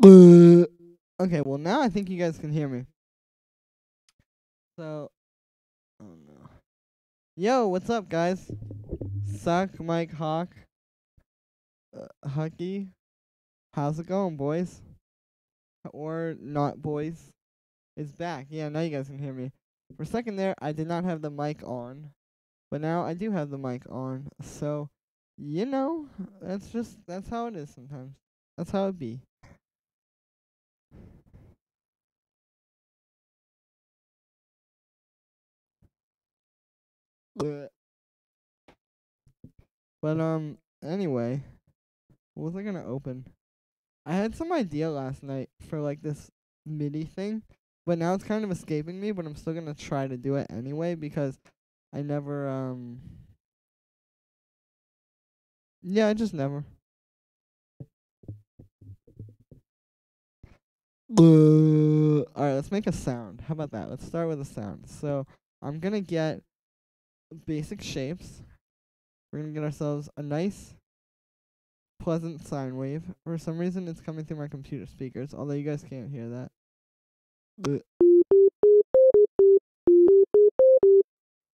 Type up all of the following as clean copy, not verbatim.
Okay, well now I think you guys can hear me. So, oh no. Yo, what's up, guys? Suck, Mike, Hawk, Hucky. How's it going, boys? Or not, boys? It's back. Yeah, now you guys can hear me. For a second there, I did not have the mic on, but now I do have the mic on. So, that's how it is sometimes. That's how it be. But anyway, what was I gonna open? I had some idea last night for like this MIDI thing, but now it's kind of escaping me, but I'm still gonna try to do it anyway because I never yeah, I just never. Alright, let's make a sound. How about that? Let's start with a sound. So I'm gonna get basic shapes. We're gonna get ourselves a nice pleasant sine wave. For some reason it's coming through my computer speakers, although you guys can't hear that.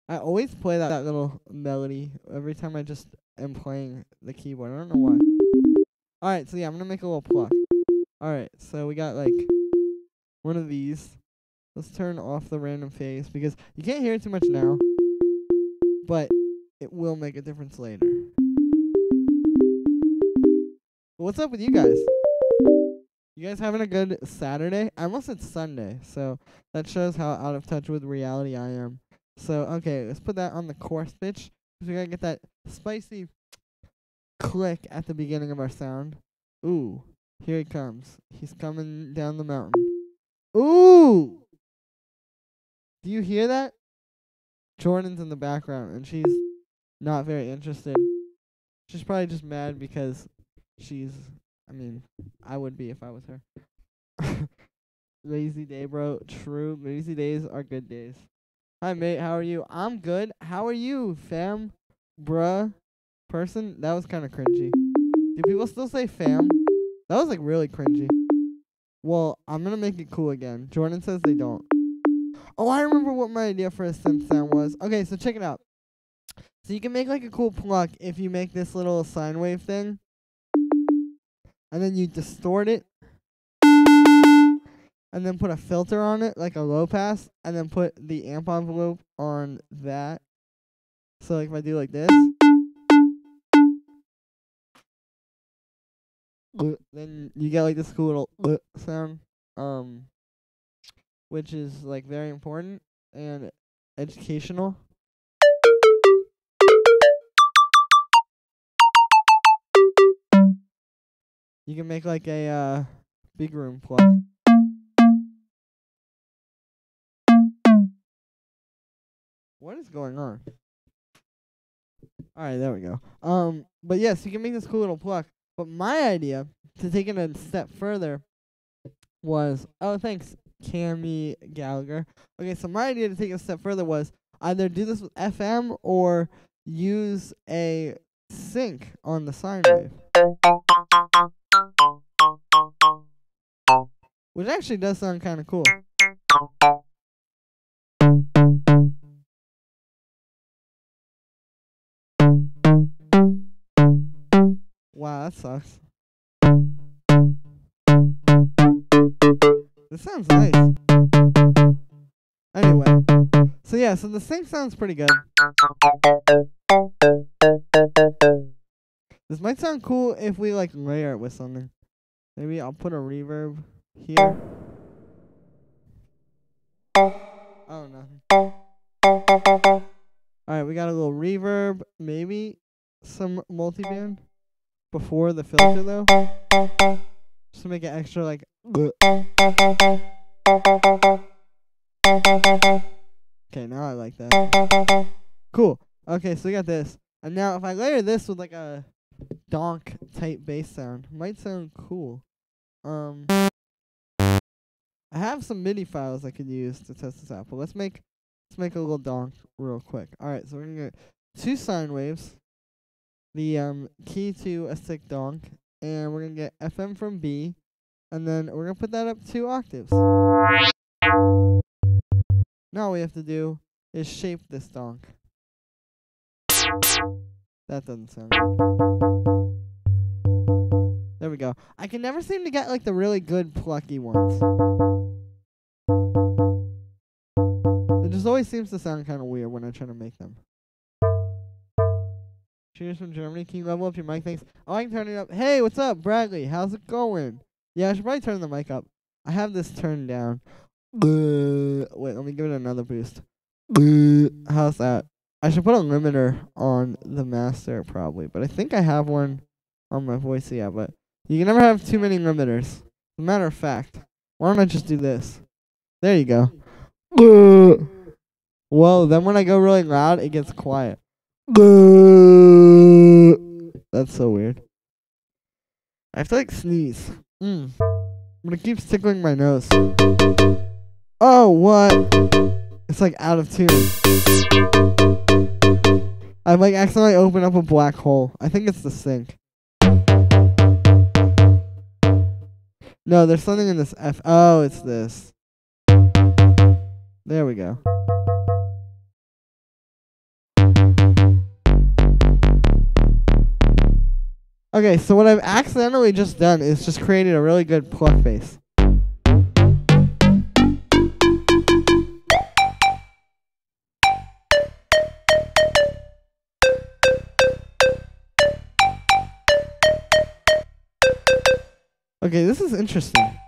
I always play that little melody every time I just am playing the keyboard. I don't know why. Alright, so yeah, I'm gonna make a little pluck. Alright, so we got like one of these. Let's turn off the random phase because you can't hear it too much now, but it will make a difference later. But what's up with you guys? You guys having a good Saturday? I almost said Sunday, so that shows how out of touch with reality I am. So, okay, let's put that on the course pitch, because we gotta get that spicy click at the beginning of our sound. Ooh, here he comes. He's coming down the mountain. Ooh! Do you hear that? Jordan's in the background, and she's not very interested. She's probably just mad because I would be if I was her. Lazy day, bro. True. Lazy days are good days. Hi, mate. How are you? I'm good. How are you, fam? Bruh. Person? That was kind of cringy. Do people still say fam? That was, like, really cringy. Well, I'm gonna make it cool again. Jordan says they don't. Oh, I remember what my idea for a synth sound was. Okay, so check it out. So you can make, like, a cool pluck if you make this little sine wave thing. And then you distort it. And then put a filter on it, like a low pass, and then put the amp envelope on that. So like if I do like this, then you get like this cool little sound, which is like very important and educational. You can make like a big room pluck. What is going on? Alright, there we go. But yes, you can make this cool little pluck. But my idea to take it a step further was, oh, thanks, Cammy Gallagher. Okay, so my idea to take it a step further was either do this with FM or use a sync on the sine wave. Which actually does sound kind of cool. Wow, that sucks. This sounds nice. Anyway, so yeah, so the sync sounds pretty good. This might sound cool if we like layer it with something. Maybe I'll put a reverb here. Oh, nothing. Alright, we got a little reverb. Maybe some multiband before the filter though. Just to make it extra like. Okay, now I like that. Cool. Okay, so we got this. And now if I layer this with like a donk type bass sound, might sound cool. I have some MIDI files I could use to test this out, but let's make a little donk real quick. Alright, so we're gonna get 2 sine waves, the key to a sick donk, and we're gonna get FM from B, And then we're going to put that up 2 octaves. Now all we have to do is shape this donk. That doesn't sound good. There we go. I can never seem to get like the really good plucky ones. It just always seems to sound kind of weird when I try to make them. Cheers from Germany. Can you level up your mic? Thanks. Oh, I can turn it up. Hey, what's up, Bradley? How's it going? Yeah, I should probably turn the mic up. I have this turned down. Wait, let me give it another boost. How's that? I should put a limiter on the master probably, but I think I have one on my voice. Yeah, but you can never have too many limiters. As a matter of fact, why don't I just do this? There you go. Whoa, then when I go really loud, it gets quiet. That's so weird. I have to like sneeze. But it keeps tickling my nose. Oh, what? It's like out of tune. I like accidentally opened up a black hole. I think it's the sink. No, there's something in this F. Oh, it's this. There we go. Okay, so what I've accidentally just done is just created a really good pluck bass. Okay, this is interesting.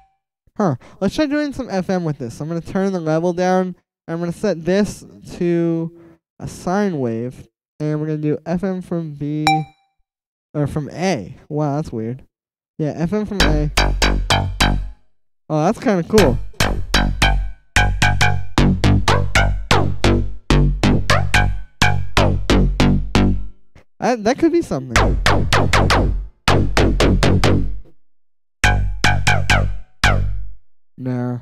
Huh. Let's try doing some FM with this. I'm going to turn the level down. And I'm going to set this to a sine wave. And we're going to do FM from B. Or from A. Wow, that's weird. Yeah, FM from A. Oh, that's kind of cool. That could be something. Nah.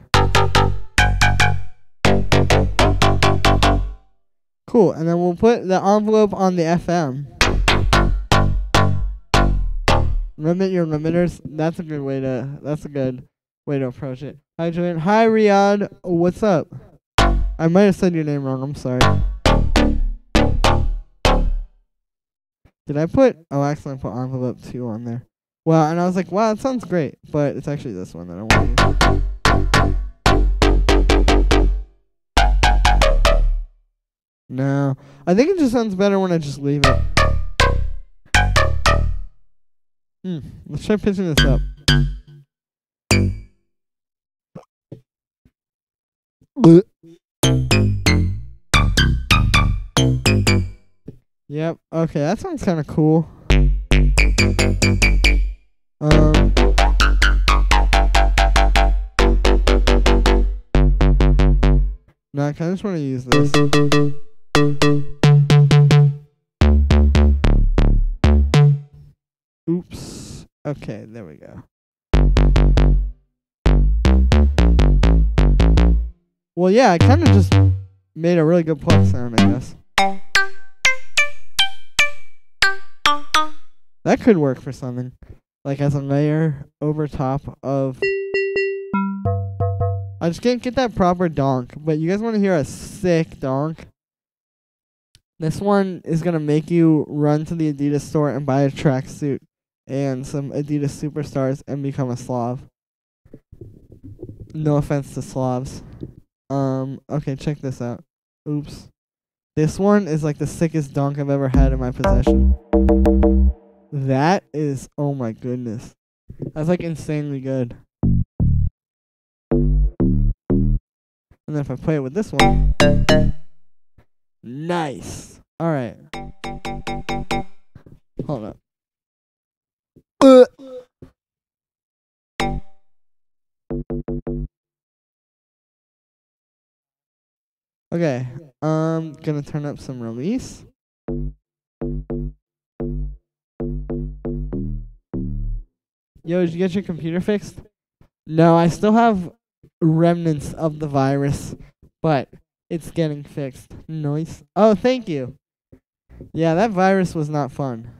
Cool, and then we'll put the envelope on the FM. Limit your limiters. That's a good way to approach it. Hi Julian. Hi Riyadh. What's up? I might have said your name wrong. I'm sorry. Did I put actually I put envelope 2 on there. Well, and I was like, wow, that sounds great, but it's actually this one that I want to use. No. I think it just sounds better when I just leave it. Let's try pitching this up. Yep. Okay, that sounds kind of cool. No, I kind of just want to use this. Oops. Okay, there we go. Well, yeah, I kind of just made a really good pluck sound, I guess. That could work for something. Like as a layer over top of... I just can't get that proper donk, but you guys want to hear a sick donk? This one is going to make you run to the Adidas store and buy a tracksuit and some Adidas Superstars and become a Slav. No offense to Slavs. Okay, check this out. Oops. This one is like the sickest donk I've ever had in my possession. That is, oh my goodness. That's like insanely good. And then if I play it with this one. Nice. Alright. Hold up. Okay. Gonna turn up some release. Yo, did you get your computer fixed? No, I still have remnants of the virus, but it's getting fixed. Nice. Oh, thank you. Yeah, that virus was not fun.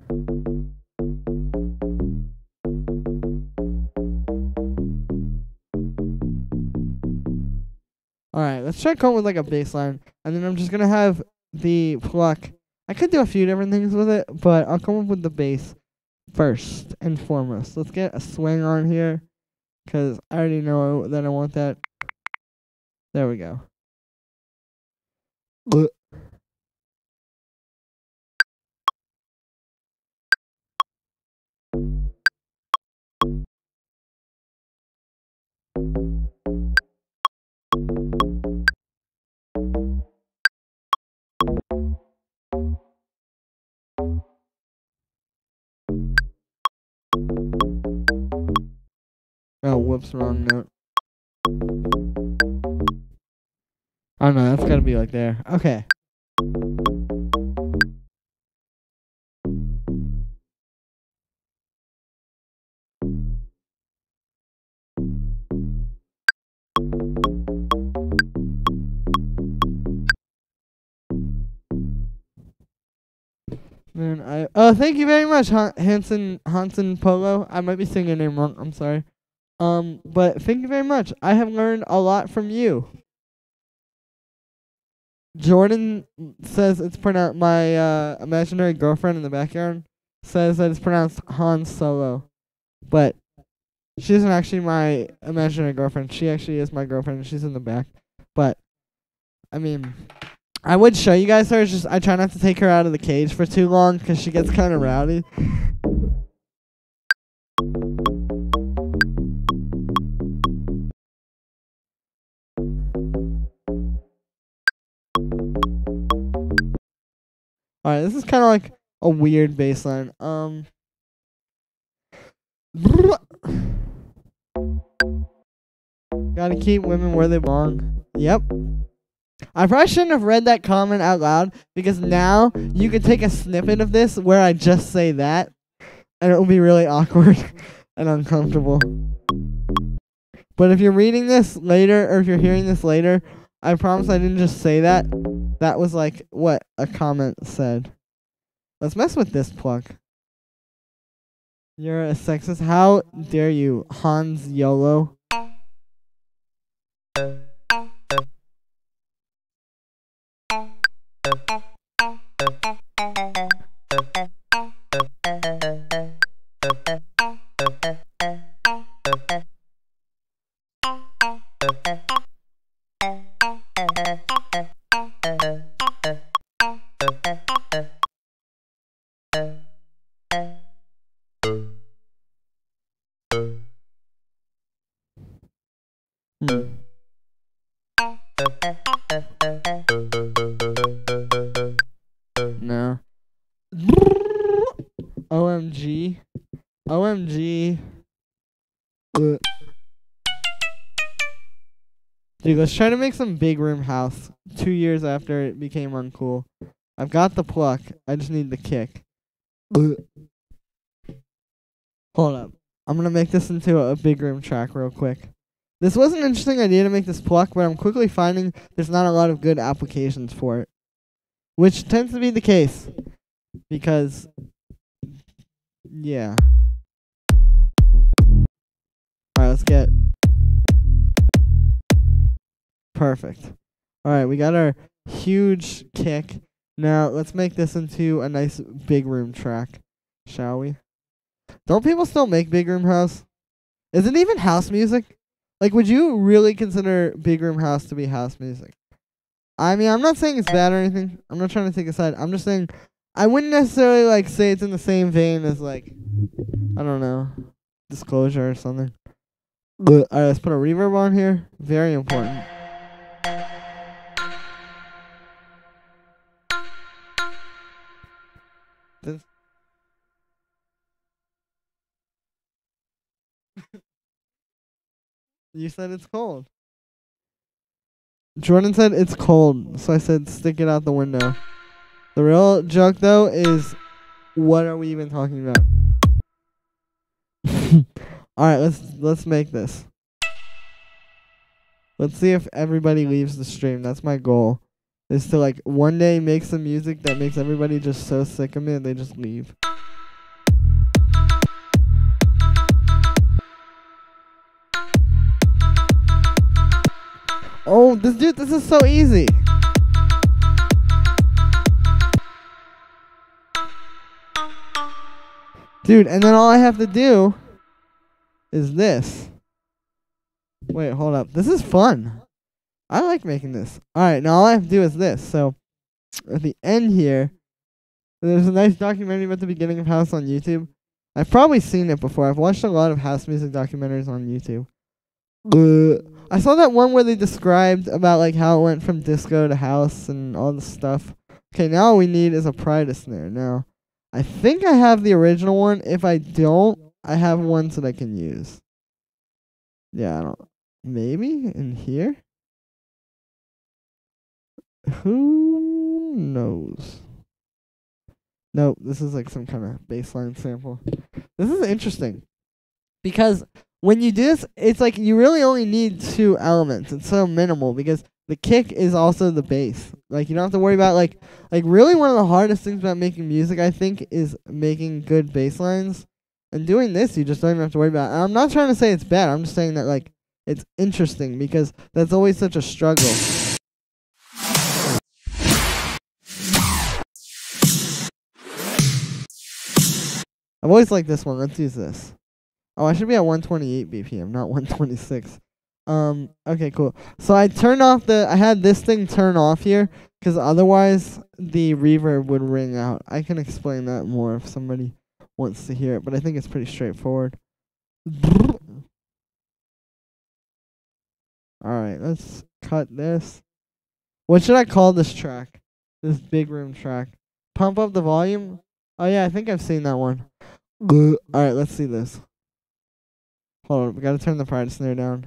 let's try going with like a bass line. And then I'm just going to have the pluck. I could do a few different things with it, but I'll come up with the bass first and foremost. Let's get a swing on here, because I already know that I want that. There we go. Oh, whoops, wrong note. Oh no, that's gotta be like there. Okay. Man, thank you very much, Hanson Polo. I might be saying your name wrong. I'm sorry. But thank you very much. I have learned a lot from you. Jordan says it's pronounced. My imaginary girlfriend in the backyard says that it's pronounced Han Solo, but she isn't actually my imaginary girlfriend. She actually is my girlfriend, and she's in the back. But I mean, I would show you guys her. It's just I try not to take her out of the cage for too long because she gets kind of rowdy. Alright, this is kind of like a weird bass line. Gotta keep women where they belong. Yep. I probably shouldn't have read that comment out loud, because now you can take a snippet of this where I just say that, and it will be really awkward and uncomfortable. But if you're reading this later, or if you're hearing this later, I promise I didn't just say that. That was like what a comment said. Let's mess with this pluck. You're a sexist. How dare you, Hans YOLO? No. OMG. OMG. Dude, let's try to make some big room house 2 years after it became uncool. I've got the pluck. I just need the kick. Hold up. I'm gonna make this into a big room track real quick. This was an interesting idea to make this pluck, but I'm quickly finding there's not a lot of good applications for it. Which tends to be the case. Because, yeah. Alright, let's get... Perfect. Alright, we got our huge kick. Now, let's make this into a nice big room track, shall we? Don't people still make big room house? Is it even house music? Like, would you really consider big room house to be house music? I mean, I'm not saying it's bad or anything. I'm not trying to take a side. I'm just saying I wouldn't necessarily, like, say it's in the same vein as, like, I don't know, Disclosure or something. Alright, let's put a reverb on here. Very important. You said it's cold. Jordan said it's cold, so I said stick it out the window. The real joke, though, is what are we even talking about? Alright, let's make this. Let's see if everybody leaves the stream. That's my goal. Is to, like, one day make some music that makes everybody just so sick of me and they just leave. Oh, this is so easy. Dude, and then all I have to do is this. Wait, hold up. This is fun. I like making this. Alright, now all I have to do is this. So, at the end here, there's a nice documentary about the beginning of house on YouTube. I've probably seen it before. I've watched a lot of house music documentaries on YouTube. I saw that one where they described about like how it went from disco to house and all this stuff. Okay, now all we need is a Prida snare. Now, I think I have the original one. If I don't, I have ones that I can use. Yeah, I don't. Maybe in here? Who knows? Nope, this is like some kind of baseline sample. This is interesting. Because when you do this, it's like you really only need 2 elements. It's so minimal because the kick is also the bass. Like you don't have to worry about like really one of the hardest things about making music, I think, is making good bass lines. And doing this, you just don't even have to worry about it. And I'm not trying to say it's bad. I'm just saying that like it's interesting because that's always such a struggle. I've always liked this one. Let's use this. Oh, I should be at 128 BPM, not 126. Okay, cool. So I turned off I had this thing turn off here, because otherwise the reverb would ring out. I can explain that more if somebody wants to hear it, but I think it's pretty straightforward. Alright, let's cut this. What should I call this track? This big room track. Pump up the volume? Oh yeah, I think I've seen that one. Alright, let's see this. Hold on, we gotta turn the Prida snare down.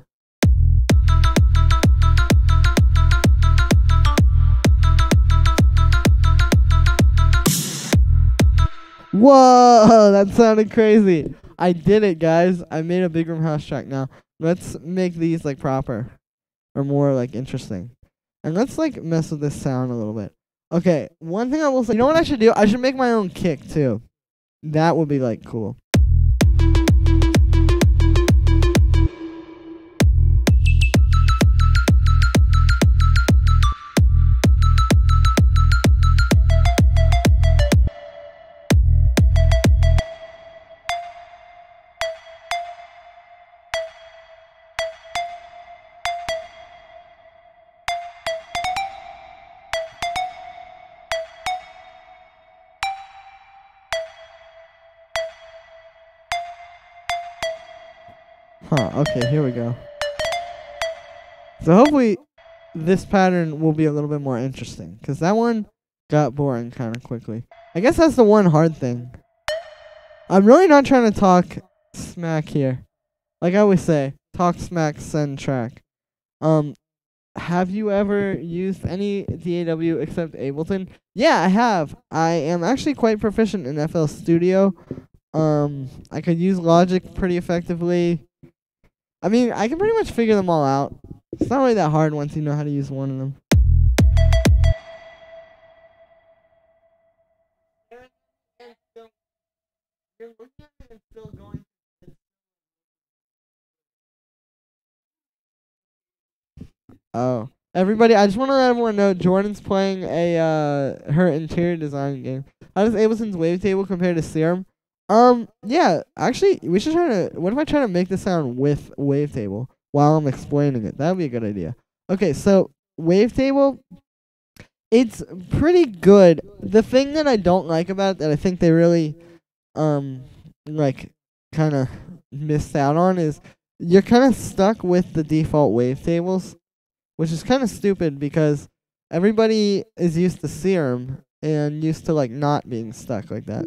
Whoa, that sounded crazy. I did it, guys. I made a big room house track. Now, let's make these like proper or more like interesting. And let's like mess with this sound a little bit. Okay, one thing I will say, you know what I should do? I should make my own kick too. That would be like cool. Huh, okay, here we go. So hopefully this pattern will be a little bit more interesting, because that one got boring kind of quickly. I guess that's the one hard thing. I'm really not trying to talk smack here. Like I always say, talk smack, send track. Have you ever used any DAW except Ableton? Yeah, I have. I am actually quite proficient in FL Studio. I could use Logic pretty effectively. I mean, I can pretty much figure them all out. It's not really that hard once you know how to use one of them. Oh. Everybody, I just want to let everyone know Jordan's playing her interior design game. How does Ableton's Wavetable compare to Serum? Yeah, actually, we should what if I try to make this sound with Wavetable while I'm explaining it? That would be a good idea. Okay, so Wavetable, it's pretty good. The thing that I don't like about it, that I think they really, like, kind of missed out on is you're kind of stuck with the default wavetables, which is kind of stupid because everybody is used to Serum and used to, like, not being stuck like that.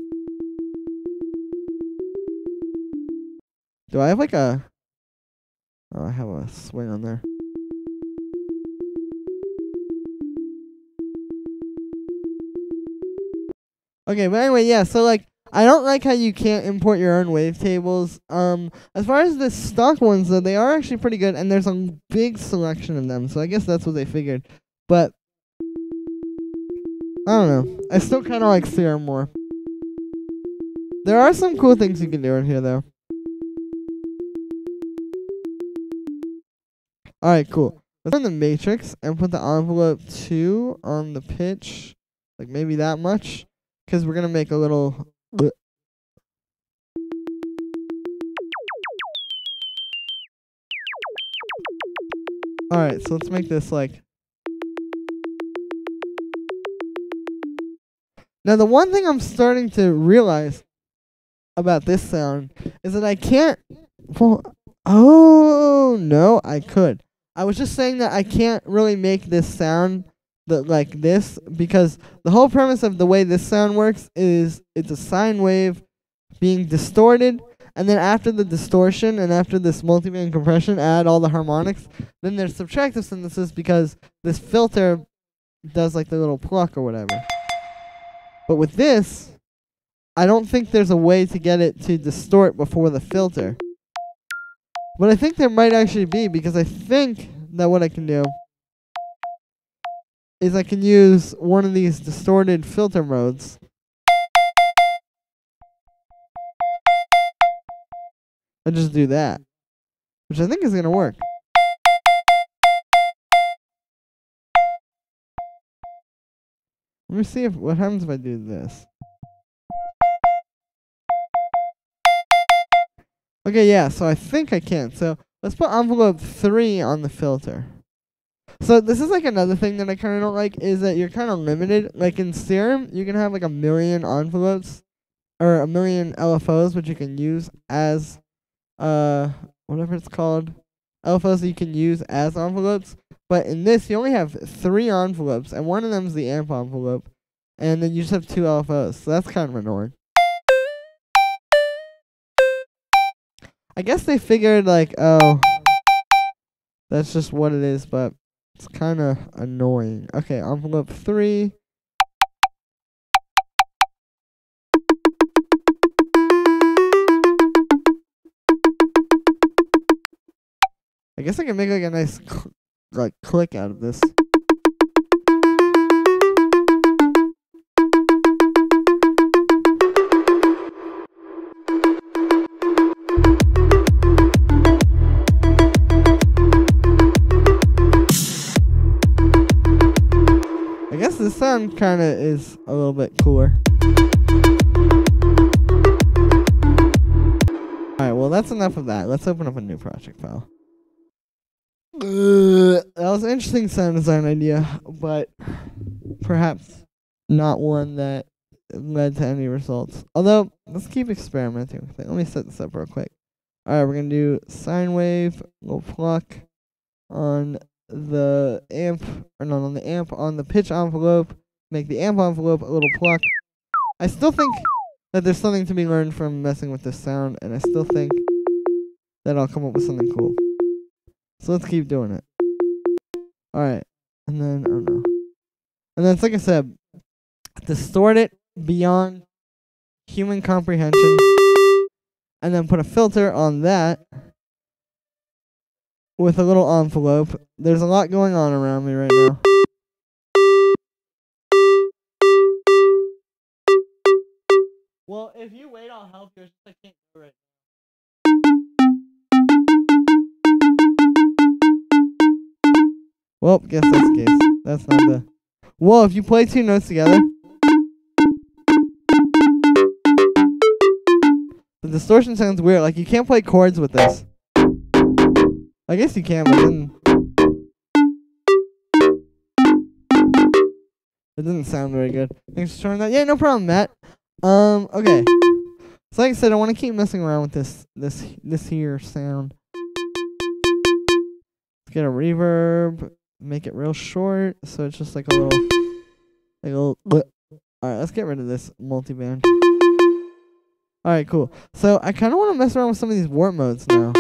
Do I have like a... Oh, I have a swing on there. Okay, but anyway, yeah, so like, I don't like how you can't import your own wavetables. As far as the stock ones, though, they are actually pretty good, and there's a big selection of them, so I guess that's what they figured. But, I don't know. I still kind of like Serum more. There are some cool things you can do in here, though. Alright, cool. Let's turn the matrix and put the envelope 2 on the pitch. Like maybe that much. Because we're going to make a little... Alright, so let's make this like... Now the one thing I'm starting to realize about this sound is that I can't... Well, oh, no, I could. I was just saying that I can't really make this sound like this because the whole premise of the way this sound works is it's a sine wave being distorted, and then after the distortion and after this multiband compression, add all the harmonics. Then there's subtractive synthesis because this filter does like the little pluck or whatever. But with this, I don't think there's a way to get it to distort before the filter. But I think there might actually be, because I think that what I can do is I can use one of these distorted filter modes. And just do that, which I think is going to work. Let me see what happens if I do this. Okay, yeah, so I think I can. So let's put envelope 3 on the filter. So this is like another thing that I kind of don't like, is that you're kind of limited. Like in Serum, you can have like 1,000,000 envelopes, or 1,000,000 LFOs, which you can use as, whatever it's called, LFOs that you can use as envelopes. But in this, you only have 3 envelopes, and one of them is the amp envelope, and then you just have 2 LFOs. So that's kind of annoying. I guess they figured, like, oh, that's just what it is, but it's kind of annoying. Okay, envelope 3. I guess I can make, like, a nice, like, click out of this. This sound kind of is a little bit cooler. Alright, well that's enough of that. Let's open up a new project file. That was an interesting sound design idea, but perhaps not one that led to any results. Although, let's keep experimenting with it. Let me set this up real quick. Alright, we're going to do sine wave, little pluck on the amp, or not on the amp, on the pitch envelope, make the amp envelope a little pluck. I still think that there's something to be learned from messing with this sound, and I still think that I'll come up with something cool. So let's keep doing it. Alright, and then, oh no. And then, it's like I said, distort it beyond human comprehension, and then put a filter on that with a little envelope. There's a lot going on around me right now. Well, if you wait, I'll help you. I can't do it right now. Well, guess that's the case. That's not the... Well, if you play 2 notes together, the distortion sounds weird. Like, you can't play chords with this. I guess you can, but then it doesn't sound very good. Thanks for trying that. Yeah, no problem, Matt. Okay. So like I said, I want to keep messing around with this here sound. Let's get a reverb, make it real short, so it's just like a little. Alright, let's get rid of this multiband. Alright, cool. So I kind of want to mess around with some of these warp modes now.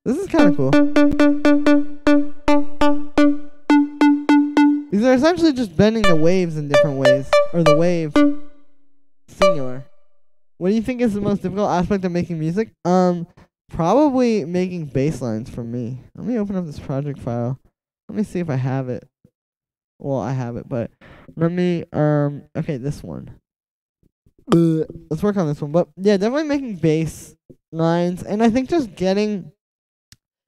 This is kind of cool. These are essentially just bending the waves in different ways. Or the wave singular. What do you think is the most difficult aspect of making music? Probably making bass lines for me. Let me open up this project file. Let me see if I have it. Well, I have it, but let me okay, this one. Let's work on this one. But yeah, definitely making bass lines, and I think just getting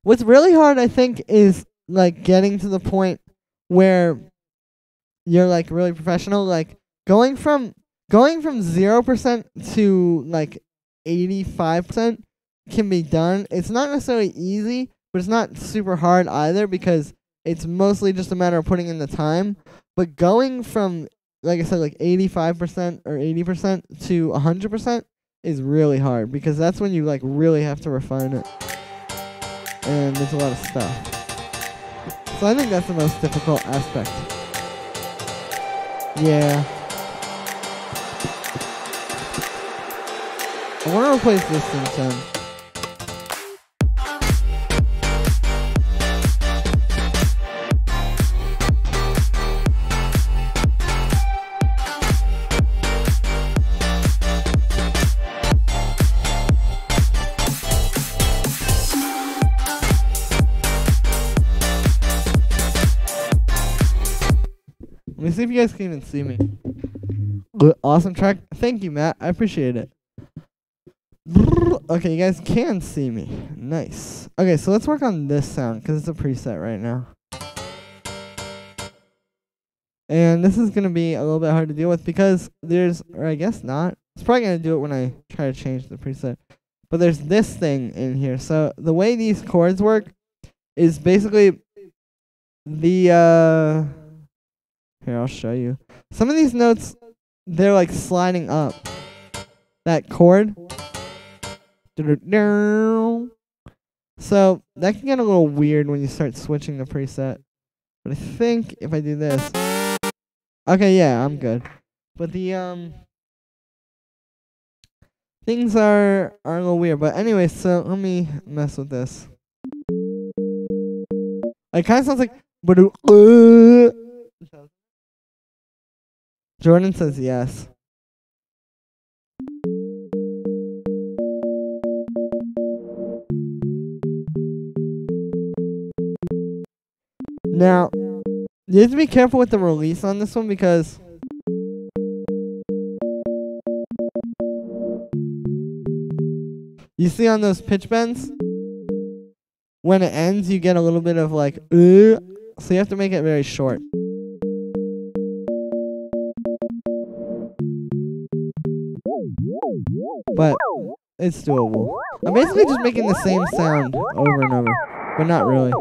what's really hard, I think, is like getting to the point where you're like really professional, like going from 0% to like 85% can be done. It's not necessarily easy, but it's not super hard either because it's mostly just a matter of putting in the time. But going from, like I said, like 85% or 80% to 100% is really hard because that's when you like really have to refine it. And there's a lot of stuff. So I think that's the most difficult aspect. Yeah. I want to replace this thing soon. Let me see if you guys can even see me. Awesome track. Thank you, Matt. I appreciate it. Okay, you guys can see me. Nice. Okay, so let's work on this sound because it's a preset right now. And this is going to be a little bit hard to deal with because there's, or I guess not. It's probably going to do it when I try to change the preset. But there's this thing in here. So the way these chords work is basically the, here, I'll show you. Some of these notes, they're like sliding up. That chord. So that can get a little weird when you start switching the preset. But I think if I do this. Okay, yeah, I'm good. But the things are a little weird. But anyway, so let me mess with this. It kind of sounds like Jordan says yes. Now, you have to be careful with the release on this one because you see on those pitch bends, when it ends, you get a little bit of like, so you have to make it very short. But it's doable. I'm basically just making the same sound over and over, but not really.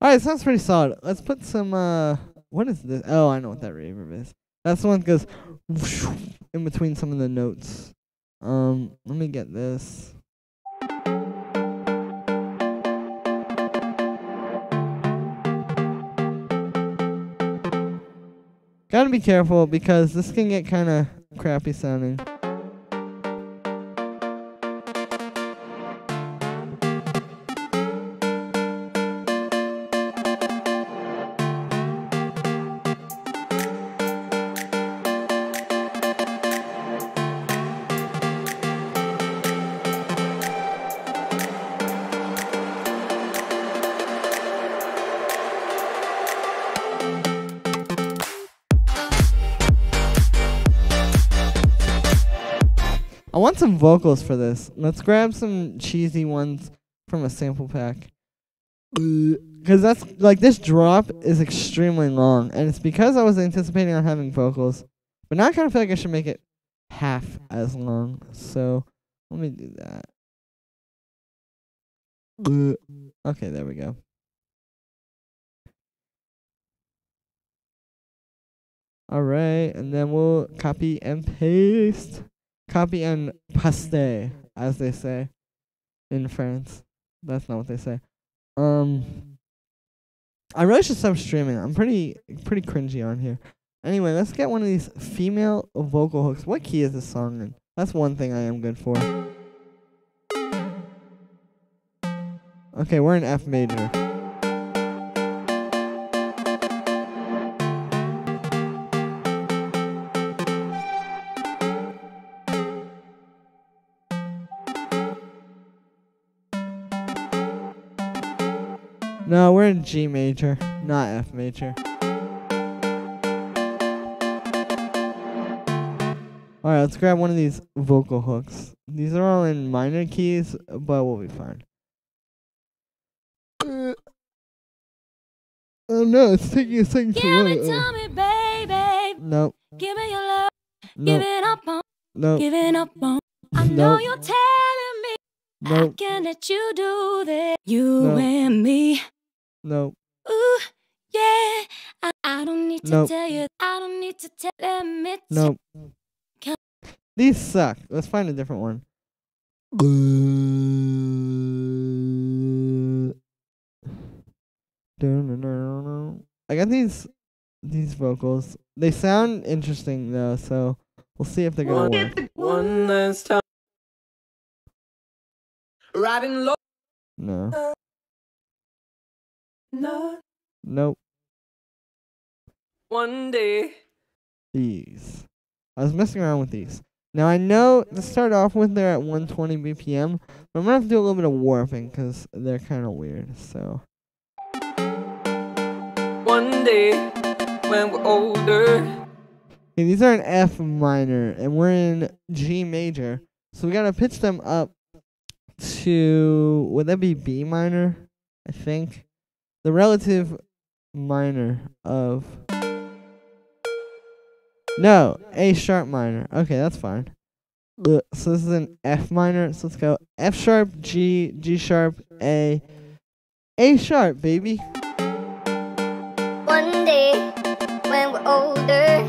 Alright, sounds pretty solid. Let's put some, what is this? Oh, I know what that reverb is. That's the one that goes in between some of the notes. Let me get this. Gotta be careful because this can get kind of crappy sounding. I want some vocals for this. Let's grab some cheesy ones from a sample pack. Because that's, like, this drop is extremely long. And it's because I was anticipating on having vocals. But now I kind of feel like I should make it half as long. So let me do that. Okay, there we go. All right, and then we'll copy and paste. Copy and paste, as they say in France. That's not what they say. I really should stop streaming. I'm pretty cringy on here. Anyway, let's get one of these female vocal hooks. What key is this song in? That's one thing I am good for. Okay, we're in F major. No, we're in G major, not F major. Alright, let's grab one of these vocal hooks. These are all in minor keys, but we'll be fine. Oh no, it's taking a second to load. Give it to me, baby. Nope. Give me your love. Nope. Give it up on. Nope. Give it up on. I know Nope. you're telling me Nope. I can let you do that. You Nope. and me. Nope. Ooh, yeah. I don't need to Nope. tell you. I don't need to tell me. Nope. These suck. Let's find a different one. I got these vocals. They sound interesting though, so we'll see if they're gonna work. One last time. Riding low. No. No. Nope. One day. These. I was messing around with these. Now I know to start off with they're at 120 BPM, but I'm gonna have to do a little bit of warping because they're kind of weird. So. One day when we're older. Okay, these are in F minor, and we're in G major. So we gotta pitch them up to, would that be B minor? I think. The relative minor of, no, A sharp minor. Okay, that's fine. So this is an F minor. So let's go F sharp, G, G sharp, A sharp, baby. One day when we're older.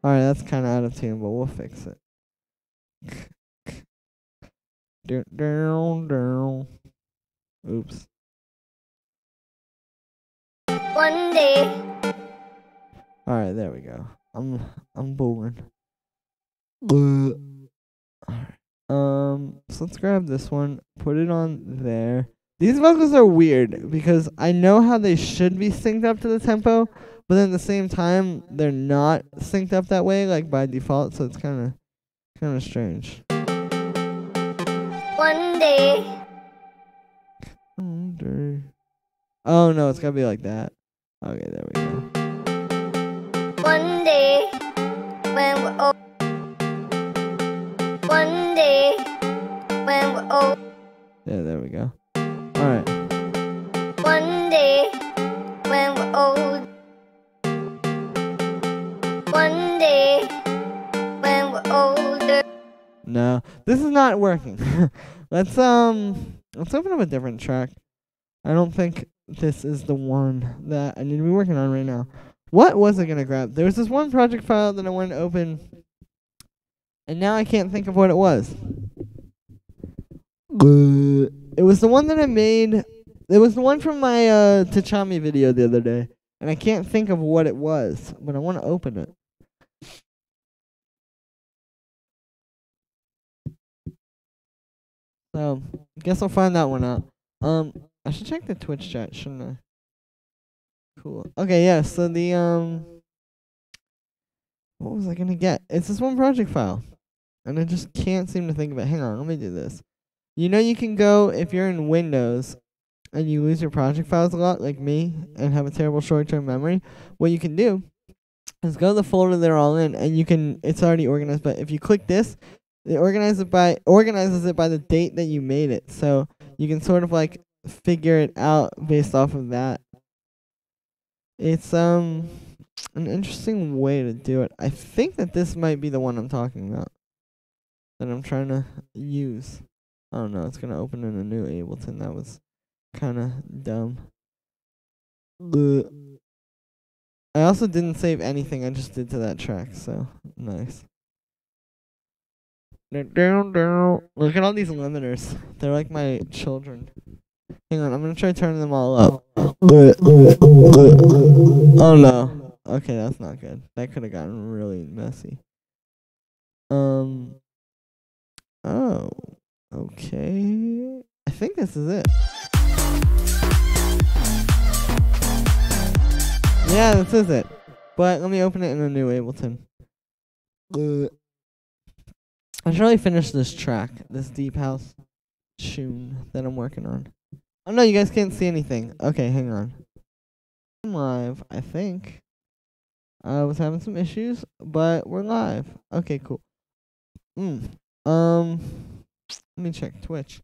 Alright, that's kind of out of tune, but we'll fix it. Oops. One day. Alright, there we go. I'm booing. Alright. So let's grab this one, put it on there. These vocals are weird because I know how they should be synced up to the tempo, but then at the same time they're not synced up that way, like by default, so it's kinda strange. One day. Oh no, it's gotta be like that. Okay, there we go. One day when we're old. One day when we're old. Yeah, there we go. Alright. One day when we're old. One day when we're older. No, this is not working. Let's open up a different track. I don't think this is the one that I need to be working on right now. What was I gonna grab? There was this one project file that I wanted to open, and now I can't think of what it was. It was the one that I made. It was the one from my Tachami video the other day, and I can't think of what it was, but I want to open it. So, guess I'll find that one out. I should check the Twitch chat, shouldn't I? Cool. Okay, yeah, so the, what was I gonna get? It's this one project file, and I just can't seem to think of it. Hang on, let me do this. You know you can go, if you're in Windows, and you lose your project files a lot, like me, and have a terrible short-term memory, what you can do is go to the folder they're all in, and you can, it's already organized, but if you click this, it organizes it by the date that you made it. So you can sort of like figure it out based off of that. It's an interesting way to do it. I think that this might be the one I'm talking about that I'm trying to use. I don't know. It's gonna open in a new Ableton. That was kind of dumb. Bleh. I also didn't save anything. I just did to that track. So nice. Look at all these limiters. They're like my children. Hang on, I'm gonna try turning them all up. Oh no. Okay, that's not good. That could have gotten really messy. Oh. Okay. I think this is it. Yeah, this is it. But let me open it in a new Ableton. I should really finish this track, this deep house tune that I'm working on. Oh no, you guys can't see anything. Okay, hang on. I'm live, I think. I was having some issues, but we're live. Okay, cool. Let me check Twitch.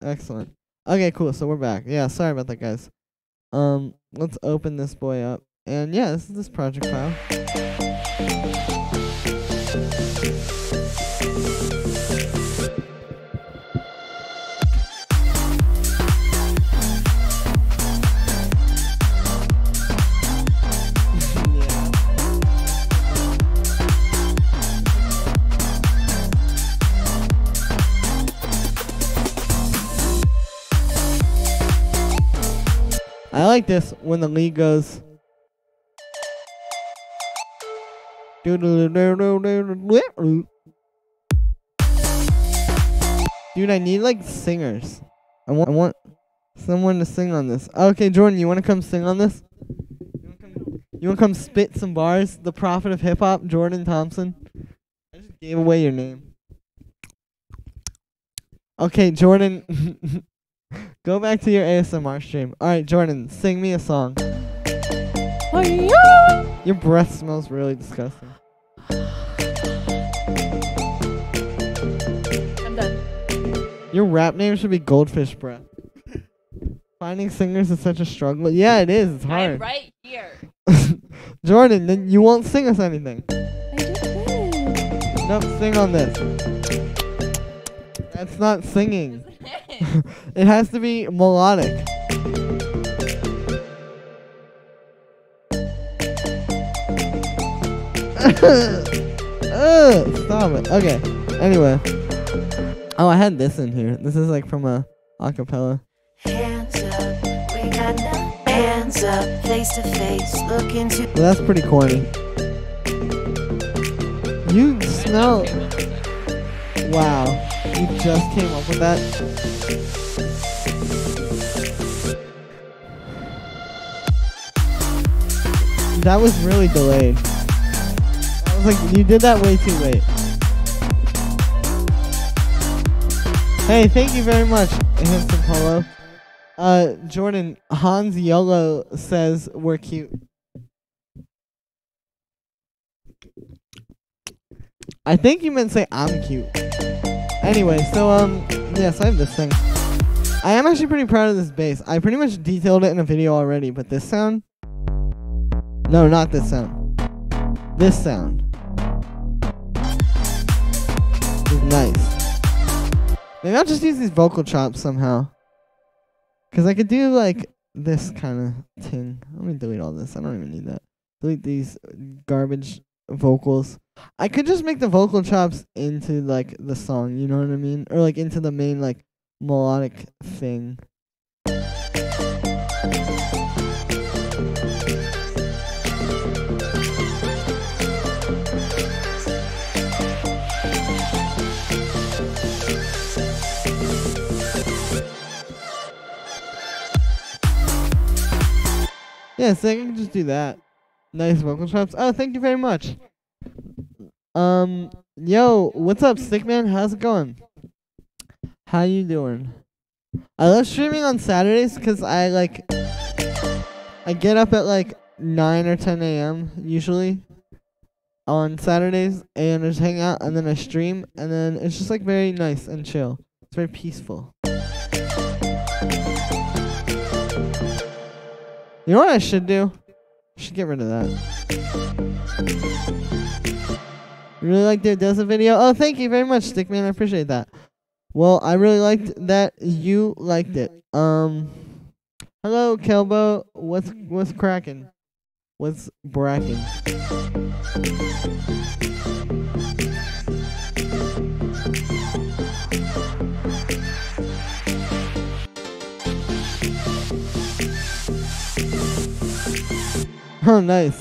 Excellent. Okay, cool. So we're back. Yeah, sorry about that, guys. Let's open this boy up. And yeah, this is this project file. I like this when the lead goes. Dude, I need like singers. I want someone to sing on this. Okay, Jordan, you want to come sing on this? You want to come spit some bars? The prophet of hip hop, Jordan Thompson. I just gave away your name. Okay, Jordan. Go back to your ASMR stream. Alright, Jordan, sing me a song. Your breath smells really disgusting. I'm done. Your rap name should be Goldfish Breath. Finding singers is such a struggle. Yeah, it is. It's hard. I'm right here. Jordan, then you won't sing us anything. I just did. Nope, sing on this. That's not singing. It has to be melodic. Stop it. Okay. Anyway. Oh, I had this in here. This is like from a acapella. Hands up, we got the hands up, face to face, look into. Well, that's pretty corny. You smell. Wow. You just came up with that. That was really delayed. I was like, you did that way too late. Hey, thank you very much, Handsome Polo. Jordan, Hans Yolo says we're cute. I think you meant say I'm cute. Anyway, so, yes, I have this thing. I am actually pretty proud of this bass. I pretty much detailed it in a video already, but this sound? No, not this sound. This sound is nice. Maybe I'll just use these vocal chops somehow. Because I could do, like, this kind of thing. Let me delete all this. I don't even need that. Delete these garbage vocals. I could just make the vocal chops into, like, the song, you know what I mean? Or, like, into the main, like, melodic thing. Yeah, so I can just do that. Nice vocal chops. Oh, thank you very much. Yo, what's up, Stickman? How's it going? How you doing? I love streaming on Saturdays because I get up at like 9 or 10 a.m. usually on Saturdays and I just hang out and then I stream and then it's just like very nice and chill. It's very peaceful. You know what I should do? I should get rid of that. You really liked the Odessa video? Oh, thank you very much, Stickman. I appreciate that. Well, I really liked that you liked it. Hello, Kelbo. What's cracking? What's bracking? Oh, nice.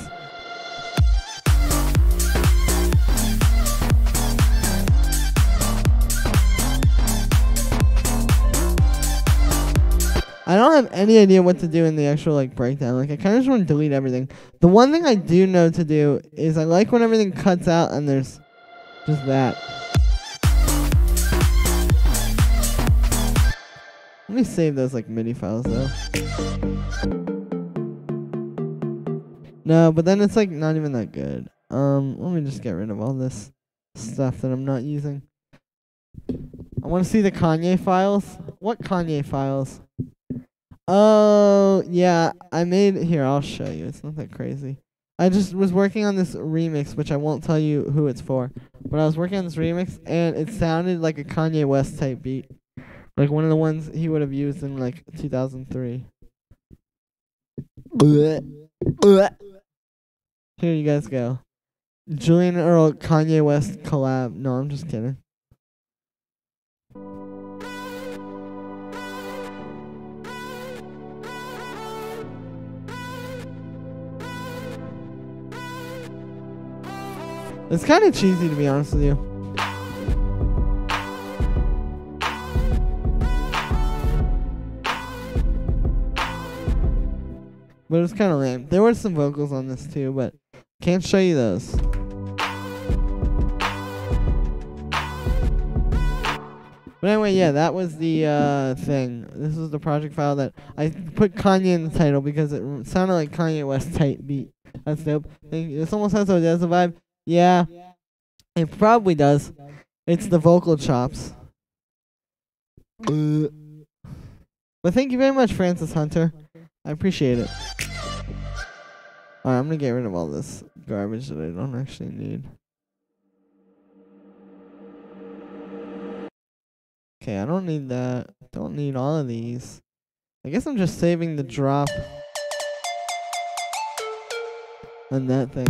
I don't have any idea what to do in the actual like breakdown. Like I kind of just want to delete everything. The one thing I do know to do is I like when everything cuts out and there's just that. Let me save those like MIDI files though. No, but then it's like not even that good. Let me just get rid of all this stuff that I'm not using. I want to see the Kanye files. What Kanye files? Oh, yeah, I made here, I'll show you. It's not that crazy. I just was working on this remix, which I won't tell you who it's for. But I was working on this remix, and it sounded like a Kanye West type beat. Like one of the ones he would have used in, like, 2003. Here you guys go. Julian Earl, Kanye West collab. No, I'm just kidding. It's kind of cheesy, to be honest with you. But it was kind of lame. There were some vocals on this too, but can't show you those. But anyway, yeah, that was the thing. This was the project file that I put Kanye in the title because it sounded like Kanye West type beat. That's dope. This almost has a Odessa vibe. Yeah, it probably does. It's the vocal chops. But thank you very much, Francis Hunter. I appreciate it. Alright, I'm gonna get rid of all this garbage that I don't actually need. Okay, I don't need that. Don't need all of these. I guess I'm just saving the drop on that thing.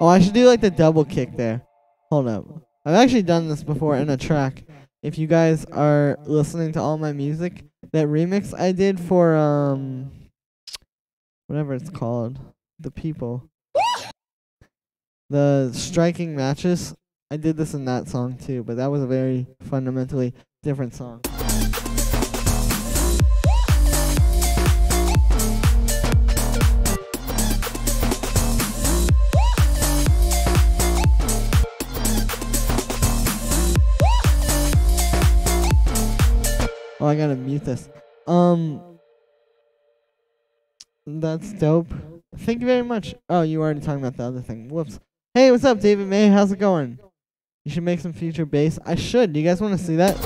Oh, I should do like the double kick there. Hold up. I've actually done this before in a track. If you guys are listening to all my music, that remix I did for whatever it's called, The People. The Striking Matches. I did this in that song too, but that was a very fundamentally different song. Oh, I gotta mute this. That's dope. Thank you very much. Oh, you were already talking about the other thing. Whoops. Hey, what's up, David May? How's it going? You should make some future bass. I should. Do you guys want to see that?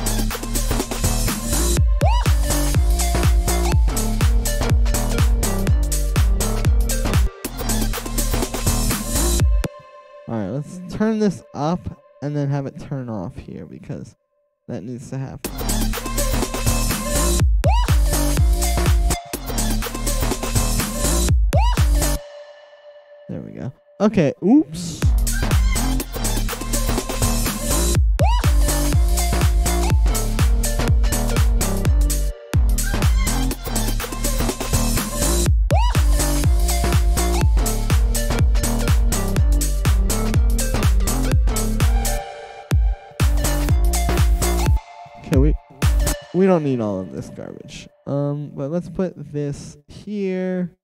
Alright, let's turn this up and then have it turn off here because that needs to happen. There we go. Okay, oops. Okay, we don't need all of this garbage. But let's put this here.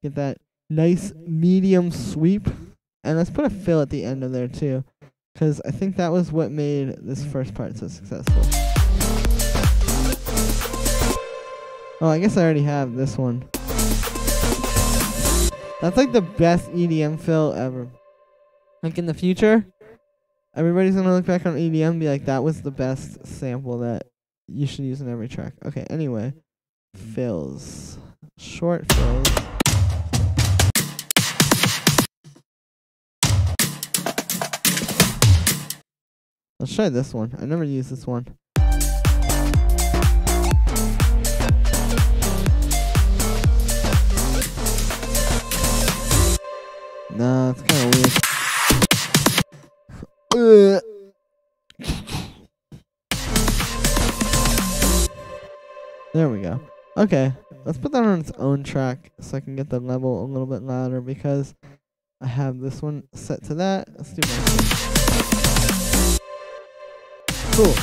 Get that nice medium sweep. And let's put a fill at the end of there too. Because I think that was what made this first part so successful. Oh, I guess I already have this one. That's like the best EDM fill ever. Like in the future, Everybody's gonna look back on EDM and be like, that was the best sample that you should use in every track. Okay, anyway. Fills. Short fills. Let's try this one. I never used this one. Nah, it's kind of weird. There we go. Okay, let's put that on its own track so I can get the level a little bit louder because I have this one set to that. Let's do that. Cool.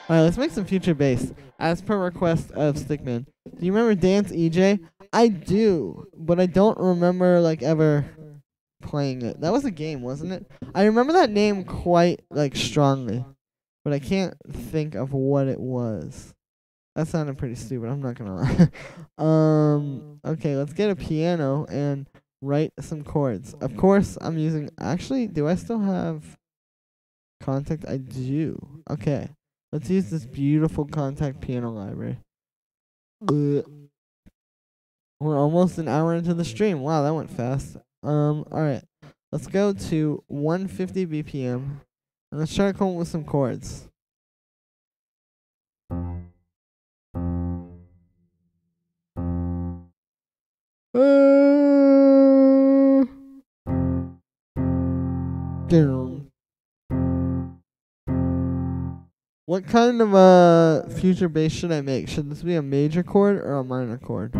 Alright, let's make some future bass. As per request of Stickman. Do you remember Dance EJ? I do, but I don't remember like ever playing it. That was a game, wasn't it? I remember that name quite like strongly, but I can't think of what it was. That sounded pretty stupid, I'm not gonna lie. Okay, let's get a piano and write some chords. Of course, I'm using, actually, do I still have Contact? I do. Okay. Let's use this beautiful Contact piano library. We're almost an hour into the stream. Wow, that went fast. Alright. Let's go to 150 BPM. And let's try to come up with some chords. Down. What kind of future bass should I make? Should this be a major chord or a minor chord?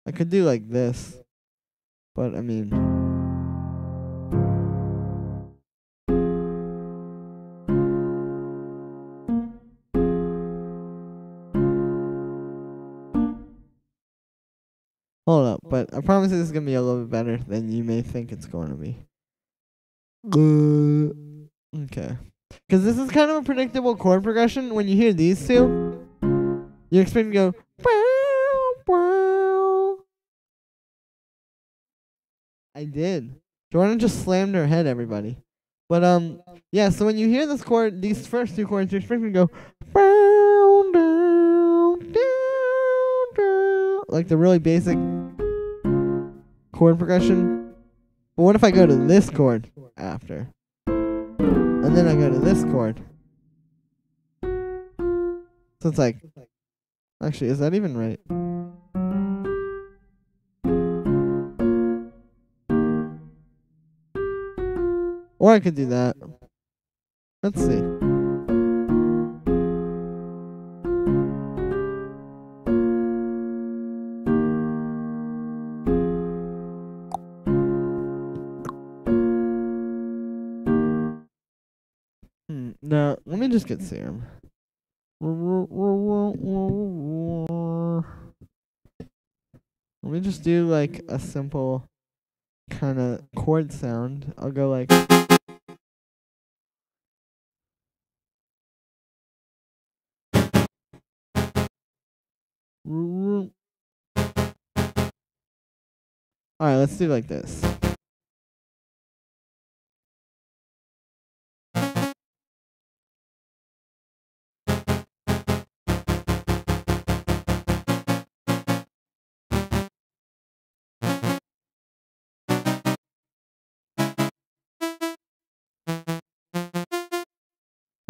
I could do like this, but I mean, hold up, but I promise this is gonna be a little bit better than you may think it's going to be. Okay. Because this is kind of a predictable chord progression. When you hear these two, you expect to go. I did. Jordan just slammed her head, everybody. But yeah. So when you hear this chord, these first two chords, you expect to go like the really basic chord progression. But what if I go to this chord after? And then I go to this chord. So it's like, actually, is that even right? Or I could do that. Let's see. No, let me just get Serum. Let me just do like a simple kind of chord sound. I'll go like. Alright, let's do like this.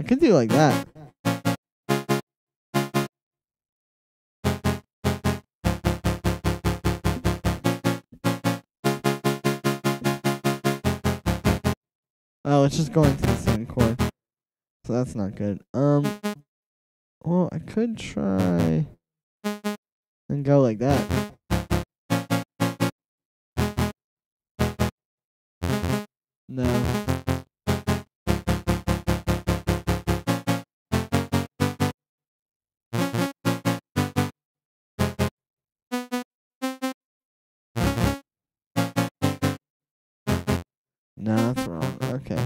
I could do like that. Oh, it's just going to the same chord. So that's not good. Well, I could try and go like that. No. No, that's wrong. Okay.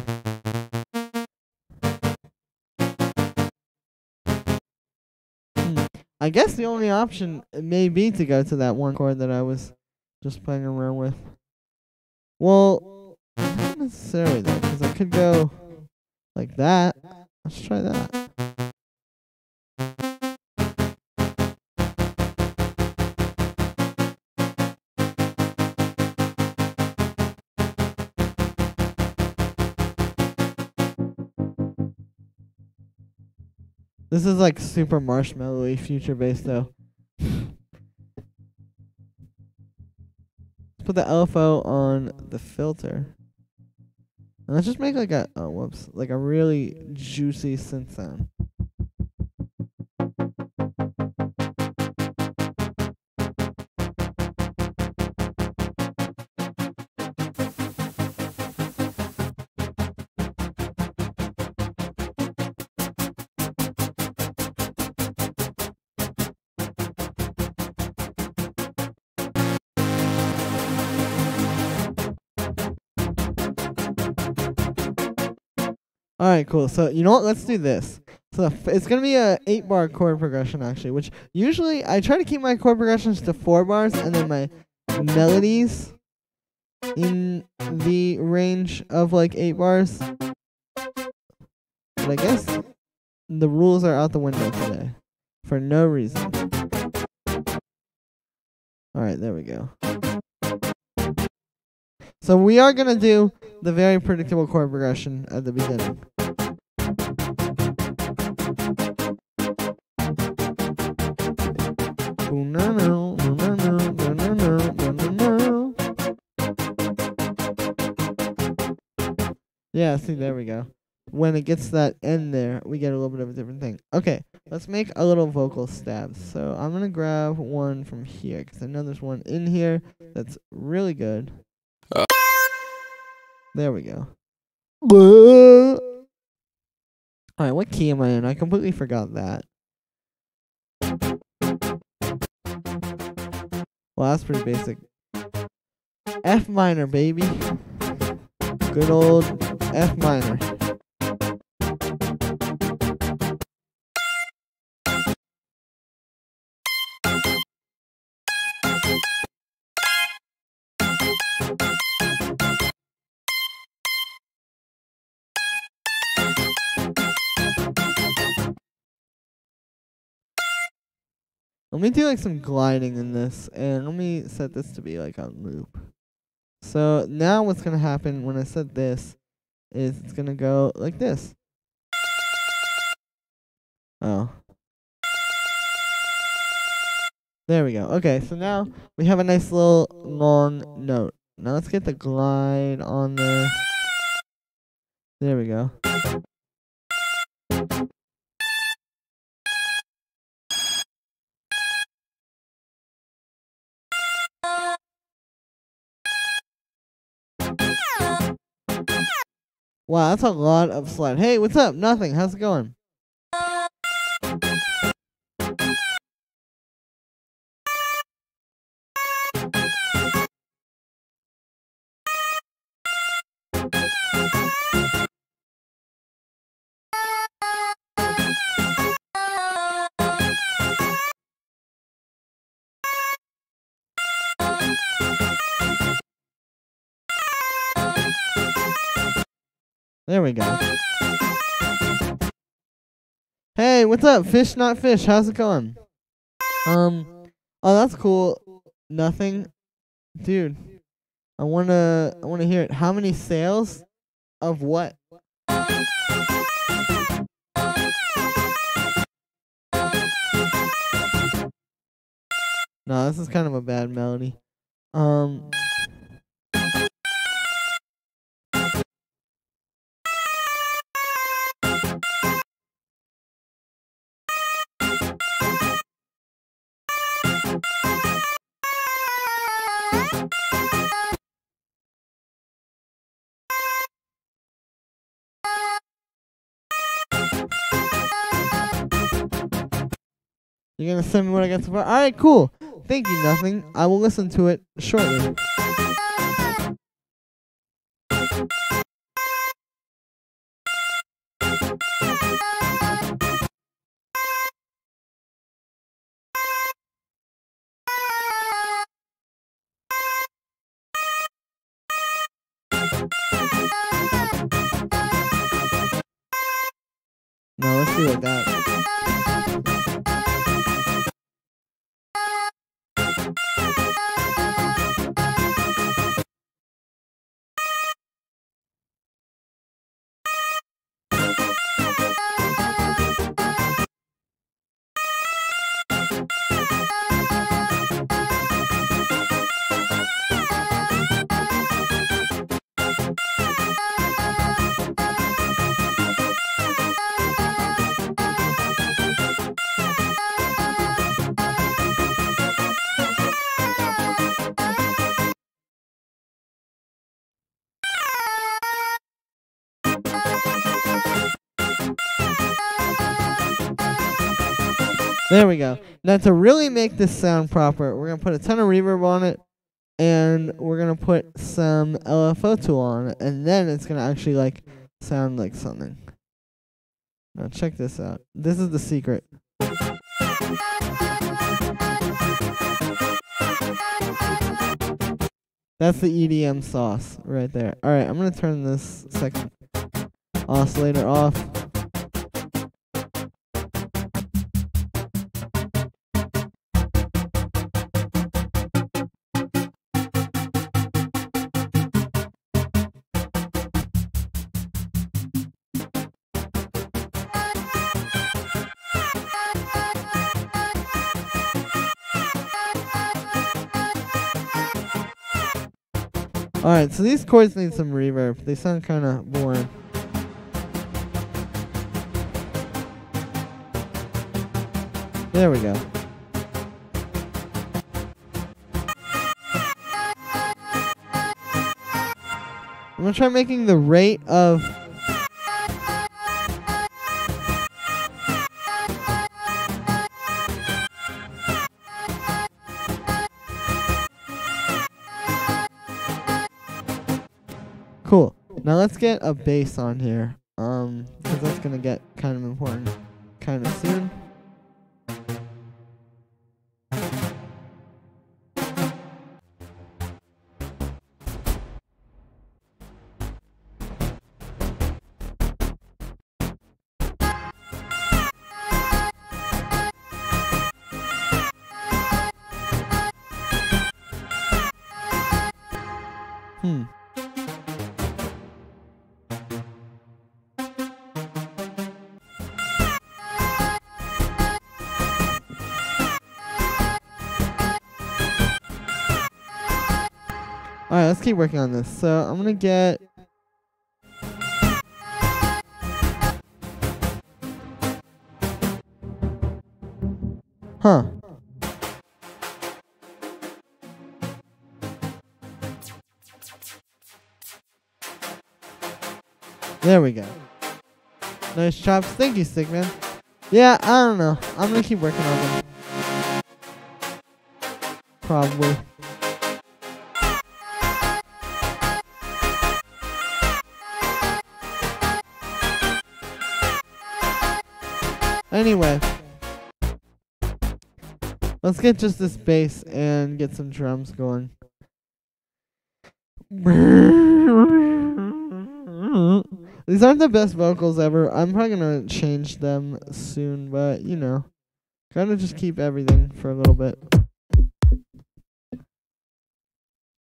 I guess the only option may be to go to that one chord that I was just playing around with. Well, not necessarily though, because I could go like that. Let's try that. This is like super marshmallowy future bass though. Let's put the LFO on the filter. And let's just make like a like a really juicy synth sound. All right, cool. So you know what? Let's do this. So it's gonna be a 8-bar chord progression actually, which usually I try to keep my chord progressions to 4 bars, and then my melodies in the range of like 8 bars. But I guess the rules are out the window today for no reason. All right, there we go. So we are gonna do the very predictable chord progression at the beginning. Yeah, see, there we go. When it gets that end there, we get a little bit of a different thing. Okay, let's make a little vocal stab. So I'm going to grab one from here, because I know there's one in here that's really good. There we go. Alright, what key am I in? I completely forgot that. Well, that's pretty basic. F minor, baby. Good old F minor. Let me do like some gliding in this, and let me set this to be like on loop. So now what's going to happen when I set this is it's going to go like this. Oh. There we go. Okay, so now we have a nice little long note. Now let's get the glide on there. There we go. Wow, that's a lot of slide. Hey, what's up? Nothing. How's it going? There we go. Hey, what's up? Fish not fish. How's it going? Oh, that's cool. Nothing. Dude, I wanna hear it. How many sales of what? No, this is kind of a bad melody. You're gonna send me what I got so far? Alright, cool. Thank you, Nothing. I will listen to it shortly. No, let's do it like that. There we go. Now to really make this sound proper, we're going to put a ton of reverb on it, and we're going to put some LFO tool on it, and then it's going to actually like sound like something. Now check this out. This is the secret. That's the EDM sauce right there. Alright, I'm going to turn this second oscillator off. Alright, so these chords need some reverb. They sound kind of boring. There we go. I'm going to try making the rate of... Cool. Now let's get a bass on here. Because that's gonna get kind of important kind of soon. Alright, let's keep working on this. So I'm gonna get... Huh. There we go. Nice chops. Thank you, Stickman. Yeah, I don't know. I'm gonna keep working on them. Probably. Anyway, let's get just this bass and get some drums going. These aren't the best vocals ever. I'm probably gonna change them soon, but you know, gotta just keep everything for a little bit.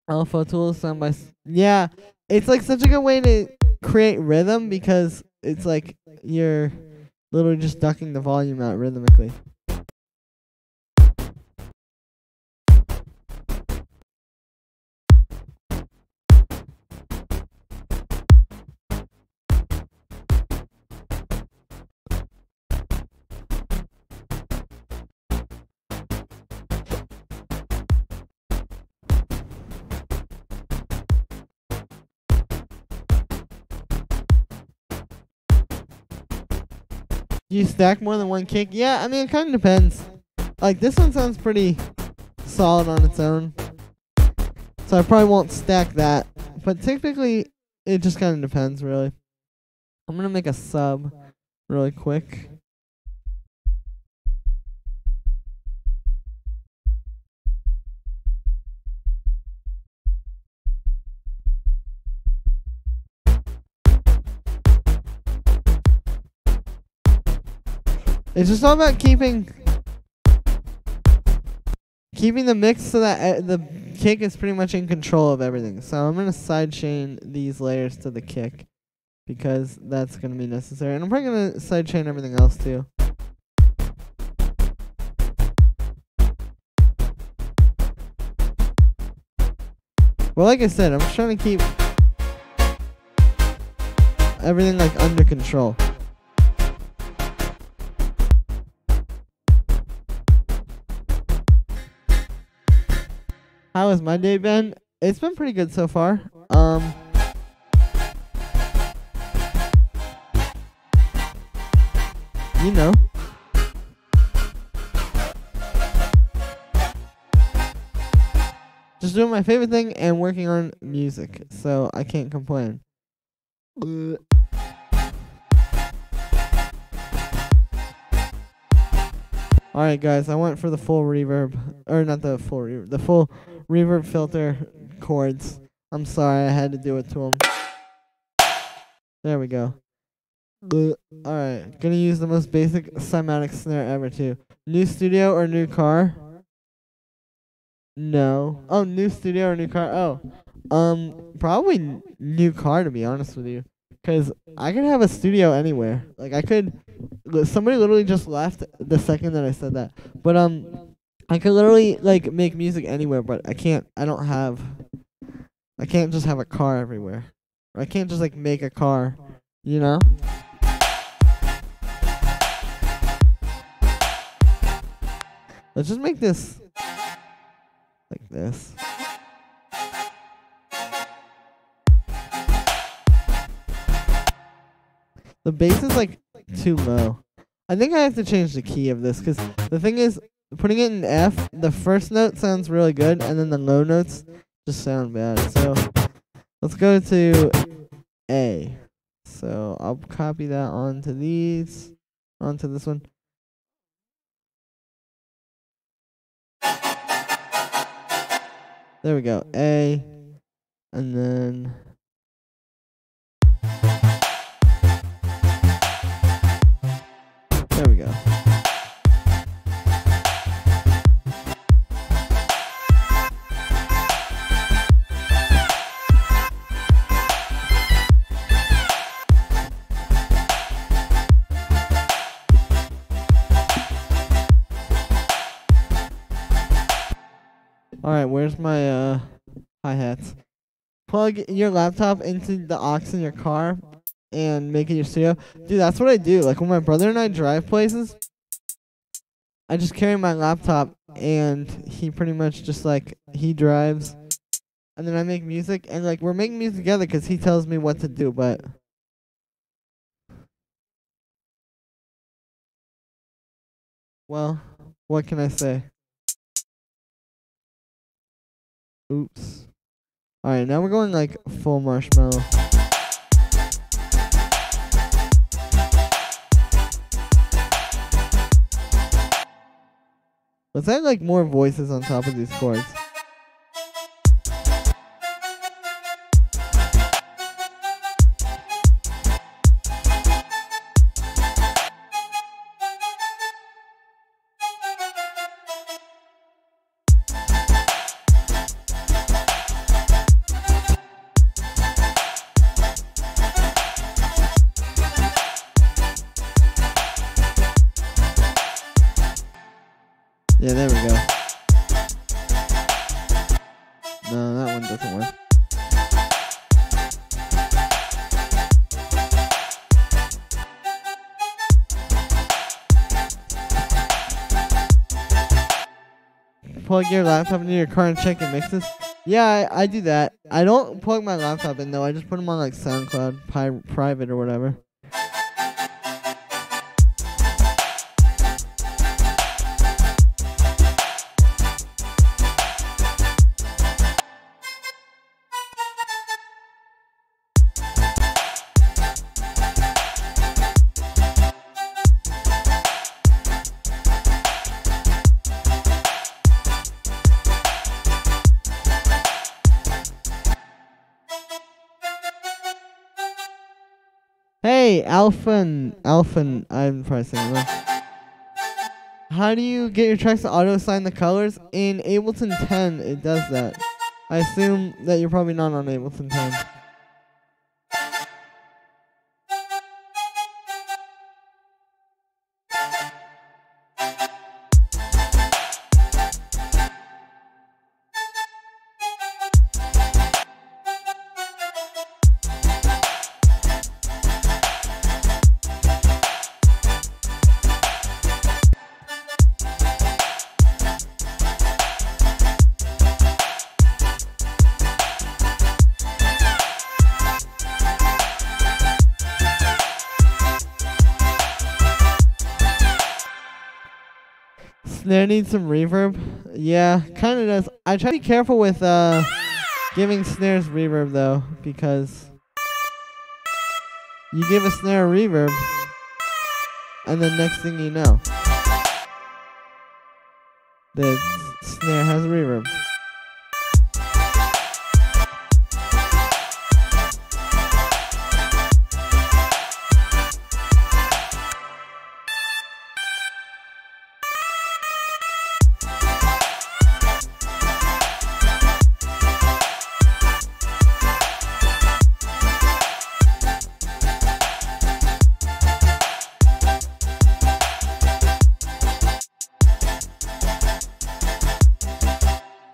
Alpha tools sound by yeah, it's like such a good way to create rhythm because it's like you're literally just ducking the volume out rhythmically. Do you stack more than one kick? Yeah, I mean, it kind of depends. Like, this one sounds pretty solid on its own. So I probably won't stack that. But typically, it just kind of depends, really. I'm going to make a sub really quick. It's just all about keeping the mix so that the kick is pretty much in control of everything. So I'm gonna sidechain these layers to the kick because that's gonna be necessary, and I'm probably gonna sidechain everything else too. Well, like I said, I'm just trying to keep everything like under control. How has my day been? It's been pretty good so far. You know. Just doing my favorite thing and working on music, so I can't complain. Alright guys, I went for the full reverb, or not the full reverb, the full reverb filter chords. I'm sorry, I had to do it to them. There we go. Alright, gonna use the most basic cymatic snare ever too. New studio or new car? No. Oh, new studio or new car? Oh. Probably new car, to be honest with you. Because I could have a studio anywhere. Like, I could... Somebody literally just left the second that I said that. But, I could literally, like, make music anywhere, but I can't... I can't just have a car everywhere. Or I can't just, like, make a car. You know? Let's just make this... like this. The bass is like too low. I think I have to change the key of this because the thing is, putting it in F, the first note sounds really good and then the low notes just sound bad. So let's go to A. So I'll copy that onto this one. There we go. A. And then... there we go. Alright, where's my hi-hats? Plug your laptop into the aux in your car and make it your studio. Dude, that's what I do. Like, when my brother and I drive places, I just carry my laptop and he pretty much just, like, he drives and then I make music. And, like, we're making music together because he tells me what to do, but... well, what can I say? Oops. Alright, now we're going, like, full marshmallow. Let's add like more voices on top of these chords. Yeah, there we go. No, that one doesn't work. Plug your laptop into your car and check your mixes. Yeah, I do that. I don't plug my laptop in though. I just put them on like SoundCloud, private or whatever. Hey, Alphan, I'm probably saying that. How do you get your tracks to auto assign the colors? In Ableton 10, it does that. I assume that you're probably not on Ableton 10. Snare needs some reverb. Yeah, kind of does. I try to be careful with giving snares reverb though, because you give a snare reverb, and then next thing you know, the snare has reverb.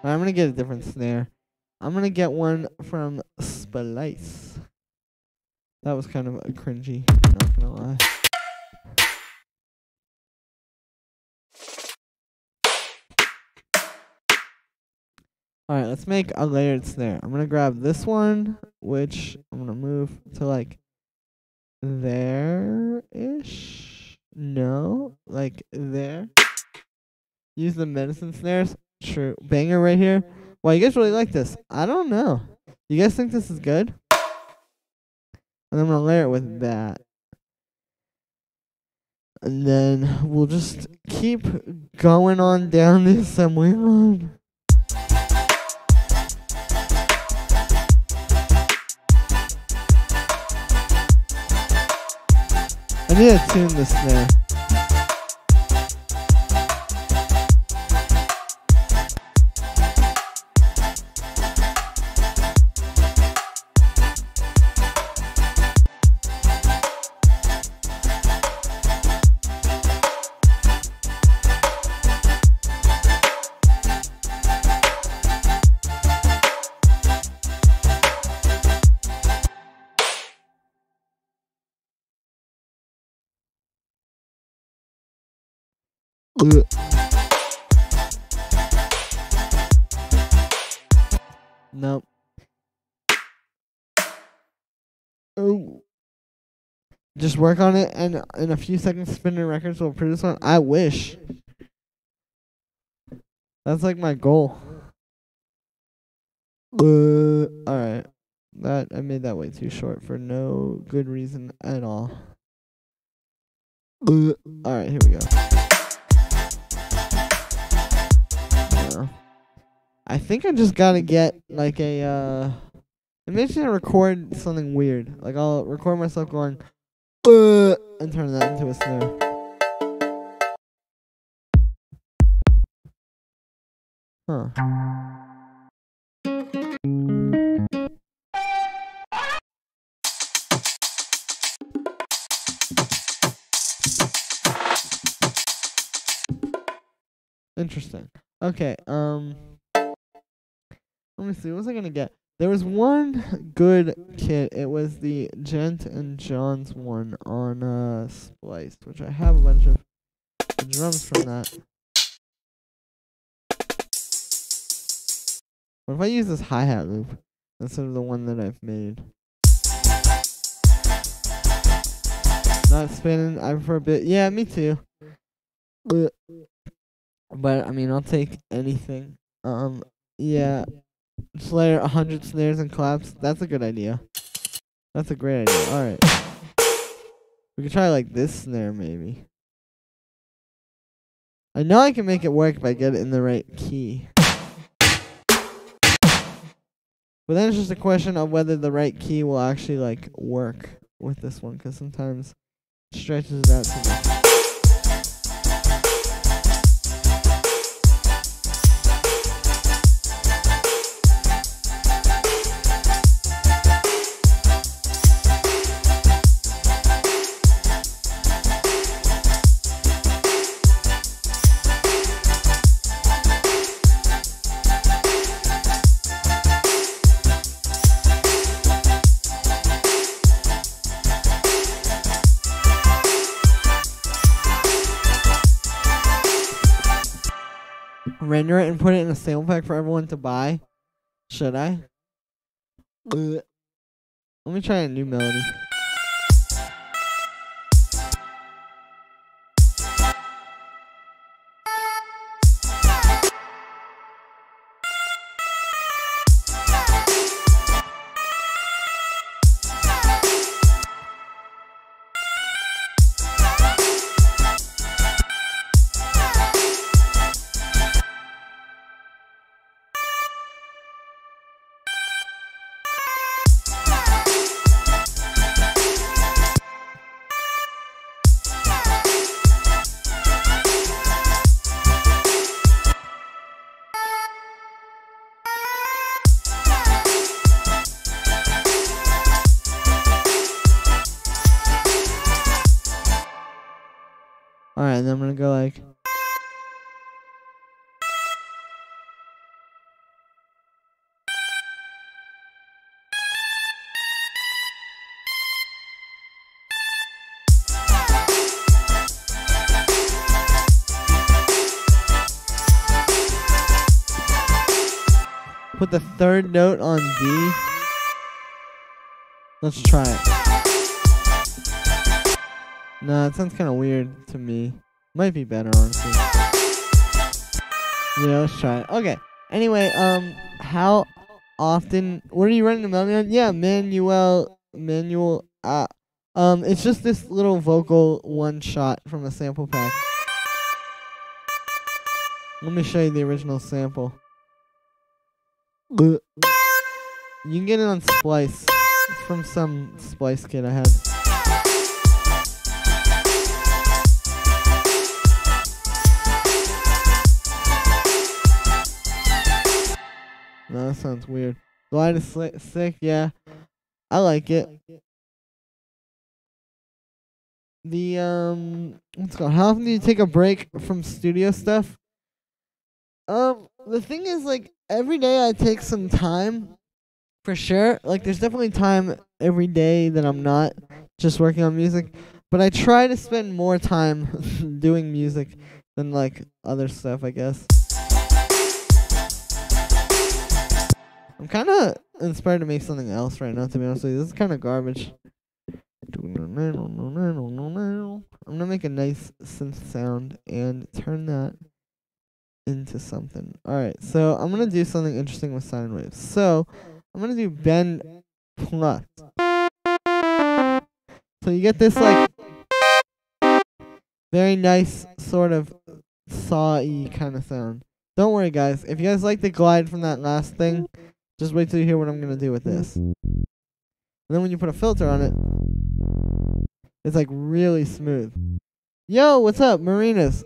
I'm gonna get a different snare. I'm gonna get one from Splice. That was kind of a cringy, not gonna lie. Alright, let's make a layered snare. I'm gonna grab this one, which I'm gonna move to like there-ish. No, like there. Use the medicine snares. True. Banger right here. Wow, you guys really like this. I don't know. You guys think this is good? And I'm going to layer it with that. And then we'll just keep going on down the assembly line. I need to tune the snare. Nope. Oh. Just work on it, and in a few seconds, Spinning Records will produce one. I wish. That's like my goal. Alright. I made that way too short for no good reason at all. Alright, here we go. I think I just gotta get like a it makes me record something weird. Like I'll record myself going and turn that into a snare. Huh. Interesting. Okay, let me see, what was I gonna get? There was one good kit. It was the Gent and John's one on Splice, which I have a bunch of drums from that. What if I use this hi-hat loop instead of the one that I've made? Not spinning, I prefer a bit. Yeah, me too. But I mean, I'll take anything. Yeah. Just layer 100 snares and claps. That's a good idea. That's a great idea. Alright. We could try like this snare maybe. I know I can make it work if I get it in the right key. But then it's just a question of whether the right key will actually like work with this one, because sometimes it stretches it out too much. render it and put it in a sample pack for everyone to buy? Should I? Ugh. Let me try a new melody. Alright, then I'm gonna go like. Put the third note on D. Let's try it. Nah, it sounds kind of weird to me. Might be better, honestly. Yeah, let's try it. Okay. Anyway, how often? What are you running the melody on? Yeah, manual. It's just this little vocal one shot from a sample pack. Let me show you the original sample. You can get it on Splice. It's from some Splice kit I had. No, that sounds weird. Glide is sick, yeah. I like it. What's it called? How often do you take a break from studio stuff? The thing is, like, every day I take some time, for sure. Like, there's definitely time every day that I'm not just working on music. But I try to spend more time doing music than, like, other stuff, I guess. I'm kind of inspired to make something else right now, to be honest with you. This is kind of garbage. I'm gonna make a nice synth sound and turn that into something. Alright, so I'm gonna do something interesting with sine waves. So, I'm gonna do bend plus. So you get this, like, very nice sort of saw-y kind of sound. Don't worry, guys. If you guys like the glide from that last thing, just wait till you hear what I'm gonna do with this. And then when you put a filter on it, it's like really smooth. Yo, what's up, Marinas?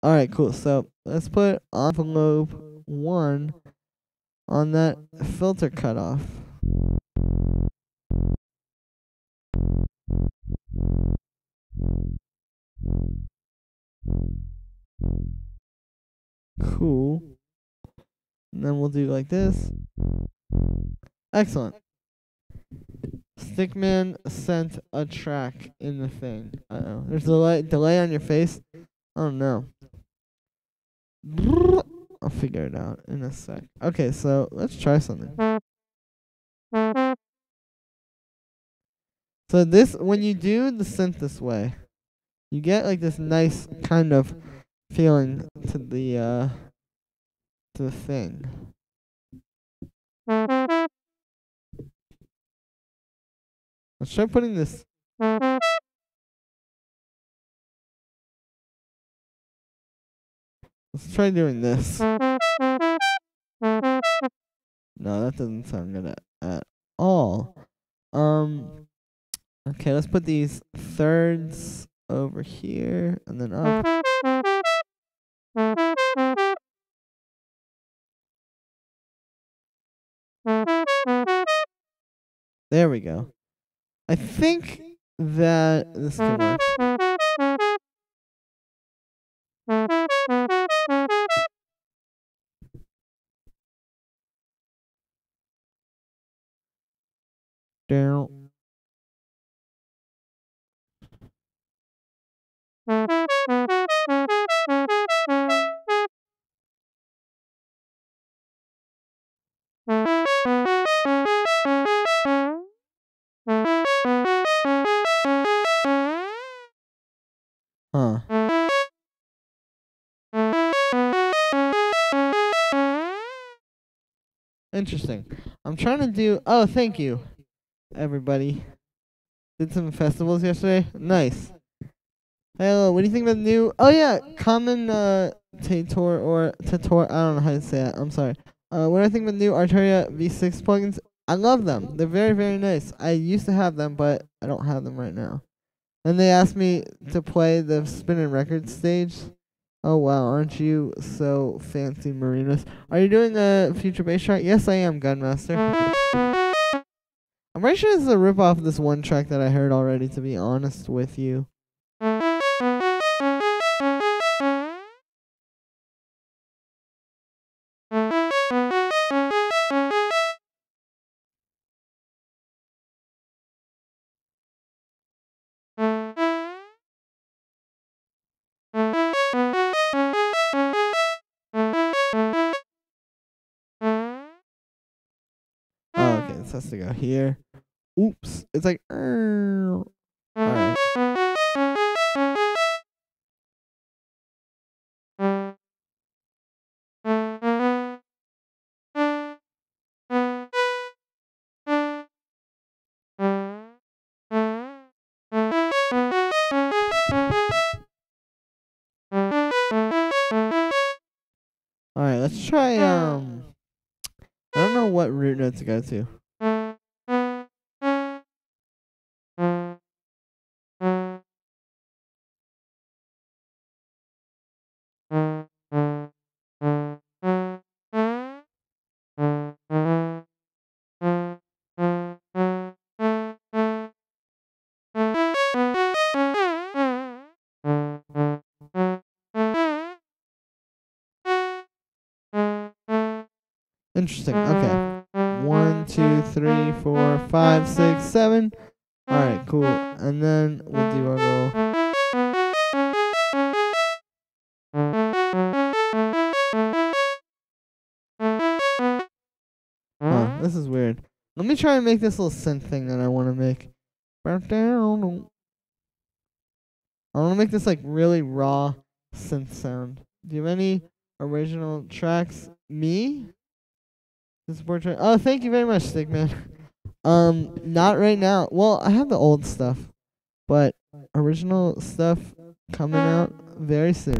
Alright, cool. So let's put envelope 1 on that filter cutoff. Cool. And then we'll do like this. Excellent. Stickman sent a track in the thing. Uh-oh. There's a delay on your face. Oh no. I'll figure it out in a sec. Okay, so let's try something. So this, when you do the synth this way, you get like this nice kind of feeling to the thing. Let's try putting this. Let's try doing this. No, that doesn't sound good at all. Okay, let's put these thirds over here and then up. There we go. I think that this can work. Down. Interesting. I'm trying to do. Oh, thank you, everybody. Did some festivals yesterday. Nice. Hello. What do you think of the new? Oh yeah, common Tator or Tator. I don't know how to say it. I'm sorry. What do I think of the new Arteria V6 plugins? I love them. They're very, very nice. I used to have them, but I don't have them right now. And they asked me to play the spinning record stage. Oh wow, aren't you so fancy, Marinas? Are you doing a future bass track? Yes, I am, Gunmaster. I'm pretty sure this is a ripoff of this one track that I heard already, to be honest with you. Oh, okay, this has to go here. Oops. It's like, alright. Alright, let's try, I don't know what root note to go to. Interesting. Okay. 1, 2, 3, 4, 5, 6, 7. Alright, cool. And then we'll do our little. Huh, this is weird. Let me try and make this little synth thing that I want to make. I want to make this like really raw synth sound. Do you have any original tracks? Me? To support track? Oh, thank you very much, Stickman. Not right now. Well, I have the old stuff, but original stuff coming out very soon.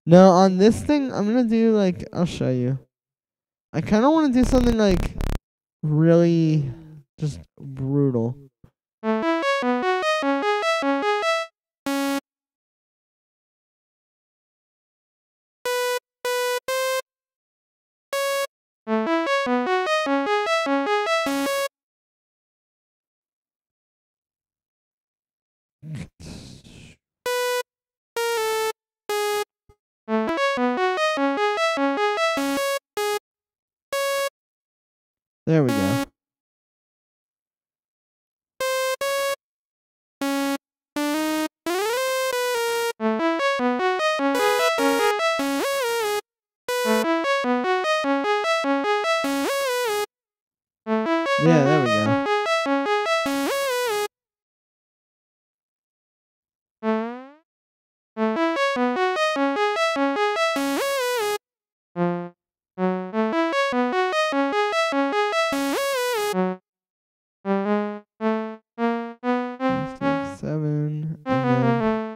No, on this thing, I'm gonna do like, I'll show you. I kind of want to do something like really just brutal. There we go. Yeah, there we go. Six, seven, and then.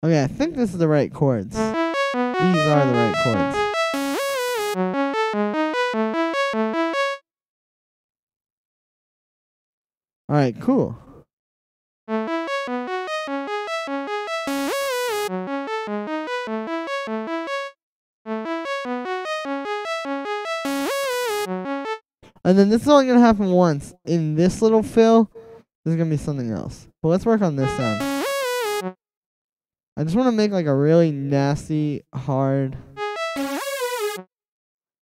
Okay, I think this is the right chords. These are the right chords. Alright, cool. And then this is only going to happen once. In this little fill, there's going to be something else. But let's work on this sound. I just want to make like a really nasty, hard,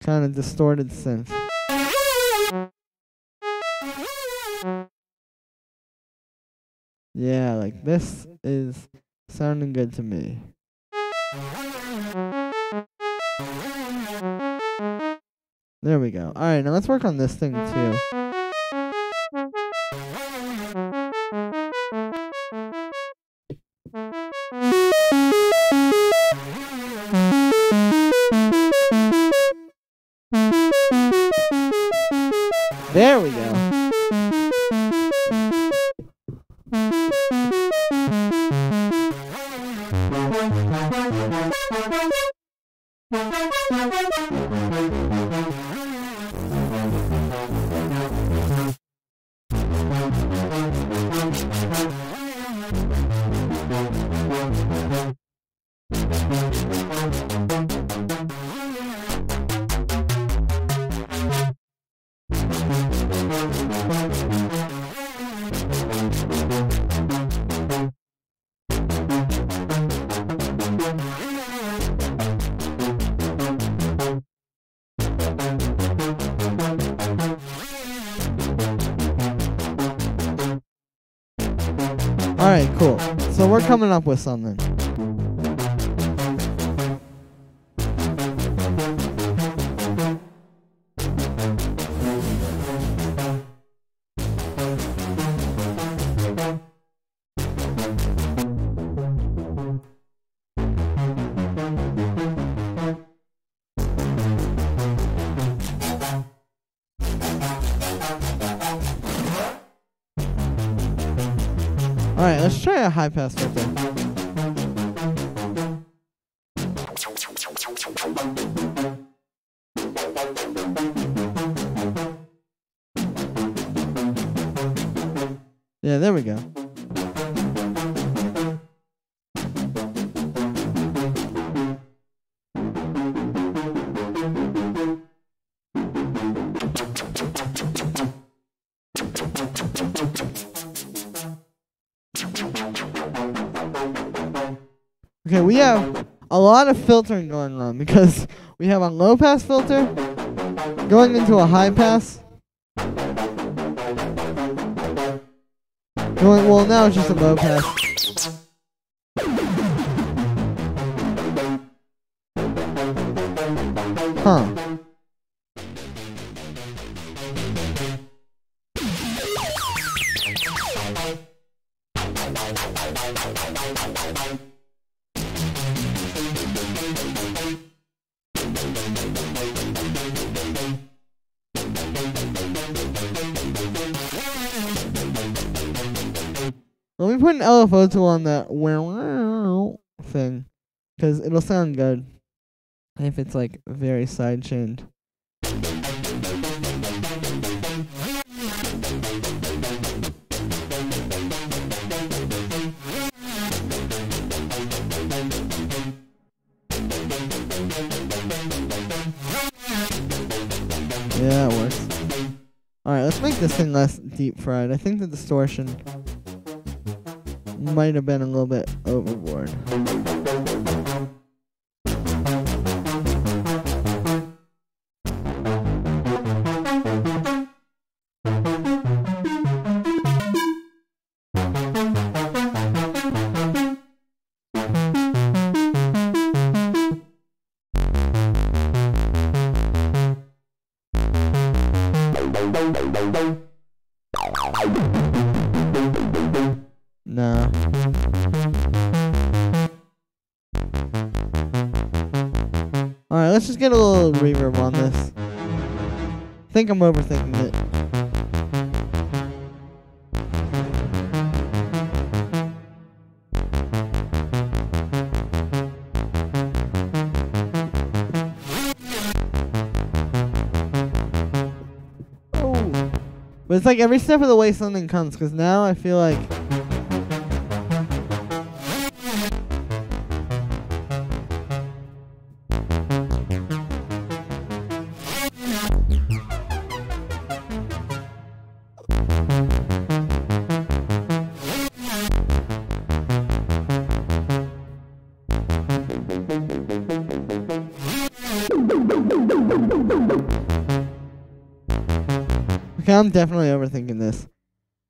kind of distorted synth. Yeah, like this is sounding good to me. There we go. Alright, now let's work on this thing too. There we go. Alright, cool. So we're coming up with something. Alright, let's try a high pass filter. Yeah, there we go. Okay, we have a lot of filtering going on because we have a low pass filter going into a high pass. Well, now it's just a low pass. Huh. Let me put an LFO tool on that wow thing, because it'll sound good if it's like very side chained. Yeah, it works. Alright, let's make this thing less deep fried. I think the distortion might have been a little bit overboard. No. Alright, let's just get a little reverb on this. I think I'm overthinking it. Oh. But it's like every step of the way something comes, because now I feel like okay, I'm definitely overthinking this.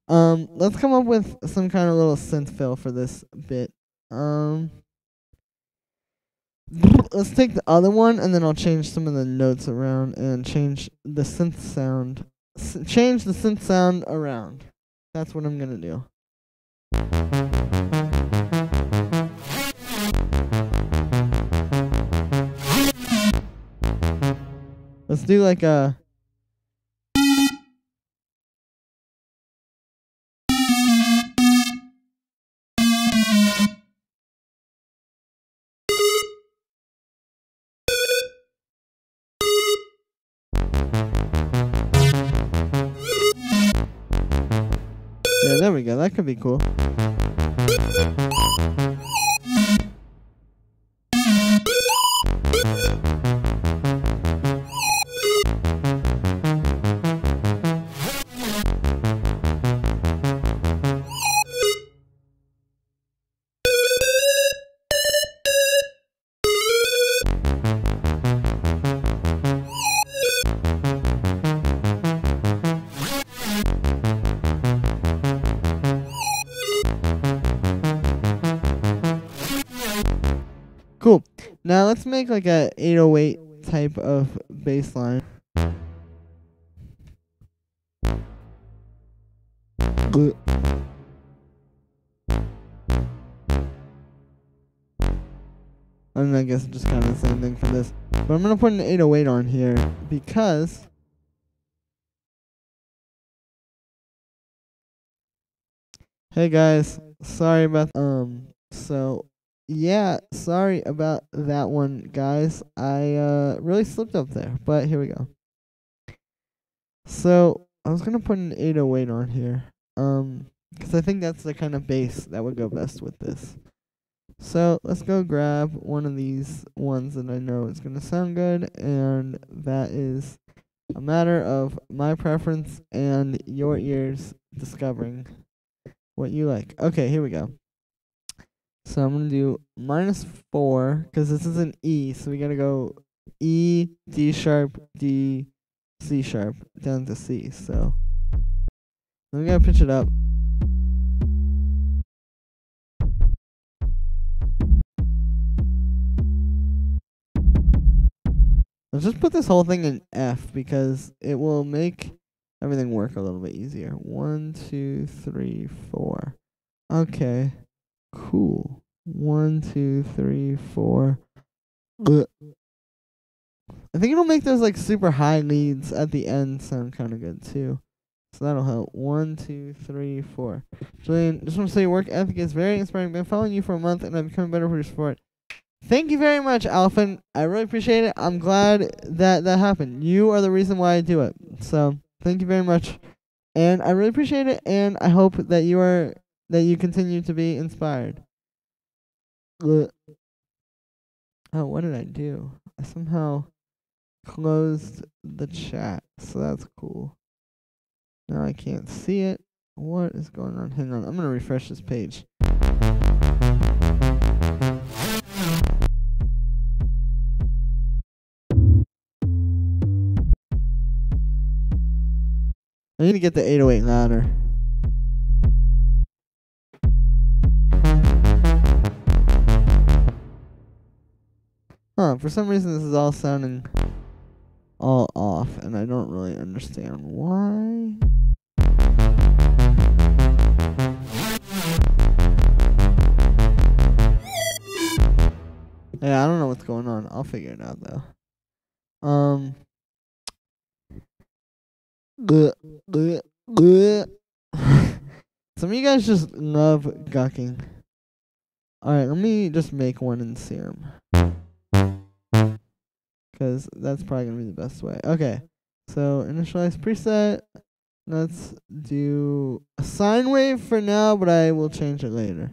Let's come up with some kind of little synth fill for this bit. Let's take the other one, and then I'll change some of the notes around and change the synth sound. Change the synth sound around. That's what I'm gonna do. Let's do like a. Yeah, there we go. That could be cool. Cool. Now let's make like a 808 type of bass line. And I guess just kind of the same thing for this. But I'm going to put an 808 on here because hey guys, sorry about so yeah, sorry about that one, guys. I really slipped up there, but here we go. So, I was going to put an 808 on here. Cuz I think that's the kind of bass that would go best with this. So, let's go grab one of these ones that I know is going to sound good, and that is a matter of my preference and your ears discovering what you like. Okay, here we go. So I'm going to do -4, because this is an E, so we got to go E, D sharp, D, C sharp, down to C. So then we got to pitch it up. Let's just put this whole thing in F, because it will make everything work a little bit easier. 1, 2, 3, 4. Okay. Cool. 1, 2, 3, 4. Ugh. I think it'll make those like super high leads at the end sound kind of good too. So that'll help. 1, 2, 3, 4. Julian, just want to say your work ethic is very inspiring. I've been following you for a month and I've become better for your sport. Thank you very much, Alphen. I really appreciate it. I'm glad that that happened. You are the reason why I do it. So thank you very much. And I really appreciate it, and I hope that you continue to be inspired. Ugh. Oh, what did I do? I somehow closed the chat, so that's cool. Now I can't see it. What is going on? Hang on, I'm gonna refresh this page. I need to get the 808 louder. Huh, for some reason this is all sounding all off, and I don't really understand why. Yeah, I don't know what's going on. I'll figure it out though. Some of you guys just love gucking. Alright, let me just make one in Serum, because that's probably going to be the best way. Okay, so initialize preset. Let's do a sine wave for now, but I will change it later.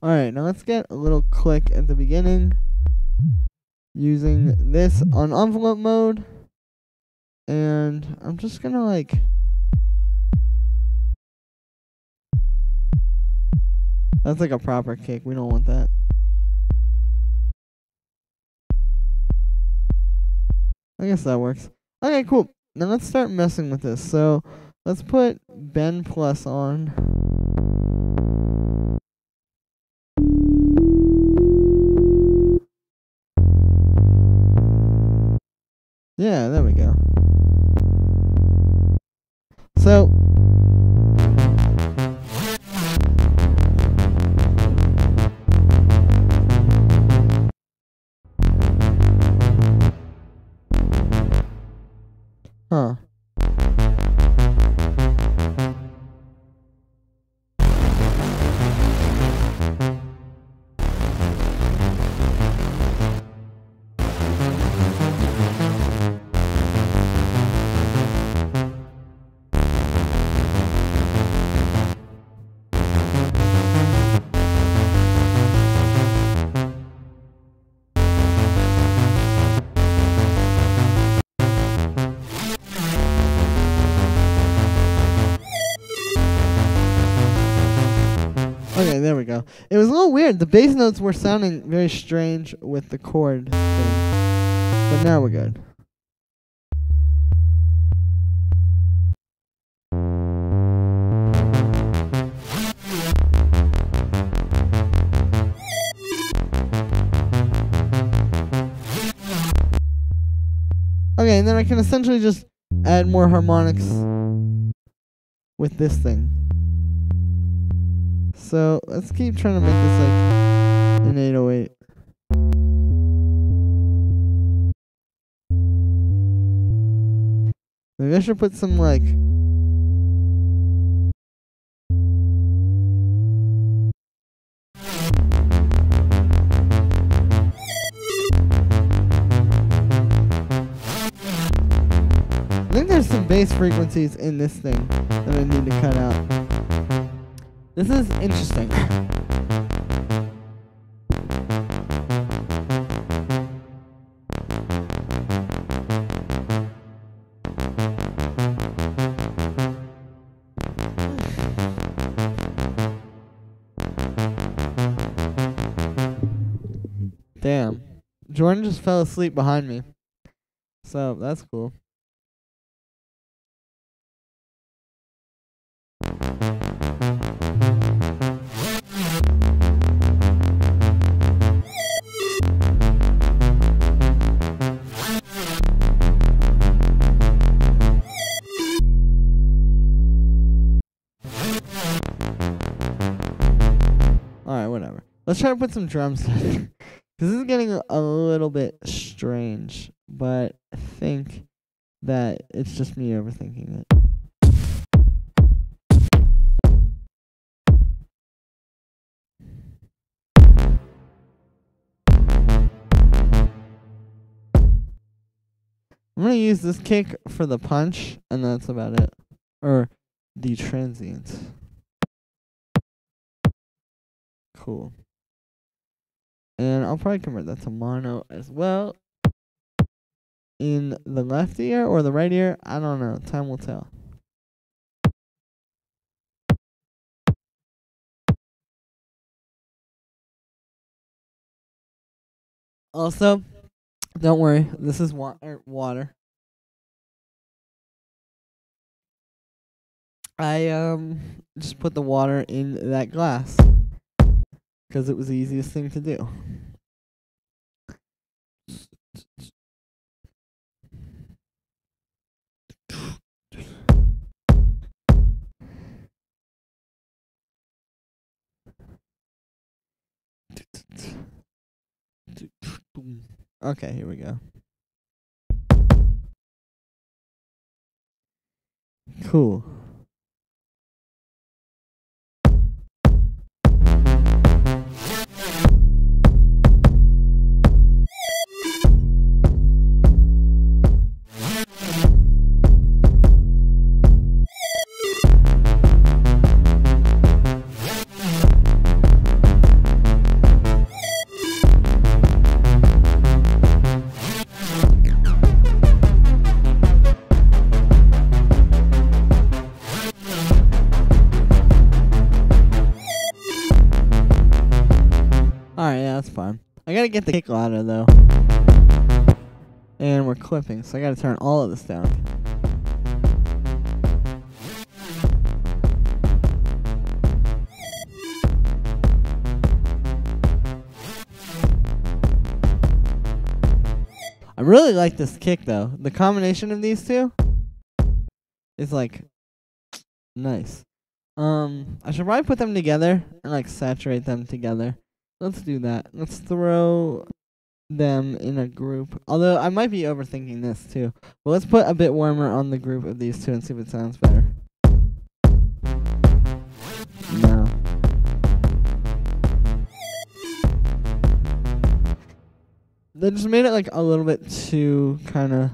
Alright, now let's get a little click at the beginning using this on envelope mode. And I'm just gonna like that's like a proper kick. We don't want that. I guess that works. Okay, cool. Now let's start messing with this. So let's put Ben Plus on. Yeah, there we go. So huh. Okay, there we go. It was a little weird. The bass notes were sounding very strange with the chord thing. But now we're good. Okay, and then I can essentially just add more harmonics with this thing. So let's keep trying to make this like an 808. Maybe I should put some like I think there's some bass frequencies in this thing that I need to cut out. This is interesting. Damn. Jordan just fell asleep behind me. So, that's cool. Alright, whatever. Let's try to put some drums in. Because this is getting a little bit strange. But I think that it's just me overthinking it. I'm going to use this kick for the punch, and that's about it. Or the transient. Cool. And I'll probably convert that to mono as well. In the left ear or the right ear, I don't know. Time will tell. Also, don't worry. This is water. I just put the water in that glass because it was the easiest thing to do. Okay, here we go. Cool. Alright, yeah, that's fine. I gotta get the kick louder, though. And we're clipping, so I gotta turn all of this down. I really like this kick though. The combination of these two is like nice. I should probably put them together and like saturate them together. Let's do that. Let's throw them in a group. Although I might be overthinking this too. But let's put a bit warmer on the group of these two and see if it sounds better. No. They just made it like a little bit too kind of.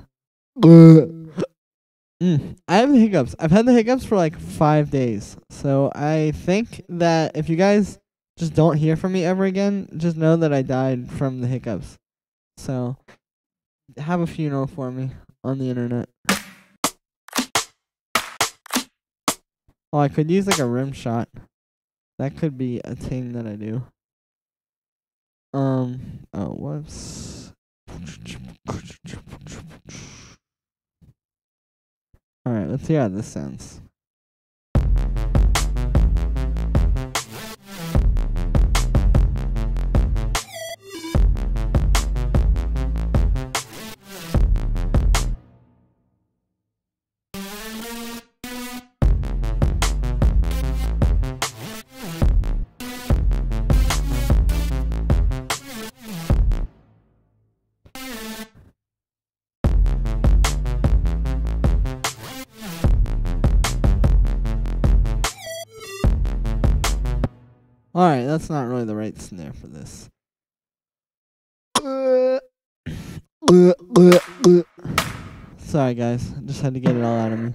I have the hiccups. I've had the hiccups for like 5 days. So I think that if you guys just don't hear from me ever again, just know that I died from the hiccups. So have a funeral for me on the internet. Oh, I could use like a rim shot. That could be a thing that I do. Oh, whoops. Alright, let's see how this sounds. Alright, that's not really the right snare for this. Sorry guys, I just had to get it all out of me.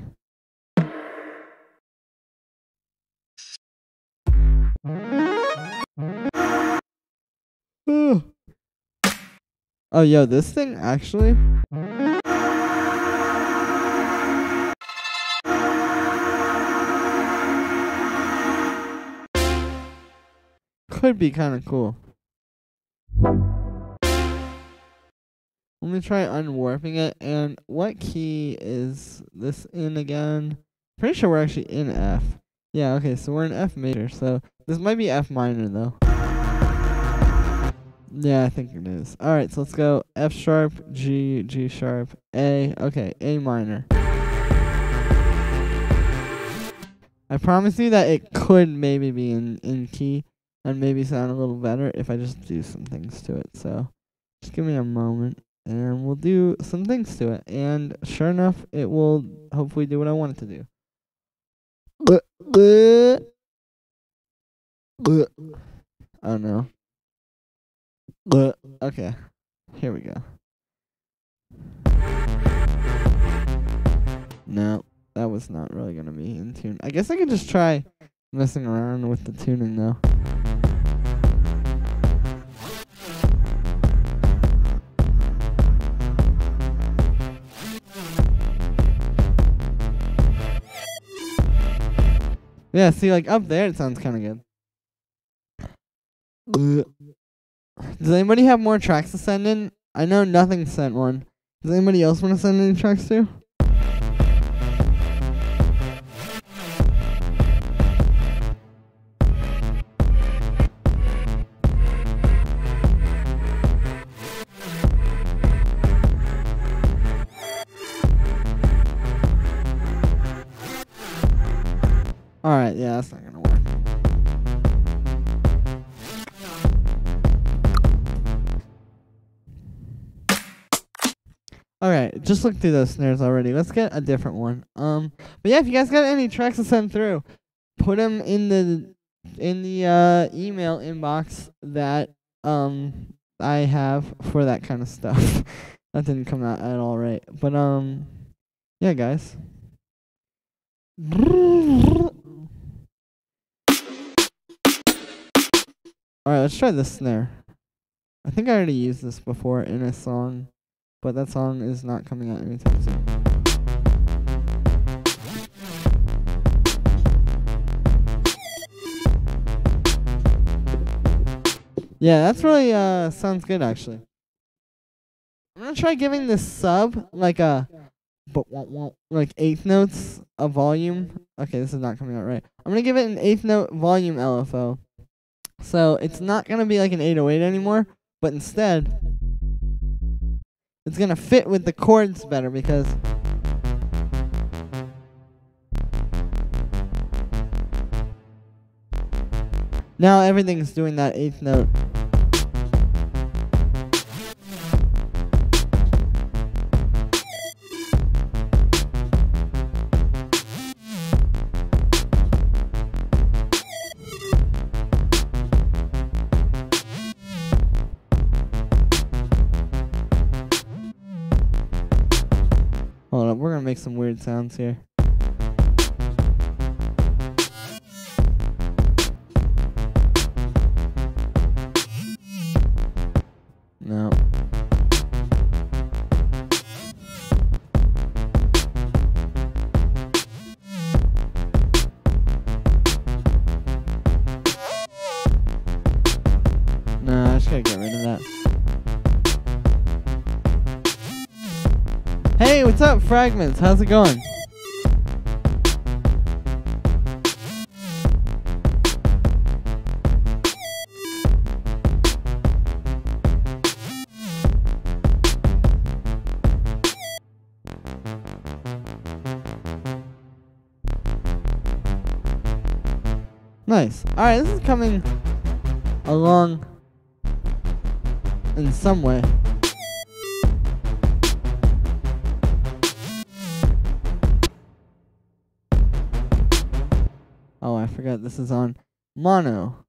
Oh, yo, this thing actually... could be kind of cool. Let me try unwarping it. And what key is this in again? Pretty sure we're actually in F. Yeah, okay, so we're in F major. So this might be F minor though. Yeah, I think it is. Alright, so let's go F sharp, G, G sharp, A. Okay, A minor. I promise you that it could maybe be in key. And maybe sound a little better if I just do some things to it. So just give me a moment and we'll do some things to it. And sure enough, it will hopefully do what I want it to do. Oh no. Okay, here we go. No, that was not really going to be in tune. I guess I could just try messing around with the tuning though. Yeah, see, like, up there it sounds kind of good. Does anybody have more tracks to send in? I know nothing sent one. Does anybody else want to send any tracks too? Alright, yeah, that's not gonna work. Alright, just look through those snares already. Let's get a different one. But yeah, if you guys got any tracks to send through, put them in the email inbox that I have for that kind of stuff. That didn't come out at all right. But yeah, guys. Alright, let's try this snare. I think I already used this before in a song, but that song is not coming out anytime soon. Yeah, that's really sounds good actually. I'm gonna try giving this sub like a like eighth notes a volume. Okay, this is not coming out right. I'm gonna give it an eighth note volume LFO. So it's not gonna be like an 808 anymore, but instead it's gonna fit with the chords better because now everything's doing that eighth note. Hold up, we're gonna make some weird sounds here. No. No, I just gotta get rid of that. Hey, what's up, Fragments? How's it going? Nice. Alright, this is coming along in some way. Oh, I forgot this is on mono.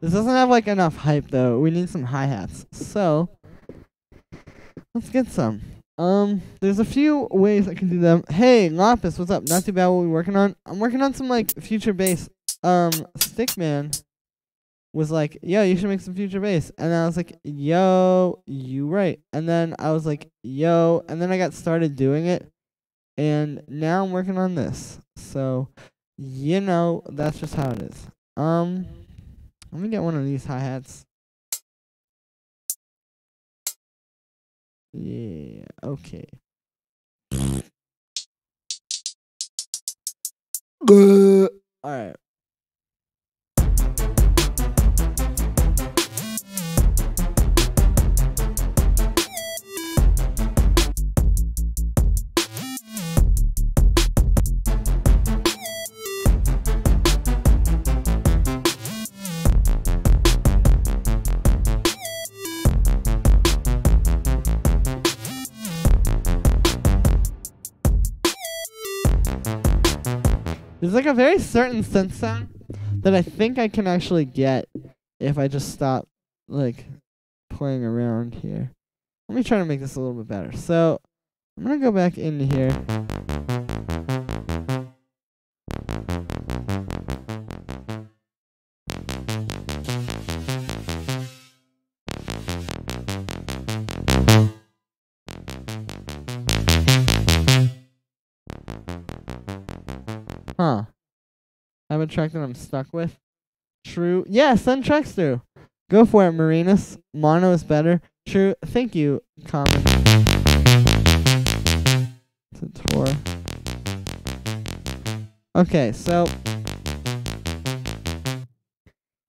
This doesn't have like enough hype though. We need some hi-hats. So let's get some. There's a few ways I can do them. Hey, Lapis, what's up? Not too bad. What we working on? I'm working on some like future bass. Stickman was like, yo, you should make some future bass. And I was like, yo, you right. And then I was like, yo, and then I got started doing it. And now I'm working on this. So, you know, that's just how it is. Let me get one of these hi-hats. Yeah, okay. Alright. There's like a very certain synth sound that I think I can actually get if I just stop like playing around here. Let me try to make this a little bit better. So I'm gonna go back into here. Huh. I have a track that I'm stuck with. True. Yeah, send tracks through. Go for it, Marinus. Mono is better. True. Thank you, Common. It's a tour. Okay, so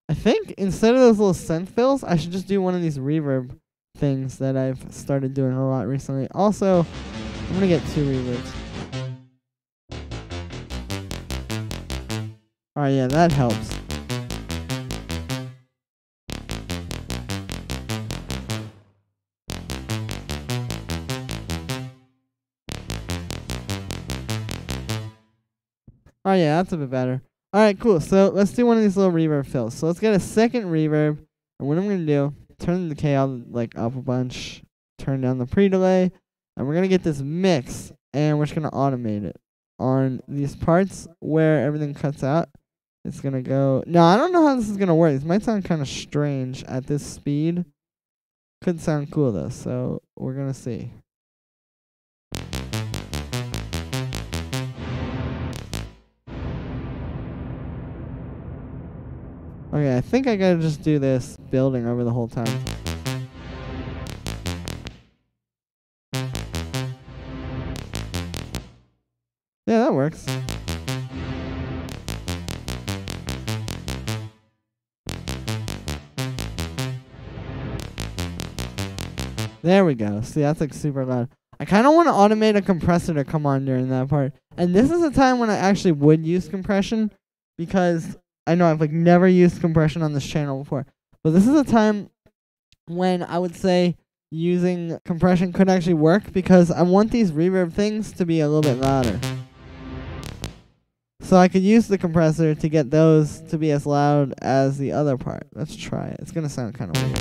I think instead of those little synth fills, I should just do one of these reverb things that I've started doing a lot recently. Also, I'm gonna get 2 reverbs. Alright, yeah, that helps. Oh yeah, that's a bit better. Alright, cool. So let's do one of these little reverb fills. So let's get a second reverb. And what I'm going to do, turn the decay like up a bunch, turn down the pre-delay, and we're going to get this mix, and we're just going to automate it. On these parts where everything cuts out, it's going to go... No, I don't know how this is going to work. This might sound kind of strange at this speed. Could sound cool though, so we're going to see. Okay, I think I gotta just do this building over the whole time. Yeah, that works. There we go. See, that's like super loud. I kind of want to automate a compressor to come on during that part. And this is a time when I actually would use compression because I know I've like never used compression on this channel before. But this is a time when I would say using compression could actually work because I want these reverb things to be a little bit louder. So I could use the compressor to get those to be as loud as the other part. Let's try it. It's going to sound kind of weird.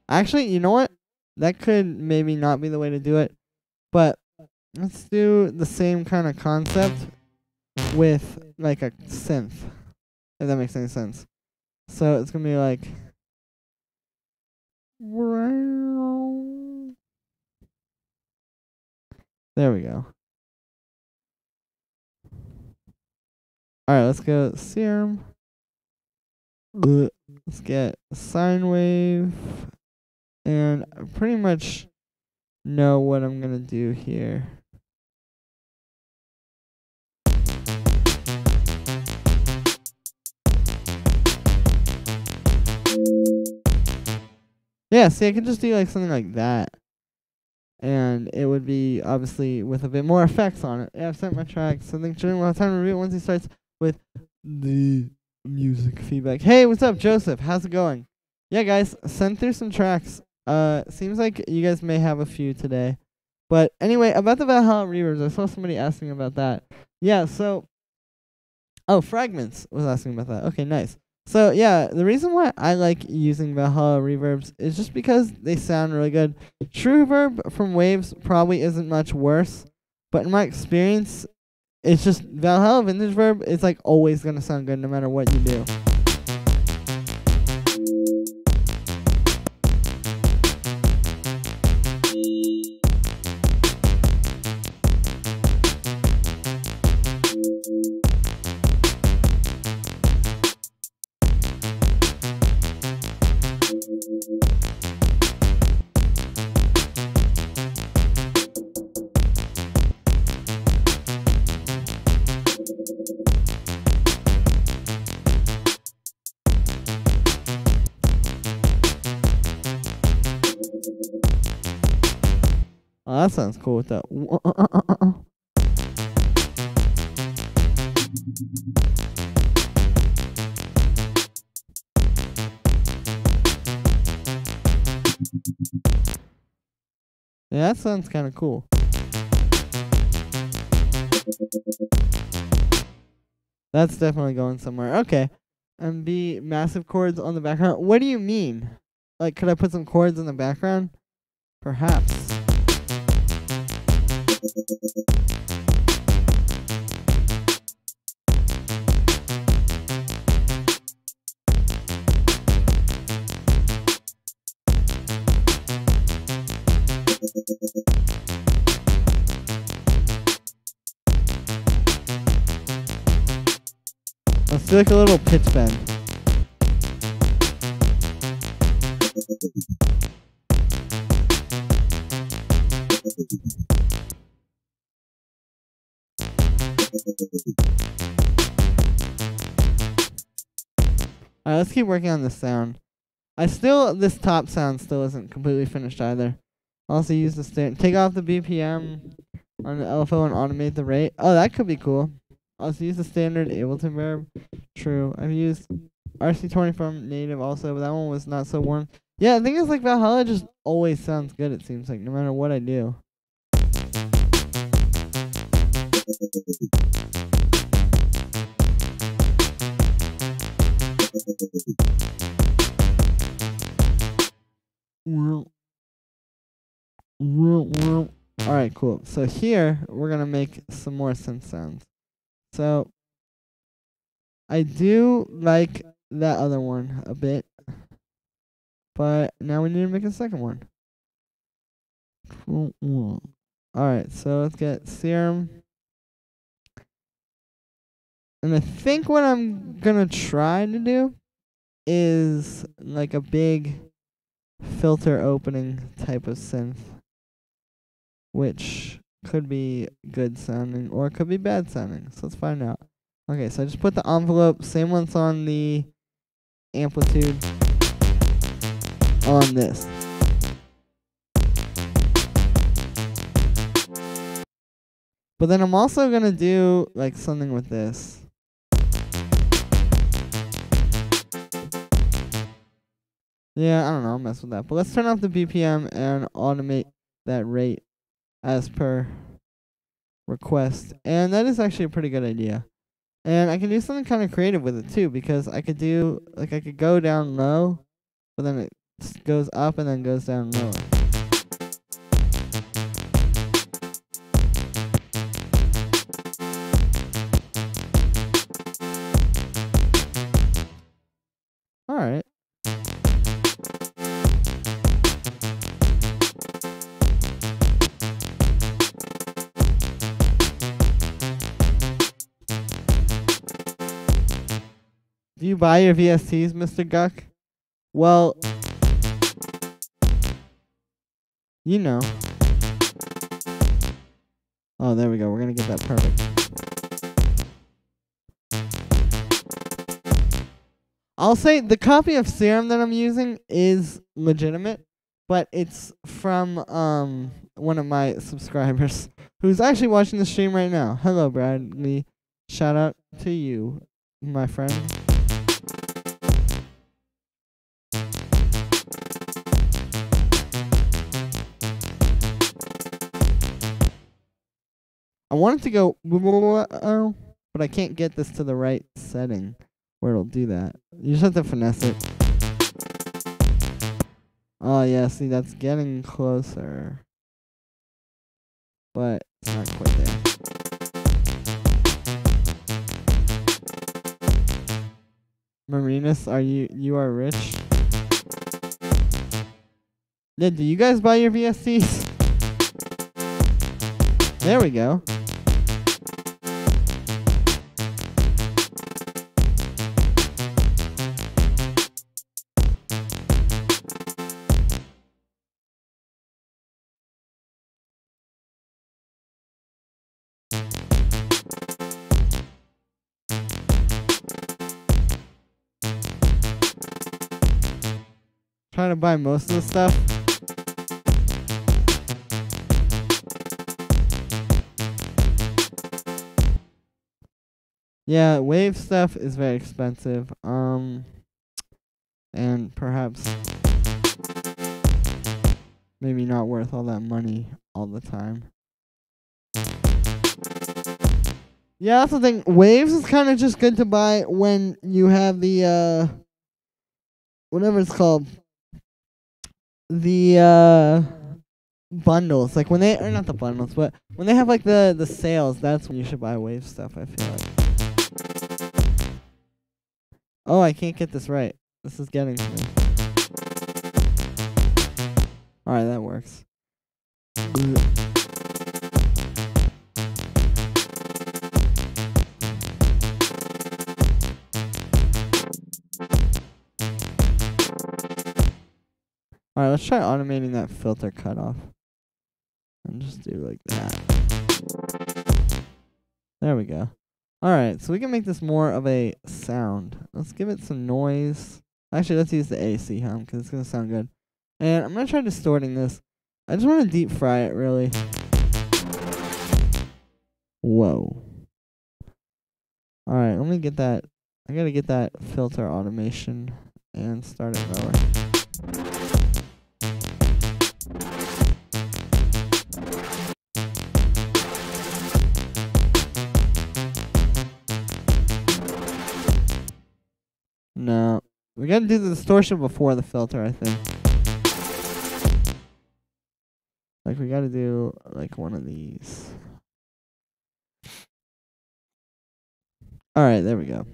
Actually, you know what? That could maybe not be the way to do it. But let's do the same kind of concept with like a synth. If that makes any sense. So it's going to be like... There we go. Alright, let's go serum. Let's get sine wave. And I pretty much know what I'm going to do here. Yeah, see, I can just do like something like that. And it would be obviously with a bit more effects on it. Yeah, I've sent my tracks. I think Jordan will have time to review it once he starts with the music feedback. Hey, what's up, Joseph? How's it going? Yeah, guys, send through some tracks. Seems like you guys may have a few today. But anyway, about the Valhalla reverbs, I saw somebody asking about that. Yeah, so... Oh, Fragments was asking about that. Okay, nice. So, yeah, the reason why I like using Valhalla reverbs is just because they sound really good. True reverb from Waves probably isn't much worse, but in my experience, it's just Valhalla Vintage Verb is like always going to sound good no matter what you do. Oh, that sounds cool with that. Yeah, that sounds kind of cool. That's definitely going somewhere. Okay. And B, massive chords on the background. What do you mean? Like, could I put some chords in the background? Perhaps. Let's do like a little pitch bend. Alright, let's keep working on this sound. This top sound still isn't completely finished either. Also use the take off the BPM on the LFO and automate the rate. Oh, that could be cool. Also use the standard Ableton verb. True. I've used RC20 from native also, but that one was not so warm. Yeah, the thing is like Valhalla just always sounds good, it seems like, no matter what I do. Alright, cool. So here, we're going to make some more synth sounds. So, I do like that other one a bit. But now we need to make a second one. Alright, so let's get serum. And I think what I'm gonna try to do is like a big filter opening type of synth, which could be good sounding or it could be bad sounding. So let's find out. Okay, so I just put the envelope, same one's on the amplitude on this. But then I'm also gonna do like something with this. Yeah, I don't know, I'll mess with that. But let's turn off the BPM and automate that rate as per request. And that is actually a pretty good idea. And I can do something kind of creative with it too, because I could do, like, I could go down low, but then it goes up and then goes down lower. Alright. Do you buy your VSTs, Mr. Guck? Well, you know. Oh, there we go. We're going to get that perfect. I'll say the copy of Serum that I'm using is legitimate, but it's from one of my subscribers who's actually watching the stream right now. Hello, Bradley. Shout out to you, my friend. I wanted to go, but I can't get this to the right setting where it'll do that. You just have to finesse it. Oh yeah, see, that's getting closer, but it's not quite there. Marinus, you are rich? Yeah, do you guys buy your VSTs? There we go. Trying to buy most of the stuff. Yeah, wave stuff is very expensive. And perhaps maybe not worth all that money all the time. Yeah, that's the thing. Waves is kind of just good to buy when you have the whatever it's called. The bundles. Like when they, or not the bundles, but when they have like the sales, that's when you should buy wave stuff, I feel like. Oh, I can't get this right. This is getting to me. Alright, that works. Alright, let's try automating that filter cutoff. And just do like that. There we go. Alright, so we can make this more of a sound. Let's give it some noise. Actually, let's use the AC hum, because it's going to sound good. And I'm going to try distorting this. I just want to deep fry it, really. Whoa. Alright, let me get that. I got to get that filter automation and start it lower. No. We gotta do the distortion before the filter, I think. Like, we gotta do, like, one of these. Alright, there we go.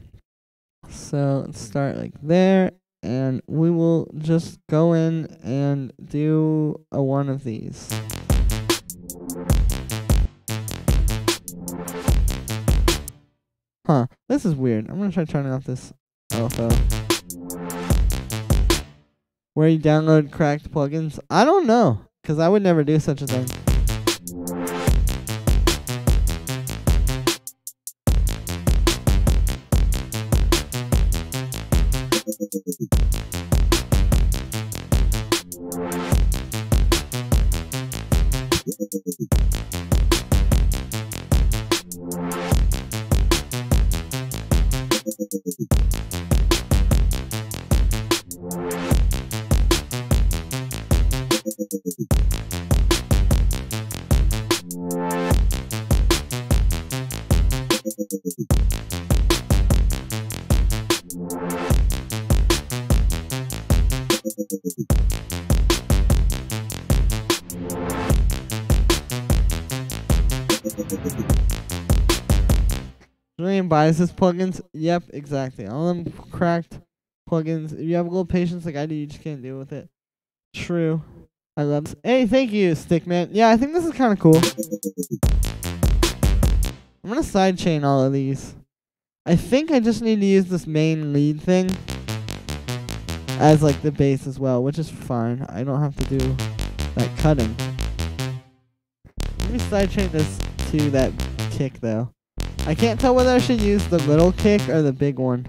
So, let's start, like, there. and we will just go in and do a one of these. Huh, this is weird. I'm gonna try turning off this LFO. Where you download cracked plugins? I don't know, because I would never do such a thing. Julian buys his plugins. Yep, exactly. All them cracked plugins. If you have a little patience like I do, you just can't deal with it. True. I love this. Hey, thank you, Stickman. Yeah, I think this is kind of cool. I'm going to sidechain all of these. I think I just need to use this main lead thing as like the bass as well, which is fine. I don't have to do that cutting. Let me sidechain this to that kick though. I can't tell whether I should use the little kick or the big one.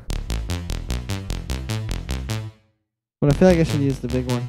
But I feel like I should use the big one.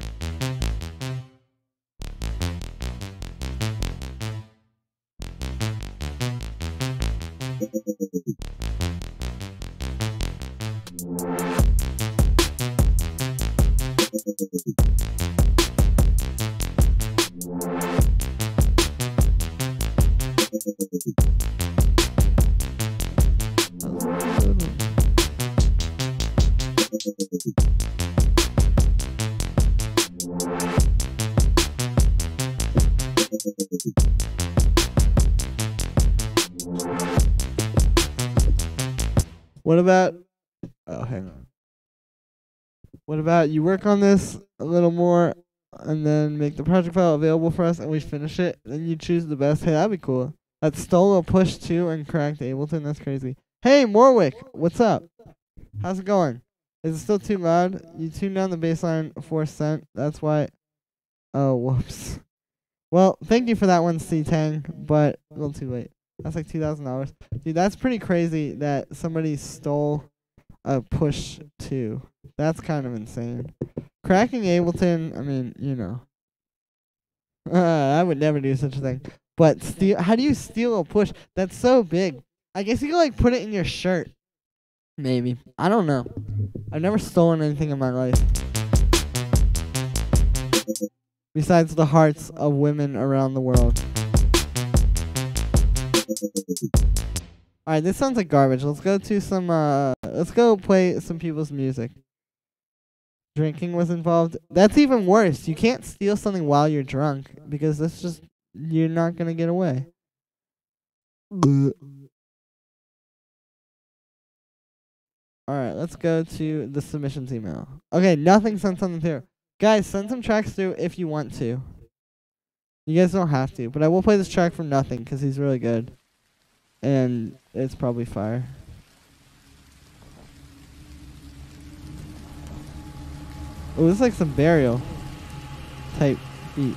What about... Oh, hang on. What about you work on this a little more and then make the project file available for us and we finish it? Then you choose the best. Hey, that'd be cool. That stole a push 2 and cracked Ableton. That's crazy. Hey, Morwick. What's up? How's it going? Is it still too loud? You tuned down the bassline 4 cent. That's why... Oh, whoops. Well, thank you for that one, C-Tang, but a little too late. That's like $2,000. Dude, that's pretty crazy that somebody stole a push 2. That's kind of insane. Cracking Ableton, I mean, you know. I would never do such a thing. But how do you steal a push? That's so big. I guess you could like put it in your shirt. Maybe. I don't know. I've never stolen anything in my life. Besides the hearts of women around the world. Alright, this sounds like garbage. Let's go to some, let's go play some people's music. Drinking was involved. That's even worse. You can't steal something while you're drunk, because that's just, you're not gonna get away. Alright, let's go to the submissions email. Okay, nothing sent on the tier. Guys, send some tracks through if you want to. You guys don't have to, but I will play this track from Nothing, because he's really good. And it's probably fire. Oh, this is like some burial type beat.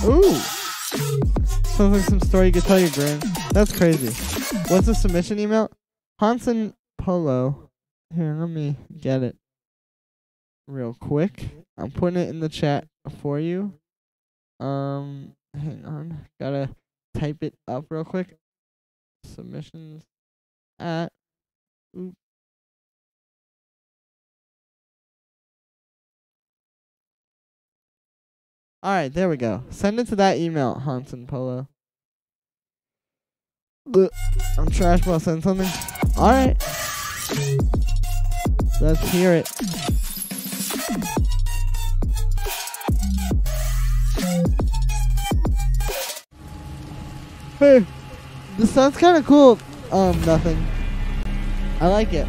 Ooh! Sounds like some story you could tell your grand. That's crazy. What's the submission email? Hansen Polo. Here, let me get it real quick. I'm putting it in the chat for you. Hang on. Gotta type it up real quick. Submissions at. Oop. All right, there we go. Send it to that email, Hanson Polo. I'm trash, but I'll send something. All right. Let's hear it. Hey, this sounds kind of cool. Nothing. I like it.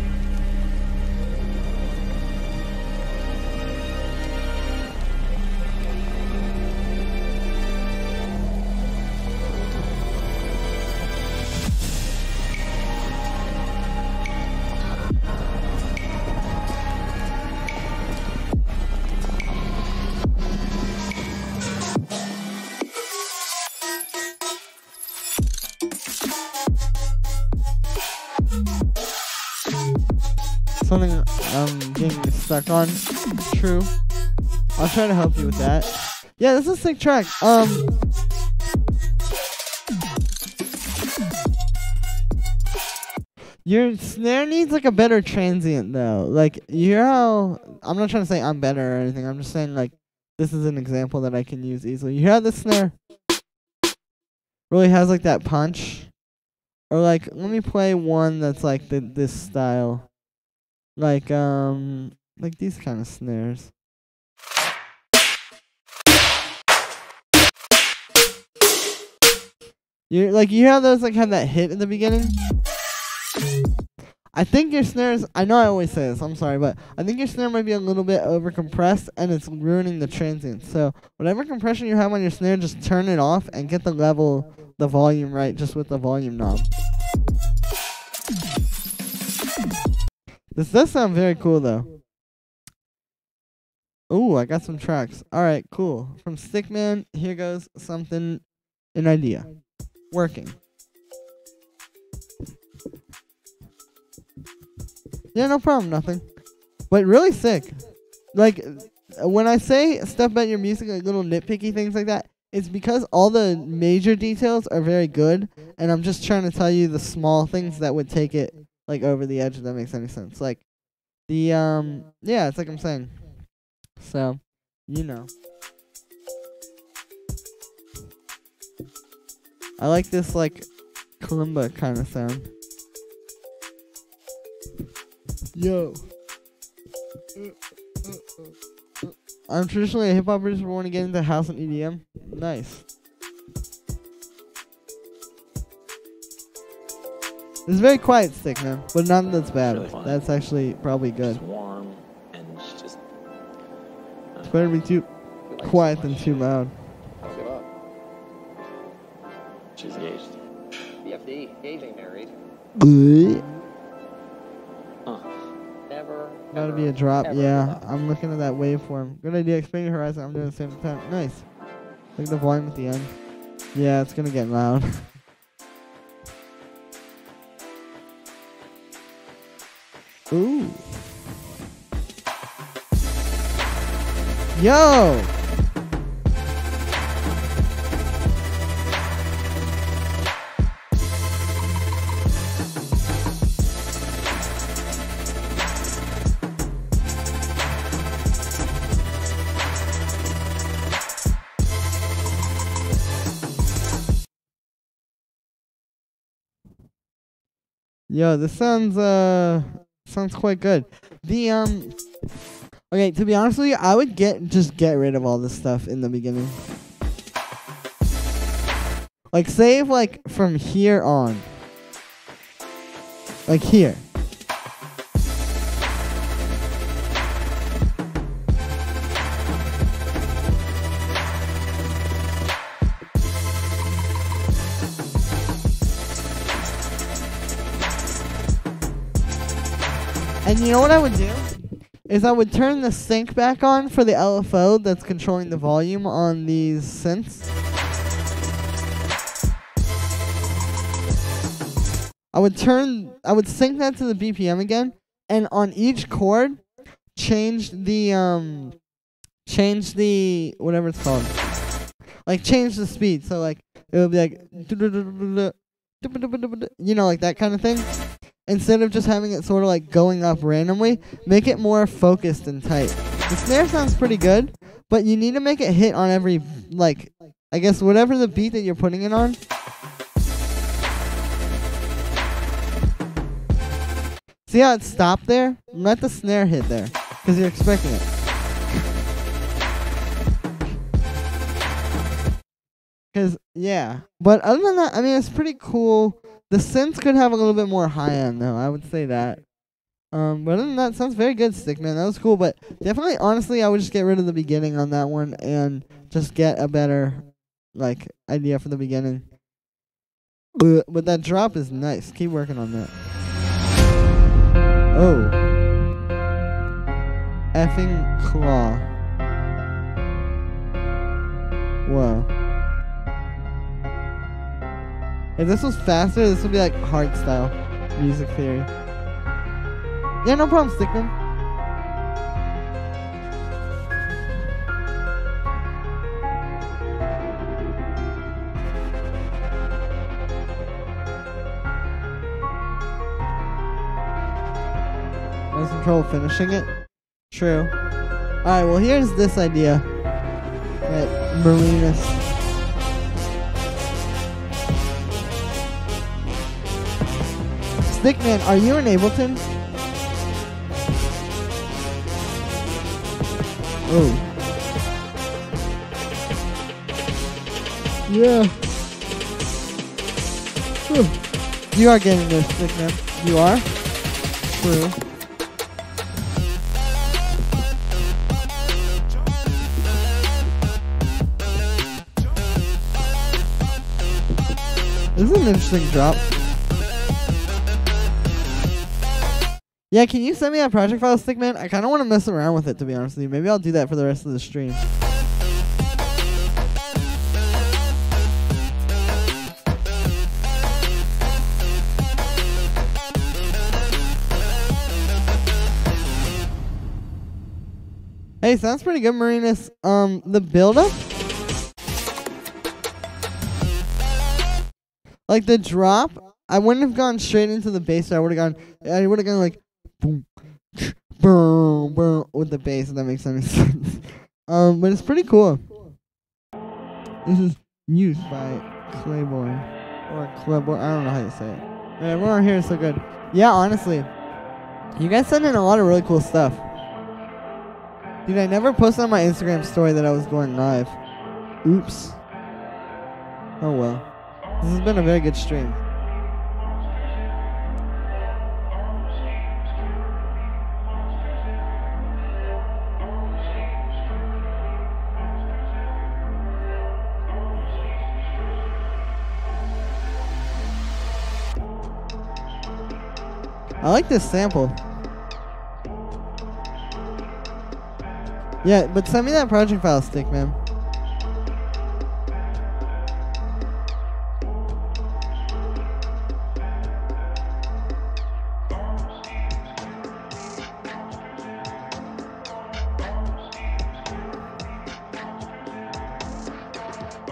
Something I'm getting stuck on. True. I'll try to help you with that. Yeah, this is a sick track. Your snare needs like a better transient though. Like, you hear how I'm not trying to say I'm better or anything. I'm just saying like this is an example that I can use easily. You hear how this snare really has like that punch? Or like, let me play one that's like this style. Like these kind of snares. You hear how those like have that hit at the beginning? I think your snares, I know I always say this, I'm sorry, but I think your snare might be a little bit over compressed and it's ruining the transient. So whatever compression you have on your snare, just turn it off and get the level, the volume right just with the volume knob. This does sound very cool though. Ooh, I got some tracks. Alright, cool. From Stickman, here goes something, an idea. Working. Yeah, no problem, nothing. But really sick. Like, when I say stuff about your music, like little nitpicky things like that, it's because all the major details are very good, and I'm just trying to tell you the small things that would take it like over the edge, if that makes any sense. Like the yeah, it's like I'm saying. So, you know. I like this like kalimba kind of sound. Yo. I'm traditionally a hip hop producer, but want to get into house and EDM. Nice. It's very quiet stick, man, but none that's bad. Really that's actually probably good. It's warm and it's just. It's better to be too quiet than too loud. Give up. She's engaged. BFD, engaged ain't married. Huh. Never. Gotta be a drop. Yeah, I'm looking at that waveform. Good idea. Expand your horizon. I'm doing the same time. Nice. Look at the volume at the end. Yeah, it's gonna get loud. Ooh. Yo! Yo, this sounds quite good. The okay, to be honest with you, I would just get rid of all this stuff in the beginning. Like save like from here on. Like here. And you know what I would do? Is I would turn the sync back on for the LFO that's controlling the volume on these synths. I would sync that to the BPM again, and on each chord, change the whatever it's called. like change the speed. So like it would be like you know, like that kind of thing. Instead of just having it sort of like going up randomly, make it more focused and tight. The snare sounds pretty good, but you need to make it hit on every, like, I guess whatever the beat that you're putting it on. See how it stopped there? Let the snare hit there, because you're expecting it. Because, yeah. But other than that, I mean, it's pretty cool. The synths could have a little bit more high end, though. I would say that. But other than that, sounds very good, Stickman. That was cool. But definitely, honestly, I would just get rid of the beginning on that one and just get a better, like, idea for the beginning. But that drop is nice. Keep working on that. Oh. Effing claw. Whoa. If this was faster, this would be like hardstyle music theory. Yeah, no problem, Stickman. I was in trouble finishing it. True. Alright, well here's this idea. That Marinus. Stickman, are you in Ableton? Oh. Yeah. Whew. You are getting this, Stickman. You are? True. This is an interesting drop. Yeah, can you send me that project file, Stickman? I kind of want to mess around with it, to be honest with you. Maybe I'll do that for the rest of the stream. Hey, sounds pretty good, Marinus. The build-up? Like, the drop, I wouldn't have gone straight into the bass. I would have gone like, boom, boom, boom, with the bass, if that makes any sense. But it's pretty cool. This is used by Clayboy. Or Clayboy, I don't know how you say it. Everyone here is so good. Yeah, honestly. You guys send in a lot of really cool stuff. Dude, I never posted on my Instagram story that I was going live. Oops. Oh well. This has been a very good stream. I like this sample. Yeah, but send me that project file, Stickman.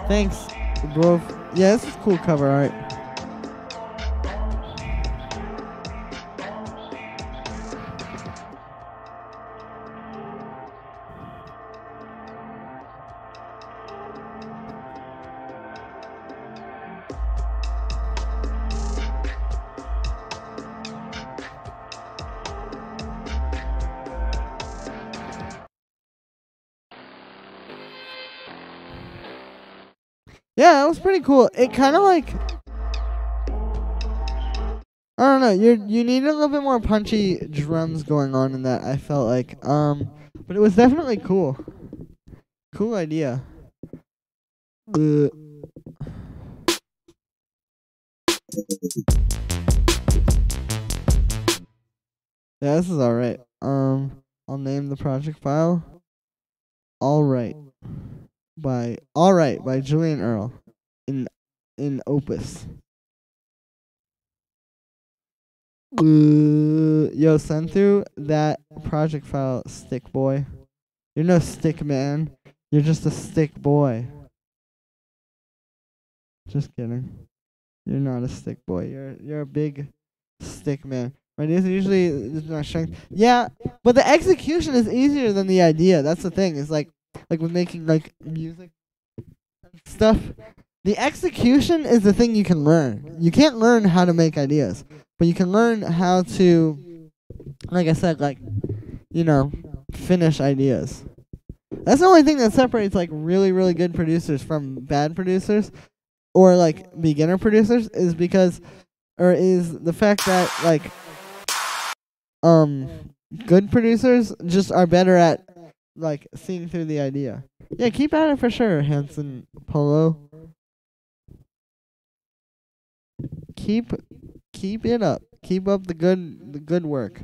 Thanks, bro. Yeah, this is cool cover art. Yeah, that was pretty cool. It kind of like, I don't know. You need a little bit more punchy drums going on in that. I felt like, but it was definitely cool. Cool idea. Yeah, this is alright. I'll name the project file Alright by Julian Earl in Opus. Yo, send through that project file, stick boy. You're no stick man. You're just a stick boy. Just kidding. You're not a stick boy. You're a big stick man. My ideas are usually is my strength. Yeah, but the execution is easier than the idea. That's the thing. It's like with making like music and stuff. The execution is the thing you can learn. You can't learn how to make ideas, but you can learn how to, like I said, finish ideas. That's the only thing that separates like really, really good producers from bad producers or like beginner producers is the fact that like good producers just are better at like seeing through the idea. Yeah, keep at it for sure, Hanson Polo. Keep it up. Keep up the good work.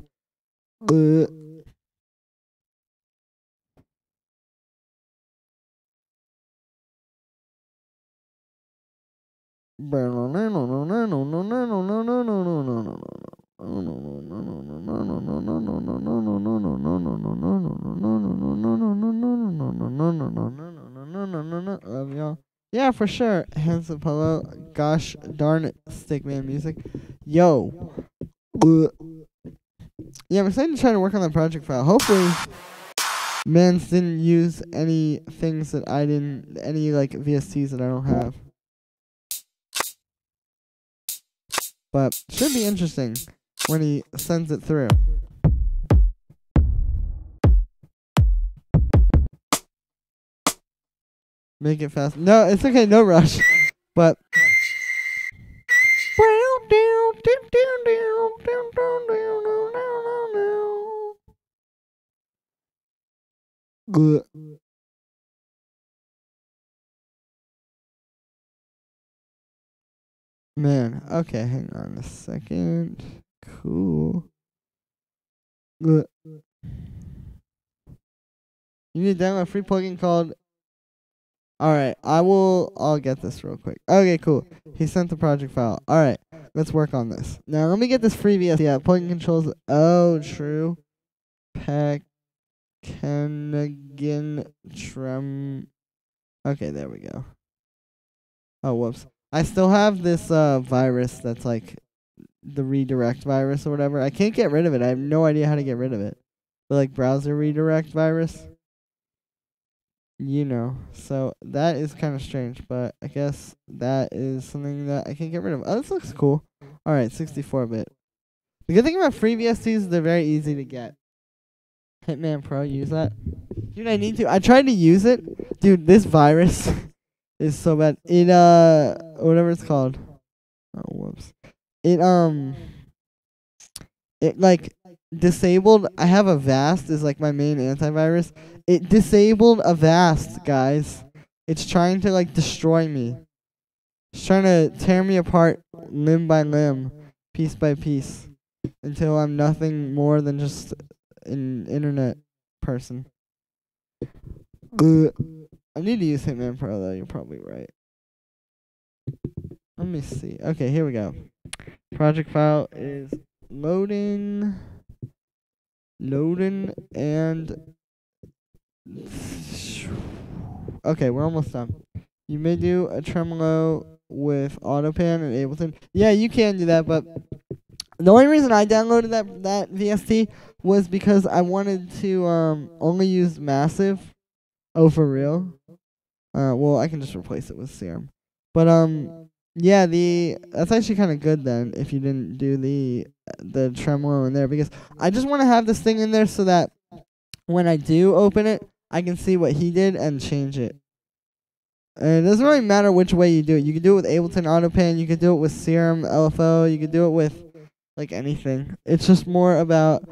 Love y'all. Yeah, for sure. Hands up, hello. Gosh darn it, Stickman music. Yo. Yeah, I'm excited to try to work on that project file. Hopefully, Mans didn't use any things that I didn't, any like VSTs that I don't have. But should be interesting when he sends it through. Make it fast. No, it's okay, no rush. But man, okay, hang on a second. Cool. You need to download a free plugin called. Alright, I'll get this real quick. Okay, cool. He sent the project file. Alright, let's work on this. Now, let me get this free VS. Yeah, plugin controls. Oh, true. Pack. Kennigan Trem. Okay, there we go. Oh, whoops. I still have this virus that's like the redirect virus or whatever. I can't get rid of it. I have no idea how to get rid of it. The like browser redirect virus. So that is kind of strange, but I guess that is something that I can get rid of. Oh, this looks cool. Alright, 64-bit. The good thing about free VSTs is they're very easy to get. Hitman Pro, use that. Dude, I need to. I tried to use it. Dude, this virus is so bad. It, whatever it's called. Oh, whoops. It like disabled. I have Avast is like my main antivirus. It disabled Avast, guys. It's trying to like destroy me. It's trying to tear me apart limb by limb, piece by piece, until I'm nothing more than just an internet person. I need to use Hitman Pro though. You're probably right. Let me see. Okay, here we go. Project file is loading, and okay, we're almost done. You may do a tremolo with AutoPan and Ableton. Yeah, you can do that, but the only reason I downloaded that VST was because I wanted to only use Massive. Oh, for real? Well, I can just replace it with Serum. But yeah, that's actually kind of good then if you didn't do the tremolo in there, because I just want to have this thing in there so that when I do open it, I can see what he did and change it. And it doesn't really matter which way you do it. You can do it with Ableton AutoPan, you could do it with Serum LFO, you could do it with like anything. It's just more about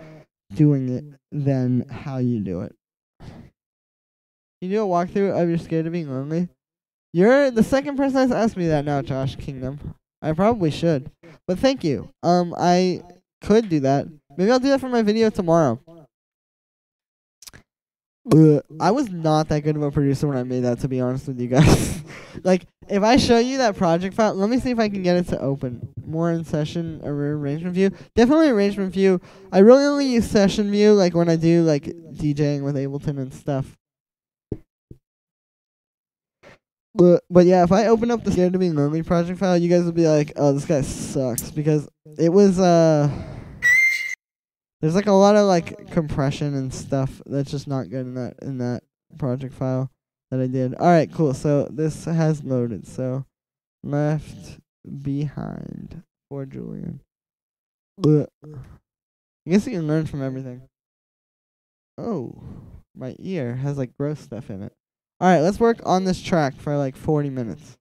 doing it than how you do it. Can you do a walkthrough of You're Scared of Being Lonely? You're the second person that's asked me that now, Josh Kingdom. I probably should. But thank you. I could do that. Maybe I'll do that for my video tomorrow. I was not that good of a producer when I made that, to be honest with you guys. Like, if I show you that project file, let me see if I can get it to open. More in session or arrangement view. Definitely arrangement view. I really only use session view, like when I do like DJing with Ableton and stuff. But yeah, if I open up the Scared to Be Lonely project file, you guys will be like, "Oh, this guy sucks," because it was there's like a lot of like compression and stuff that's just not good in that project file that I did. All right, cool. So this has loaded. So left behind for Julian. I guess you can learn from everything. Oh, my ear has like gross stuff in it. All right, let's work on this track for like 40 minutes.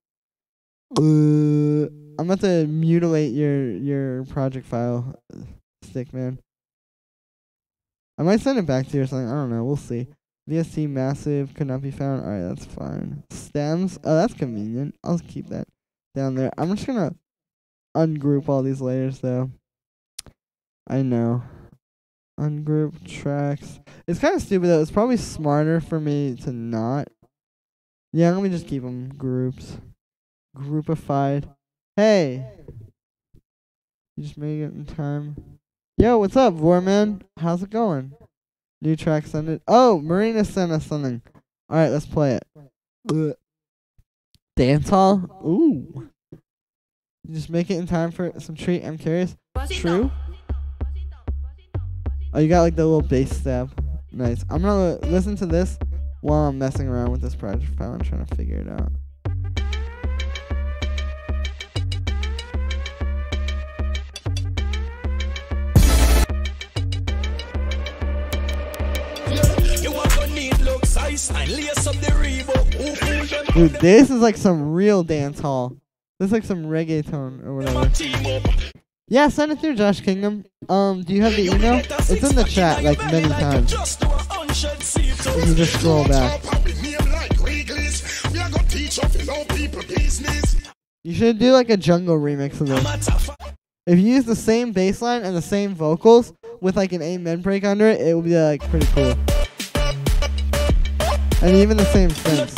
I'm about to mutilate your project file, Stickman. I might send it back to you or something. I don't know. We'll see. VST massive could not be found. All right, that's fine. Stems. Oh, that's convenient. I'll keep that down there. I'm just gonna ungroup all these layers though. I know. Ungroup tracks. It's kind of stupid though. It's probably smarter for me to not. Yeah, let me just keep them groups. Groupified. Hey. You just made it in time. Yo, what's up, Vorman? How's it going? New track sent it. Oh, Marina sent us something. Alright, let's play it. Dance hall? Ooh. You just make it in time for some treat. I'm curious. True? Oh, you got like the little bass stab. Nice. I'm gonna listen to this while I'm messing around with this project file and trying to figure it out. Dude, this is like some real dance hall. This is like some reggaeton or whatever. Yeah, send it through, Josh Kingdom. Do you have the email? It's in the chat like many times. If you just scroll back. You should do like a jungle remix of this. If you use the same bass line and the same vocals with like an amen break under it, it would be like pretty cool. And even the same sense.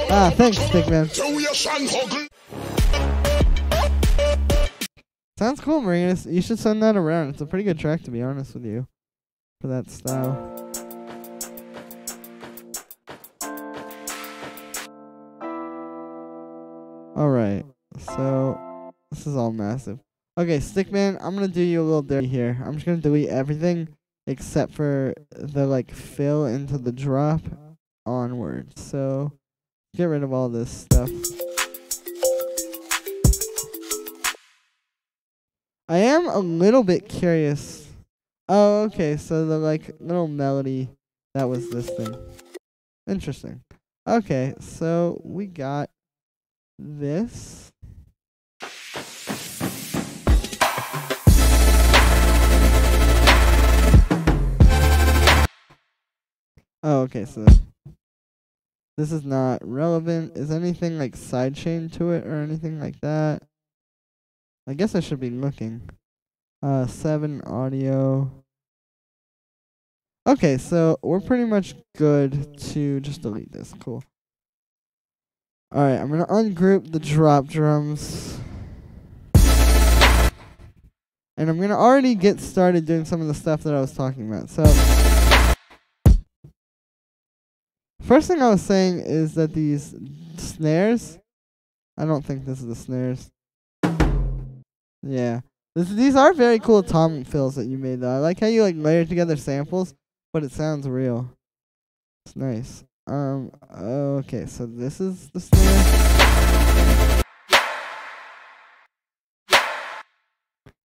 Ah, thanks, Stickman. Sounds cool, Marinas. You should send that around. It's a pretty good track, to be honest with you, for that style. Alright, so this is all massive. Okay, Stickman, I'm gonna do you a little dirty here. I'm just gonna delete everything except for the like fill into the drop onward. So get rid of all this stuff. I am a little bit curious. Oh, okay, so the like little melody, that was this thing. Interesting. Okay, so we got this. Oh, okay, so this is not relevant. Is anything like sidechain to it or anything like that? I guess I should be looking. 7 audio. Okay, so we're pretty much good to just delete this. Cool. Alright, I'm gonna ungroup the drop drums. And I'm gonna already get started doing some of the stuff that I was talking about. So first thing I was saying is that these snares, I don't think this is the snares. Yeah. These are very cool tom fills that you made though. I like how you like layer together samples, but it sounds real. It's nice. Okay, so this is the snare.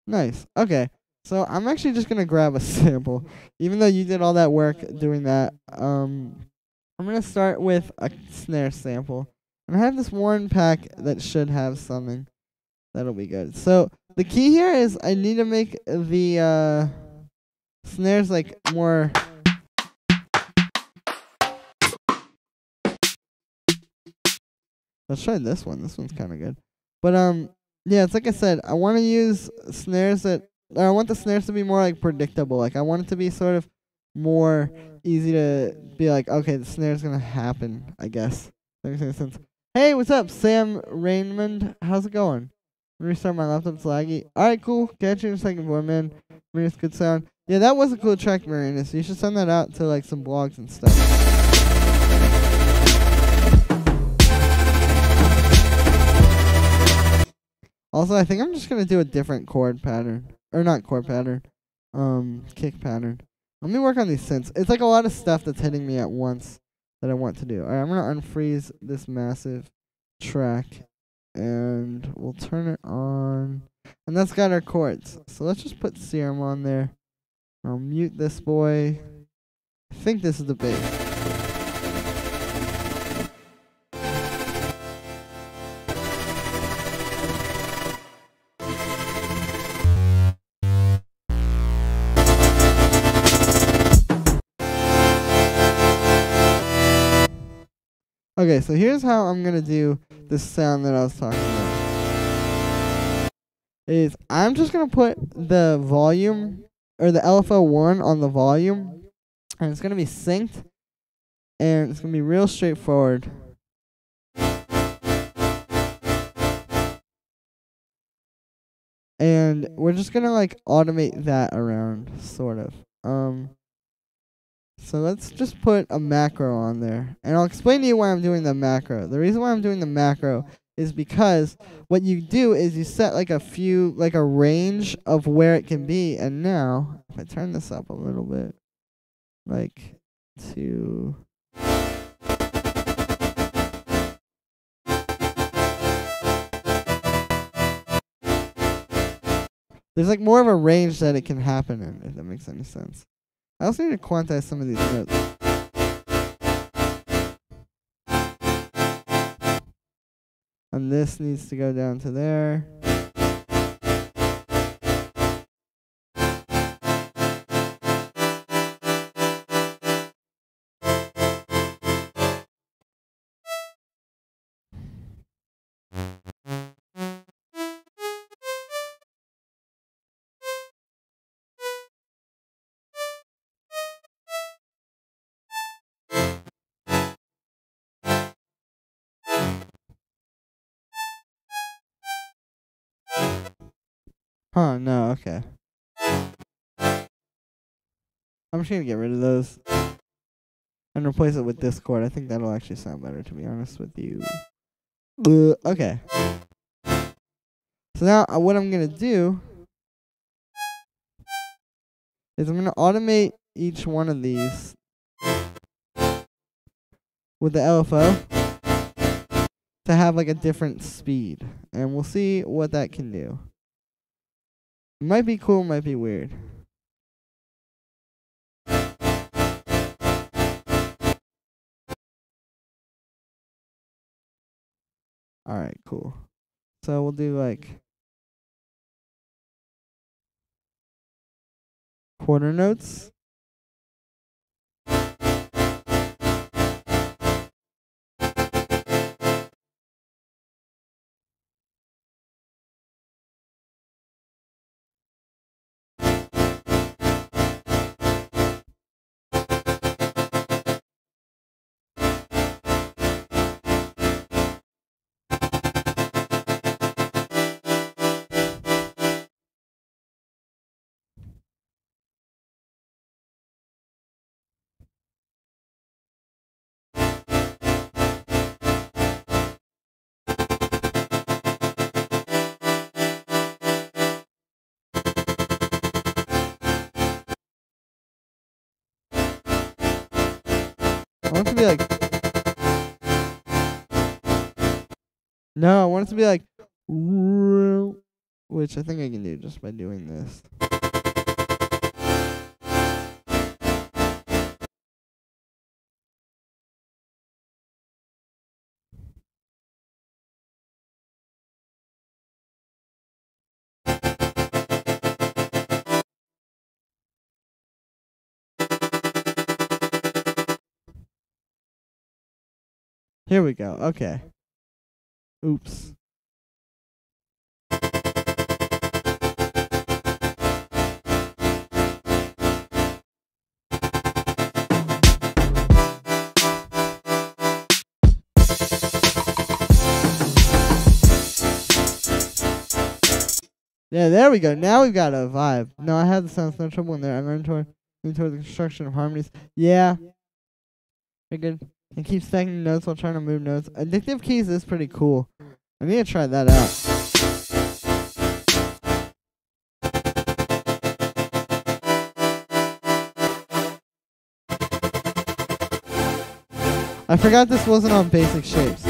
Nice. Okay. So I'm actually just gonna grab a sample. Even though you did all that work doing that, I'm gonna start with a snare sample. And I have this one pack that should have something. That'll be good. So the key here is I need to make the snares like more. Let's try this one. This one's kind of good. But yeah, it's like I said, I want to use snares that, or I want the snares to be more like predictable. Like I want it to be sort of more easy to be like, okay, the snare's gonna happen, I guess. That makes any sense. Hey, what's up, Sam Raymond? How's it going? Let me restart my laptop's laggy. Alright, cool. Catch you in a second, boy, man. It's good sound. Yeah, that was a cool track, Marinus. You should send that out to like some blogs and stuff. Also, I think I'm just gonna do a different chord pattern. Or not chord pattern. Kick pattern. Let me work on these synths. It's like a lot of stuff that's hitting me at once that I want to do. Alright, I'm gonna unfreeze this massive track. And we'll turn it on. And that's got our chords. So let's just put Serum on there. I'll mute this boy. I think this is the bass. Okay, so here's how I'm gonna do this sound that I was talking about. I'm just gonna put the volume or the LFO1 on the volume, and it's gonna be synced, and it's gonna be real straightforward. And we're just gonna like automate that around, sort of. So let's just put a macro on there. And I'll explain to you why I'm doing the macro. The reason why I'm doing the macro is because what you do is you set like a range of where it can be. And now, if I turn this up a little bit, like to... There's like more of a range that it can happen in, if that makes any sense. I also need to quantize some of these notes. And this needs to go down to there. Huh, no, okay. I'm just gonna get rid of those and replace it with this chord. I think that'll actually sound better, to be honest with you. Okay. So now what I'm gonna do is I'm gonna automate each one of these with the LFO to have like a different speed, and we'll see what that can do. Might be cool, might be weird. Alright, cool. So we'll do like quarter notes. I want it to be like... No, I want it to be like... Which I think I can do just by doing this. Here we go. Okay. Oops. Yeah, Yeah, there we go. Now we've got a vibe. No, I had the sounds, no trouble in there. I learned toward the construction of harmonies. Yeah. Very good. And keep stacking notes while trying to move notes. Addictive keys is pretty cool. I need to try that out. I forgot this wasn't on basic shapes.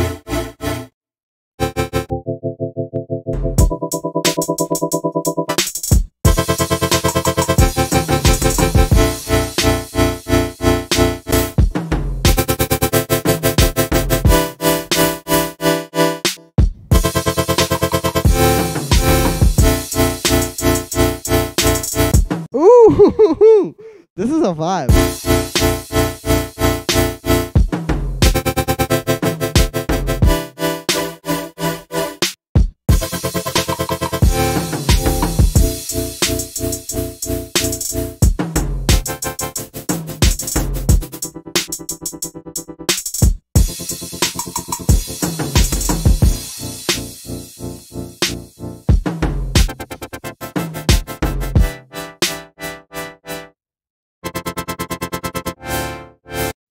Ooh, this is a vibe.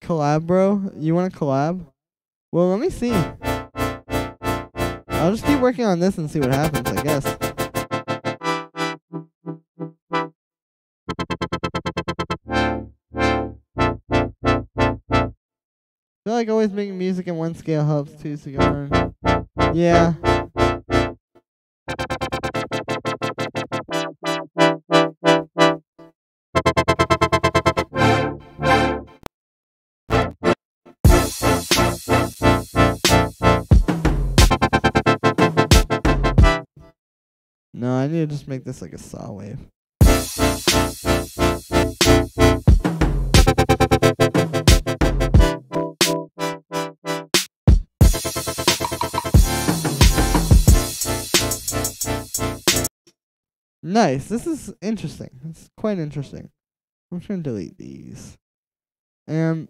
Collab, bro? You want to collab? Well, let me see. I'll just keep working on this and see what happens, I guess. I feel like always making music in one scale helps too, so you can learn. Yeah. No, I need to just make this like a saw wave. Nice. This is interesting. It's quite interesting. I'm just gonna delete these. And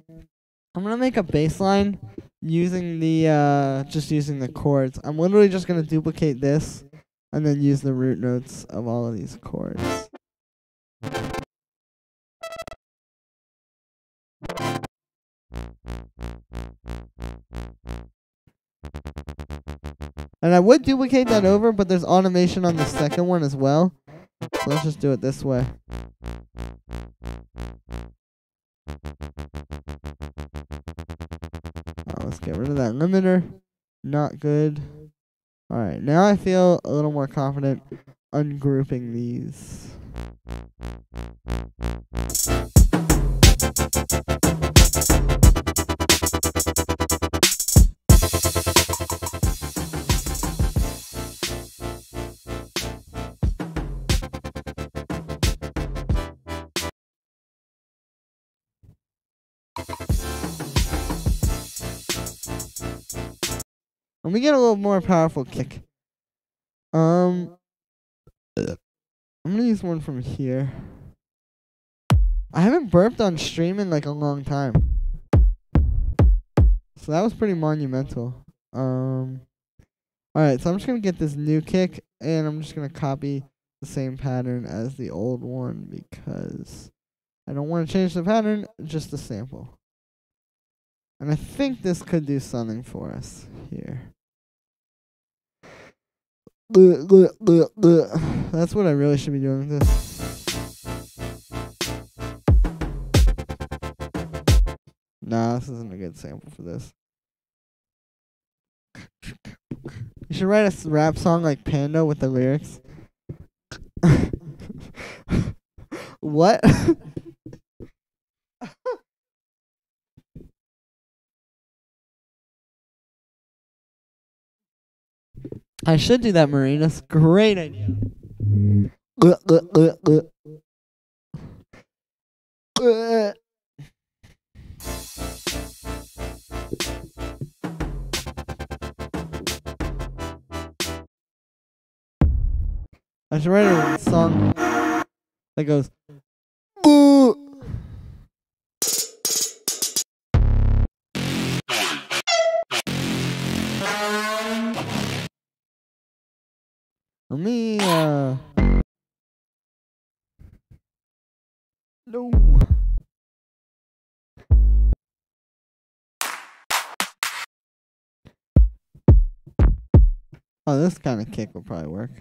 I'm gonna make a bass line using the just using the chords. I'm literally just gonna duplicate this and then use the root notes of all of these chords. And I would duplicate that over, but there's automation on the second one as well. So let's just do it this way. Let's get rid of that limiter. Not good. Alright, now I feel a little more confident ungrouping these. Let me get a little more powerful kick. I'm gonna use one from here. I haven't burped on stream in like a long time. So that was pretty monumental. Alright, so I'm just gonna get this new kick and I'm just gonna copy the same pattern as the old one because I don't want to change the pattern, just the sample. And I think this could do something for us here. That's what I really should be doing with this. Nah, this isn't a good sample for this. You should write a rap song like Panda with the lyrics. What? I should do that, Marina. That's a great idea. I should write a song that goes. Let me No. Oh, this kind of kick will probably work.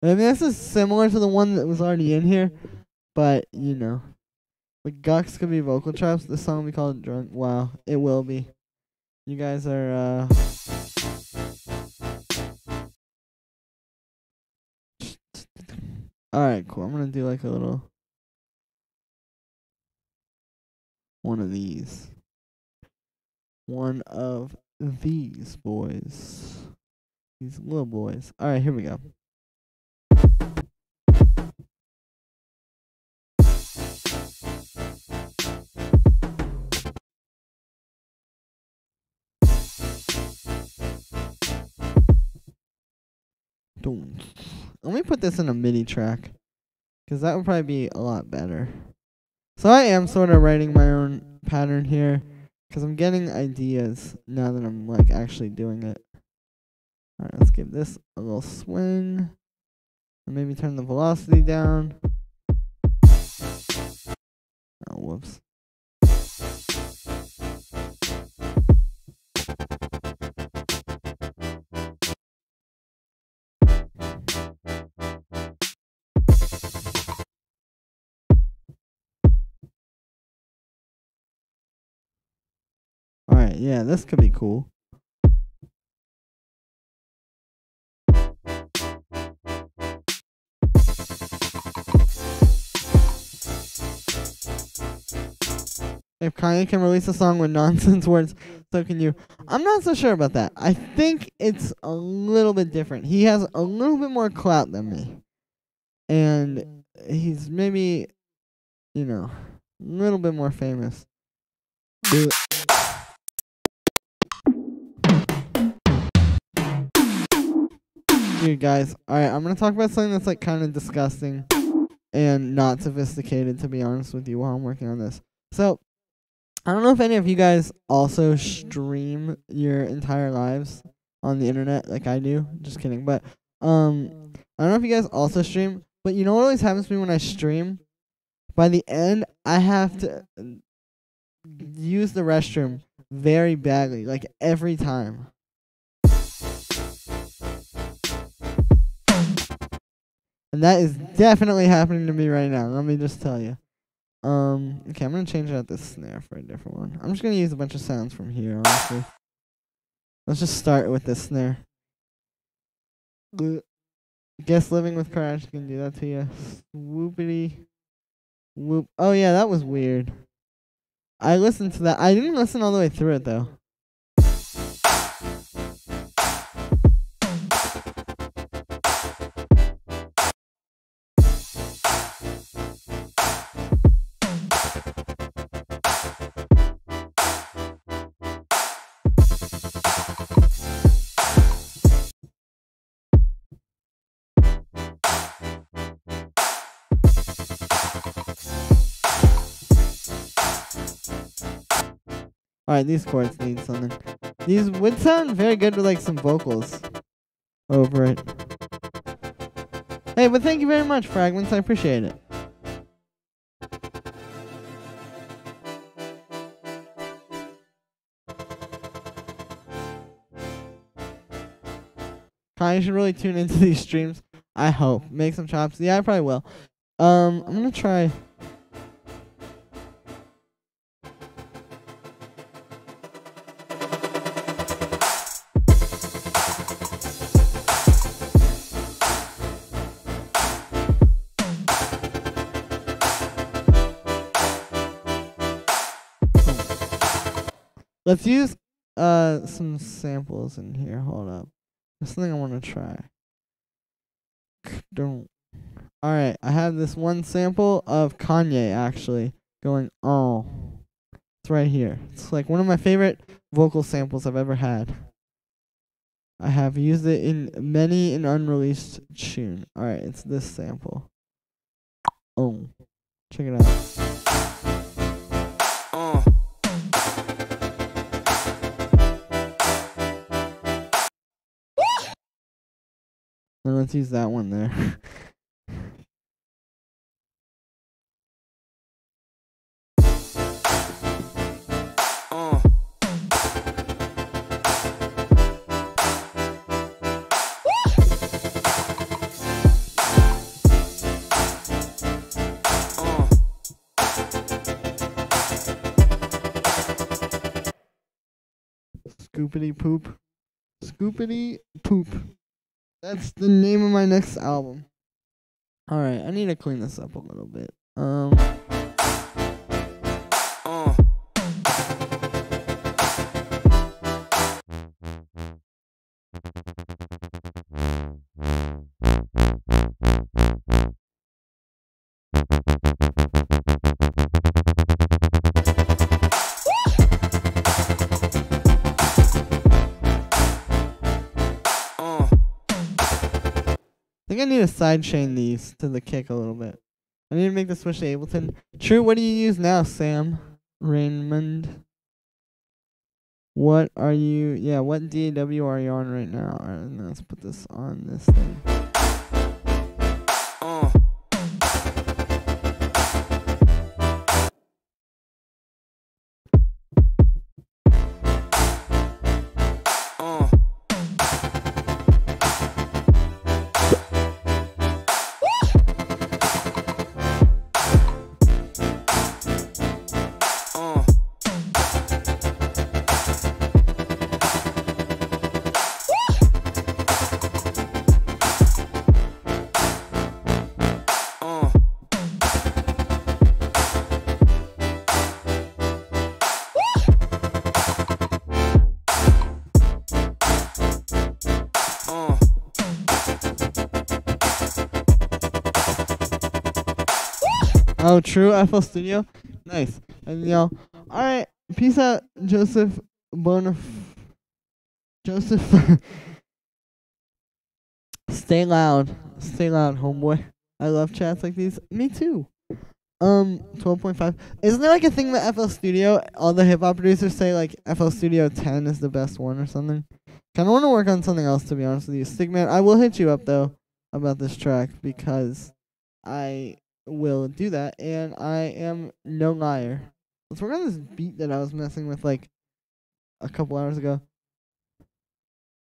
I mean, this is similar to the one that was already in here, but, you know. The Gux could be vocal traps. This song will be called Drunk. Wow, it will be. You guys are, Alright, cool. I'm gonna do like a little one of these. One of these boys. These little boys. Alright, here we go. Don't. Let me put this in a MIDI track, because that would probably be a lot better. So I am sort of writing my own pattern here, because I'm getting ideas now that I'm like actually doing it. Alright, let's give this a little swing. And maybe turn the velocity down. Oh, whoops. Alright, yeah, this could be cool. If Kanye can release a song with nonsense words, so can you. I'm not so sure about that. I think it's a little bit different. He has a little bit more clout than me. And he's maybe, you know, a little bit more famous. Dude, guys. Alright, I'm going to talk about something that's like kind of disgusting and not sophisticated, to be honest with you, while I'm working on this. So, I don't know if any of you guys also stream your entire lives on the internet like I do. Just kidding. But I don't know if you guys also stream, but you know what always happens to me when I stream? By the end, I have to use the restroom very badly, like every time. And that is definitely happening to me right now. Let me just tell you. Okay, I'm gonna change out this snare for a different one. I'm just gonna use a bunch of sounds from here, honestly. Let's just start with this snare. Guess living with crash can do that to you. Swoopity whoop. Oh yeah, that was weird. I listened to that. I didn't listen all the way through it though. Alright, these chords need something. These would sound very good with like some vocals over it. Hey, but thank you very much, Fragments. I appreciate it. Kanye should really tune into these streams. I hope. Make some chops. Yeah, I probably will. I'm gonna try. Let's use some samples in here. Hold up. This thing I want to try. Don't. Alright, I have this one sample of Kanye actually going, oh. It's right here. It's like one of my favorite vocal samples I've ever had. I have used it in many an unreleased tune. Alright, it's this sample. Oh. Check it out. And let's use that one there. Scoopity poop. Scoopity poop. That's the name of my next album. Alright, I need to clean this up a little bit. I think I need to sidechain these to the kick a little bit. I need to make the switch to Ableton. True, what do you use now, Sam? Raymond. What are you... Yeah, what DAW are you on right now? Alright, let's put this on this thing. Oh, true, FL Studio? Nice. And y'all, alright, peace out, Joseph Joseph. Stay loud, homeboy. I love chats like these. Me too. 12.5. Isn't there like a thing with FL Studio? All the hip hop producers say like FL Studio 10 is the best one or something. Kinda wanna work on something else, to be honest with you. Stigman, I will hit you up though about this track because I will do that, and I am no liar. Let's work on this beat that I was messing with like a couple hours ago.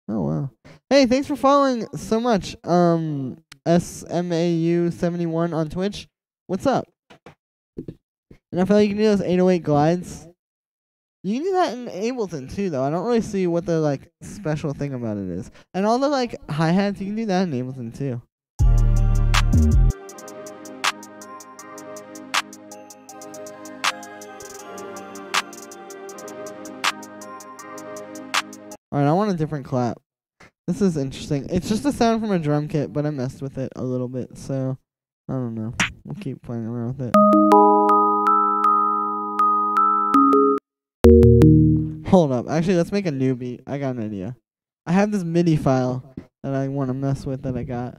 Oh wow. Hey, thanks for following so much. SMAU71 on Twitch. What's up? And I feel like you can do those 808 glides. You can do that in Ableton too though. I don't really see what the like special thing about it is. And all the like hi-hats, you can do that in Ableton too. Alright, I want a different clap. This is interesting. It's just a sound from a drum kit, but I messed with it a little bit, so I don't know. We'll keep playing around with it. Hold up. Actually, let's make a new beat. I got an idea. I have this MIDI file that I want to mess with that I got.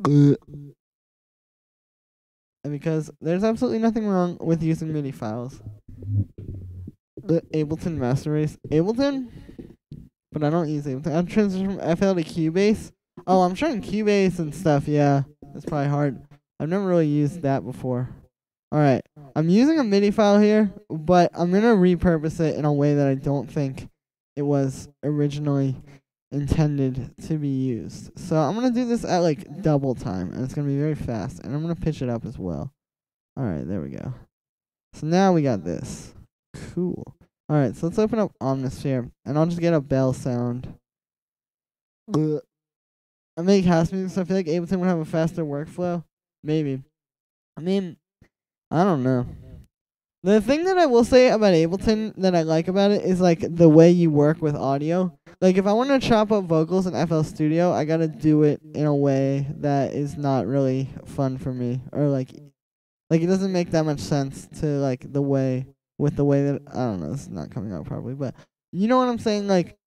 And because there's absolutely nothing wrong with using MIDI files. Ableton Master Race. Ableton? But I don't use Ableton. I'm transitioning from FL to Cubase. Oh, I'm trying Cubase and stuff, yeah. That's probably hard. I've never really used that before. Alright. I'm using a MIDI file here, but I'm going to repurpose it in a way that I don't think it was originally intended to be used. So I'm going to do this at like double time, and it's going to be very fast. And I'm going to pitch it up as well. Alright, there we go. So now we got this. Cool. Alright, so let's open up Omnisphere, and I'll just get a bell sound. I make house music, so I feel like Ableton would have a faster workflow. Maybe. I mean, I don't know. The thing that I will say about Ableton that I like about it is like the way you work with audio. Like if I want to chop up vocals in FL Studio, I gotta do it in a way that is not really fun for me, or like it doesn't make that much sense to like the way that I don't know. This is not coming out properly, but you know what I'm saying. Like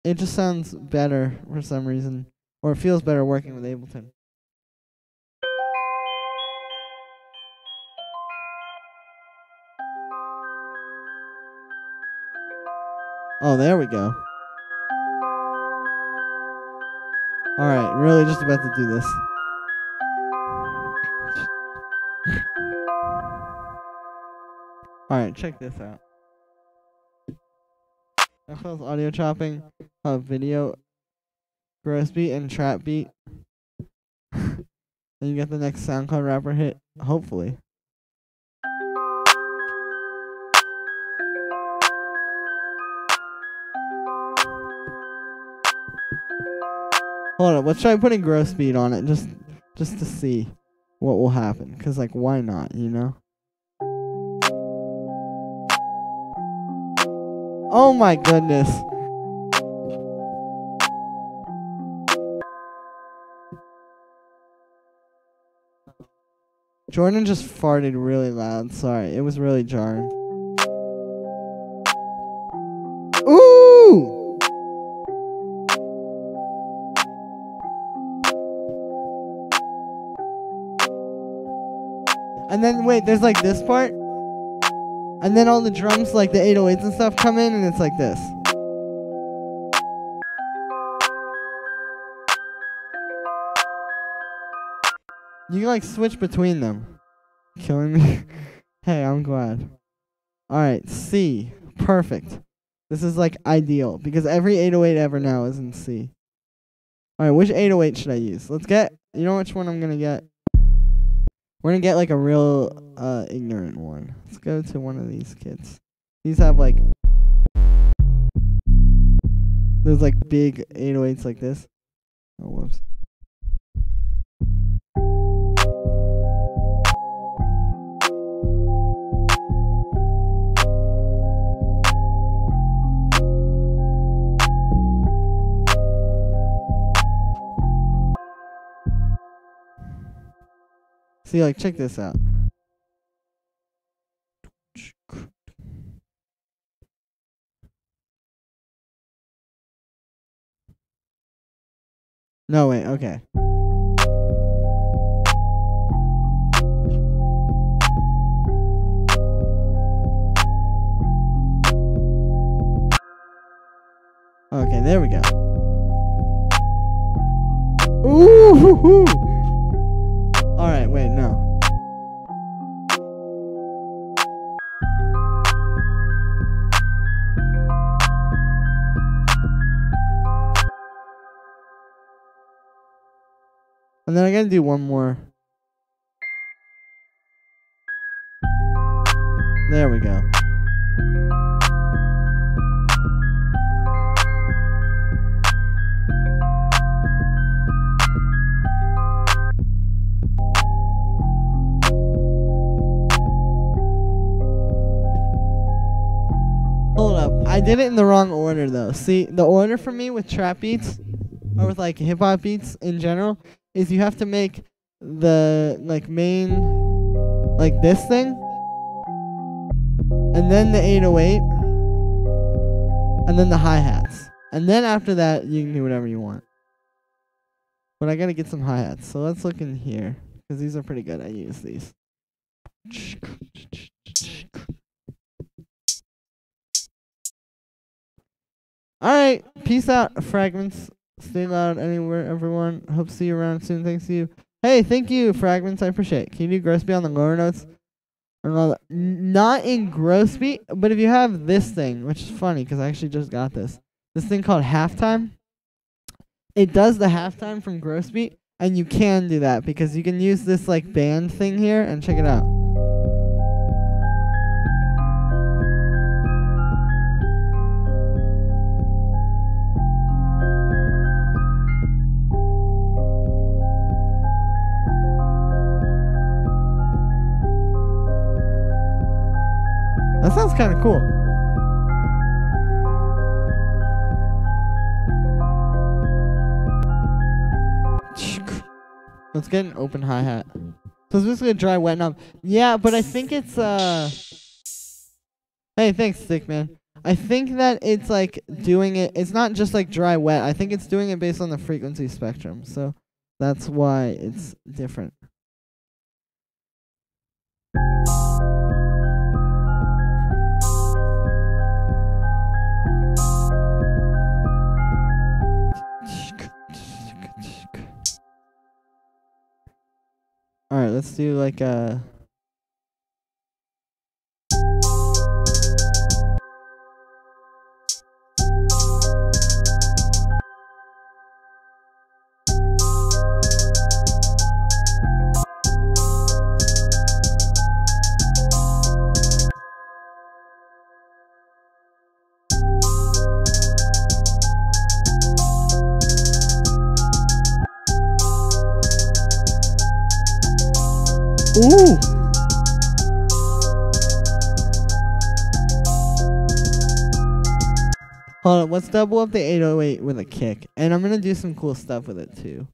it just sounds better for some reason, or it feels better working with Ableton. Oh, there we go. Alright, really just about to do this. Alright, check this out. FL's audio chopping, video, gross beat, and trap beat. And you get the next SoundCloud rapper hit, hopefully. Hold on, let's try putting growth speed on it just to see what will happen. Cause like, why not? You know? Oh my goodness. Jordan just farted really loud. Sorry, it was really jarring. Ooh! And then wait, there's like this part. And then all the drums, like the 808s and stuff, come in and it's like this. You can like switch between them. Killing me. Hey, I'm glad. Alright, C. Perfect. This is like ideal because every 808 ever now is in C. Alright, which 808 should I use? Let's get, you know which one I'm gonna get? We're gonna get like a real ignorant one. Let's go to one of these kids. These have like those like big 808s like this. Oh, whoops. See, like, check this out. No, wait, okay. Okay, there we go. Ooh, hoo, hoo. Alright, wait, no. And then I gotta do one more. There we go. Hold up. I did it in the wrong order though. See, the order for me with trap beats, or with like hip hop beats in general, is you have to make the like main, like this thing, and then the 808, and then the hi-hats. And then after that, you can do whatever you want. But I gotta get some hi-hats, so let's look in here, because these are pretty good. I use these. Alright, peace out, fragments. Stay loud anywhere, everyone. Hope to see you around soon. Thanks to you. Hey, thank you, fragments. I appreciate it. Can you do gross beat on the lower notes? Not in gross beat, but if you have this thing, which is funny because I actually just got this. This thing called halftime. It does the halftime from gross beat, and you can do that because you can use this like band thing here and check it out. That sounds kind of cool. Let's get an open hi-hat. So it's basically a dry wet knob. Yeah, but I think it's Hey, thanks, Stickman. I think that it's like doing it, it's not just like dry wet. I think it's doing it based on the frequency spectrum. So that's why it's different. Alright, let's do like a... Ooh. Hold on, let's double up the 808 with a kick. And I'm gonna do some cool stuff with it too.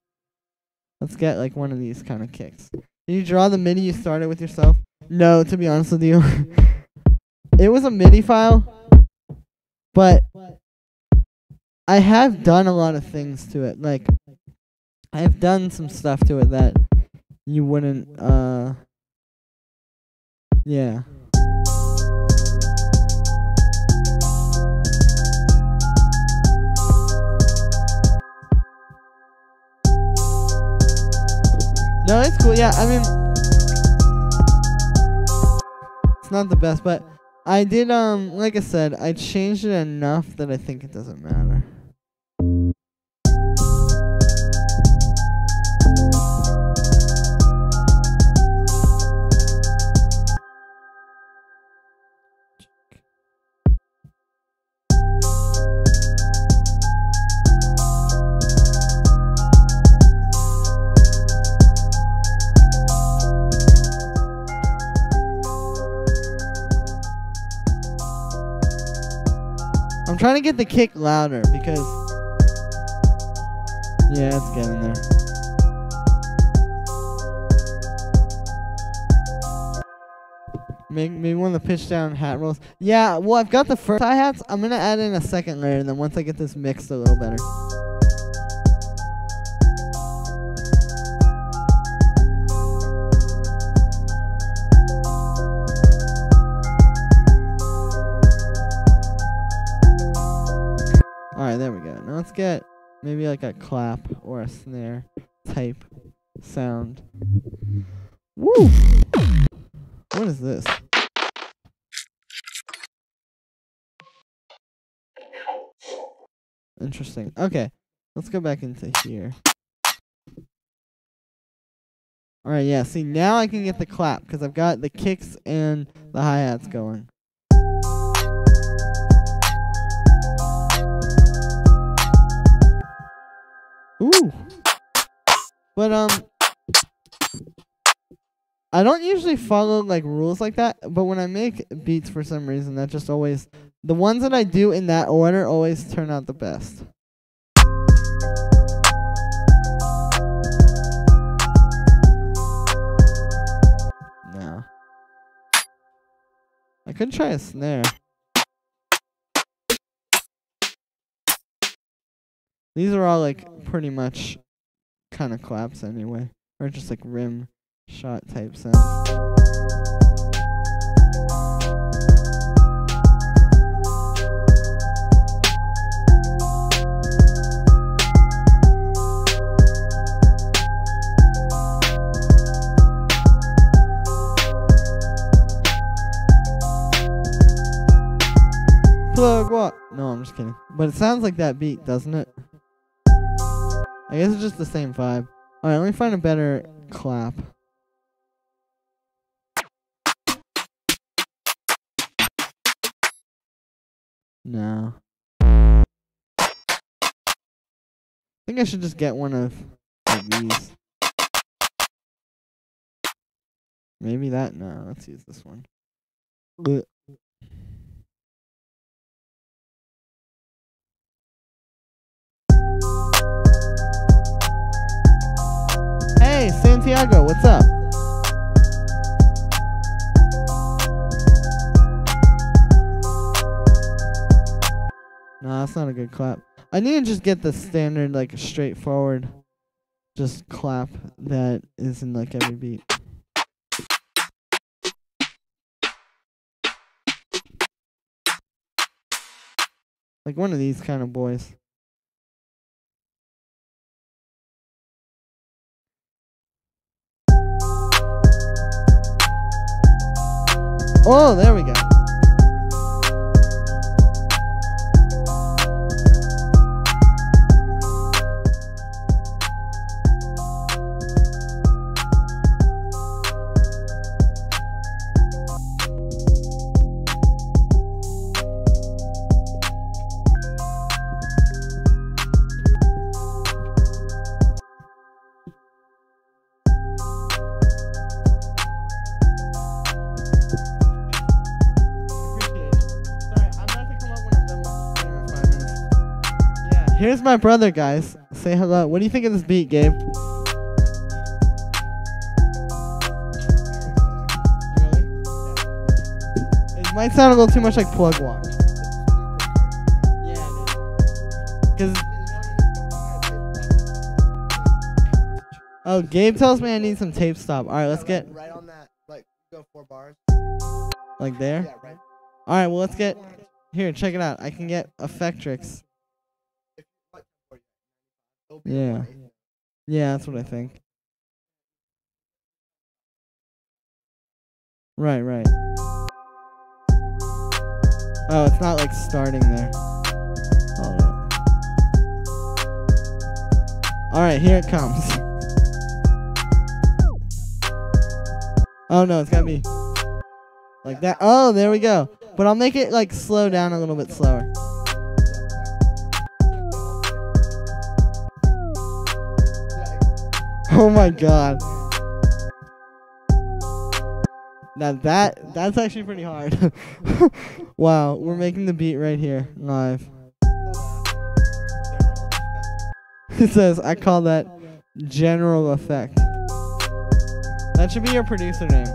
Let's get like one of these kind of kicks. Can you draw the MIDI you started with yourself? No, to be honest with you. It was a MIDI file, but I have done a lot of things to it. Like, I have done some stuff to it that you wouldn't, yeah. No, it's cool. Yeah, I mean, it's not the best, but I did, like I said, I changed it enough that I think it doesn't matter. I'm trying to get the kick louder because, yeah, it's getting there. Maybe one of the pitch down hat rolls. Yeah, well, I've got the first hi-hats. I'm going to add in a second layer, and then once I get this mixed a little better. Alright, there we go. Now let's get maybe like a clap or a snare type sound. Woo! What is this? Interesting. Okay, let's go back into here. Alright, yeah, see, now I can get the clap because I've got the kicks and the hi-hats going. Ooh. But, I don't usually follow, like, rules like that, but when I make beats for some reason, that just always, the ones that I do in that order always turn out the best. No. I could try a snare. These are all, like, pretty much kind of claps anyway. Or just, like, rim shot type sounds. Plug what? No, I'm just kidding. But it sounds like that beat, doesn't it? I guess it's just the same vibe. Alright, let me find a better clap. No. I think I should just get one of these. Maybe that? No, let's use this one. Ugh. Hey, Santiago, what's up? No, that's not a good clap. I need to just get the standard, like, straightforward, just clap that is in, like, every beat. Like one of these kind of boys. Oh, there we go. Here's my brother, guys. Say hello. What do you think of this beat, Gabe? Really? It might sound a little too much like plug walk. Yeah, because oh, Gabe tells me I need some tape stop. All right, let's get right on that. Like go 4 bars. like there. Yeah, right. All right, well let's get here. Check it out. I can get Effectrix. Yeah, yeah, that's what I think. Right, right. Oh, it's not like starting there. Hold on. All right, here it comes. Oh no, it's gotta be like that. Oh, there we go. But I'll make it like slow down a little bit slower. Oh my god. Now that's actually pretty hard. Wow, we're making the beat right here, live. It says, I call that general effect. That should be your producer name.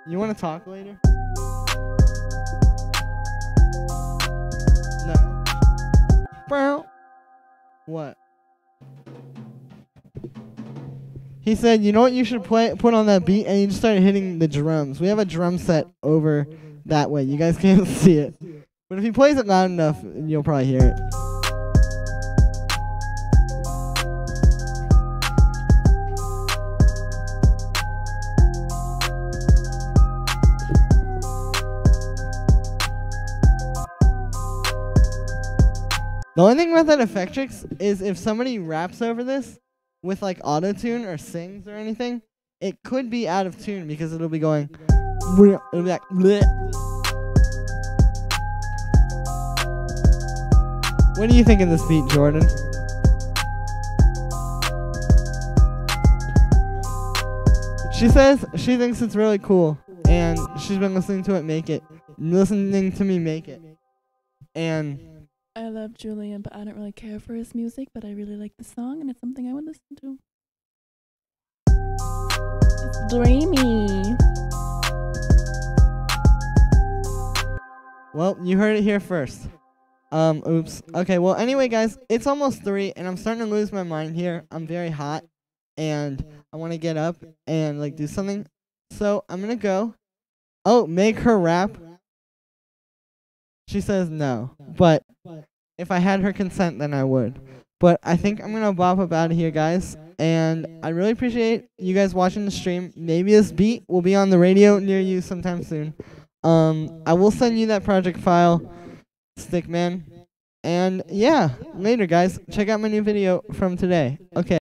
You want to talk later? No. Brown. What? He said, you know what you should put on that beat? And you just start hitting the drums. We have a drum set over that way. You guys can't see it. But if he plays it loud enough, you'll probably hear it. The only thing about that Effectrix is if somebody raps over this with like auto-tune or sings or anything, it could be out of tune because it'll be going. It'll be like. Bleh. What do you think of this beat, Jordan? She says she thinks it's really cool, and she's been listening to me make it, and. I love Julian, but I don't really care for his music, but I really like the song, and it's something I would listen to. It's dreamy. Well, you heard it here first. Oops. Okay, well, anyway, guys, it's almost 3, and I'm starting to lose my mind here. I'm very hot, and I want to get up and, like, do something. So, I'm going to go. Oh, make her rap. She says no, but if I had her consent, then I would. But I think I'm going to bop up out of here, guys. And I really appreciate you guys watching the stream. Maybe this beat will be on the radio near you sometime soon. I will send you that project file, Stickman. And yeah, later, guys. Check out my new video from today. Okay.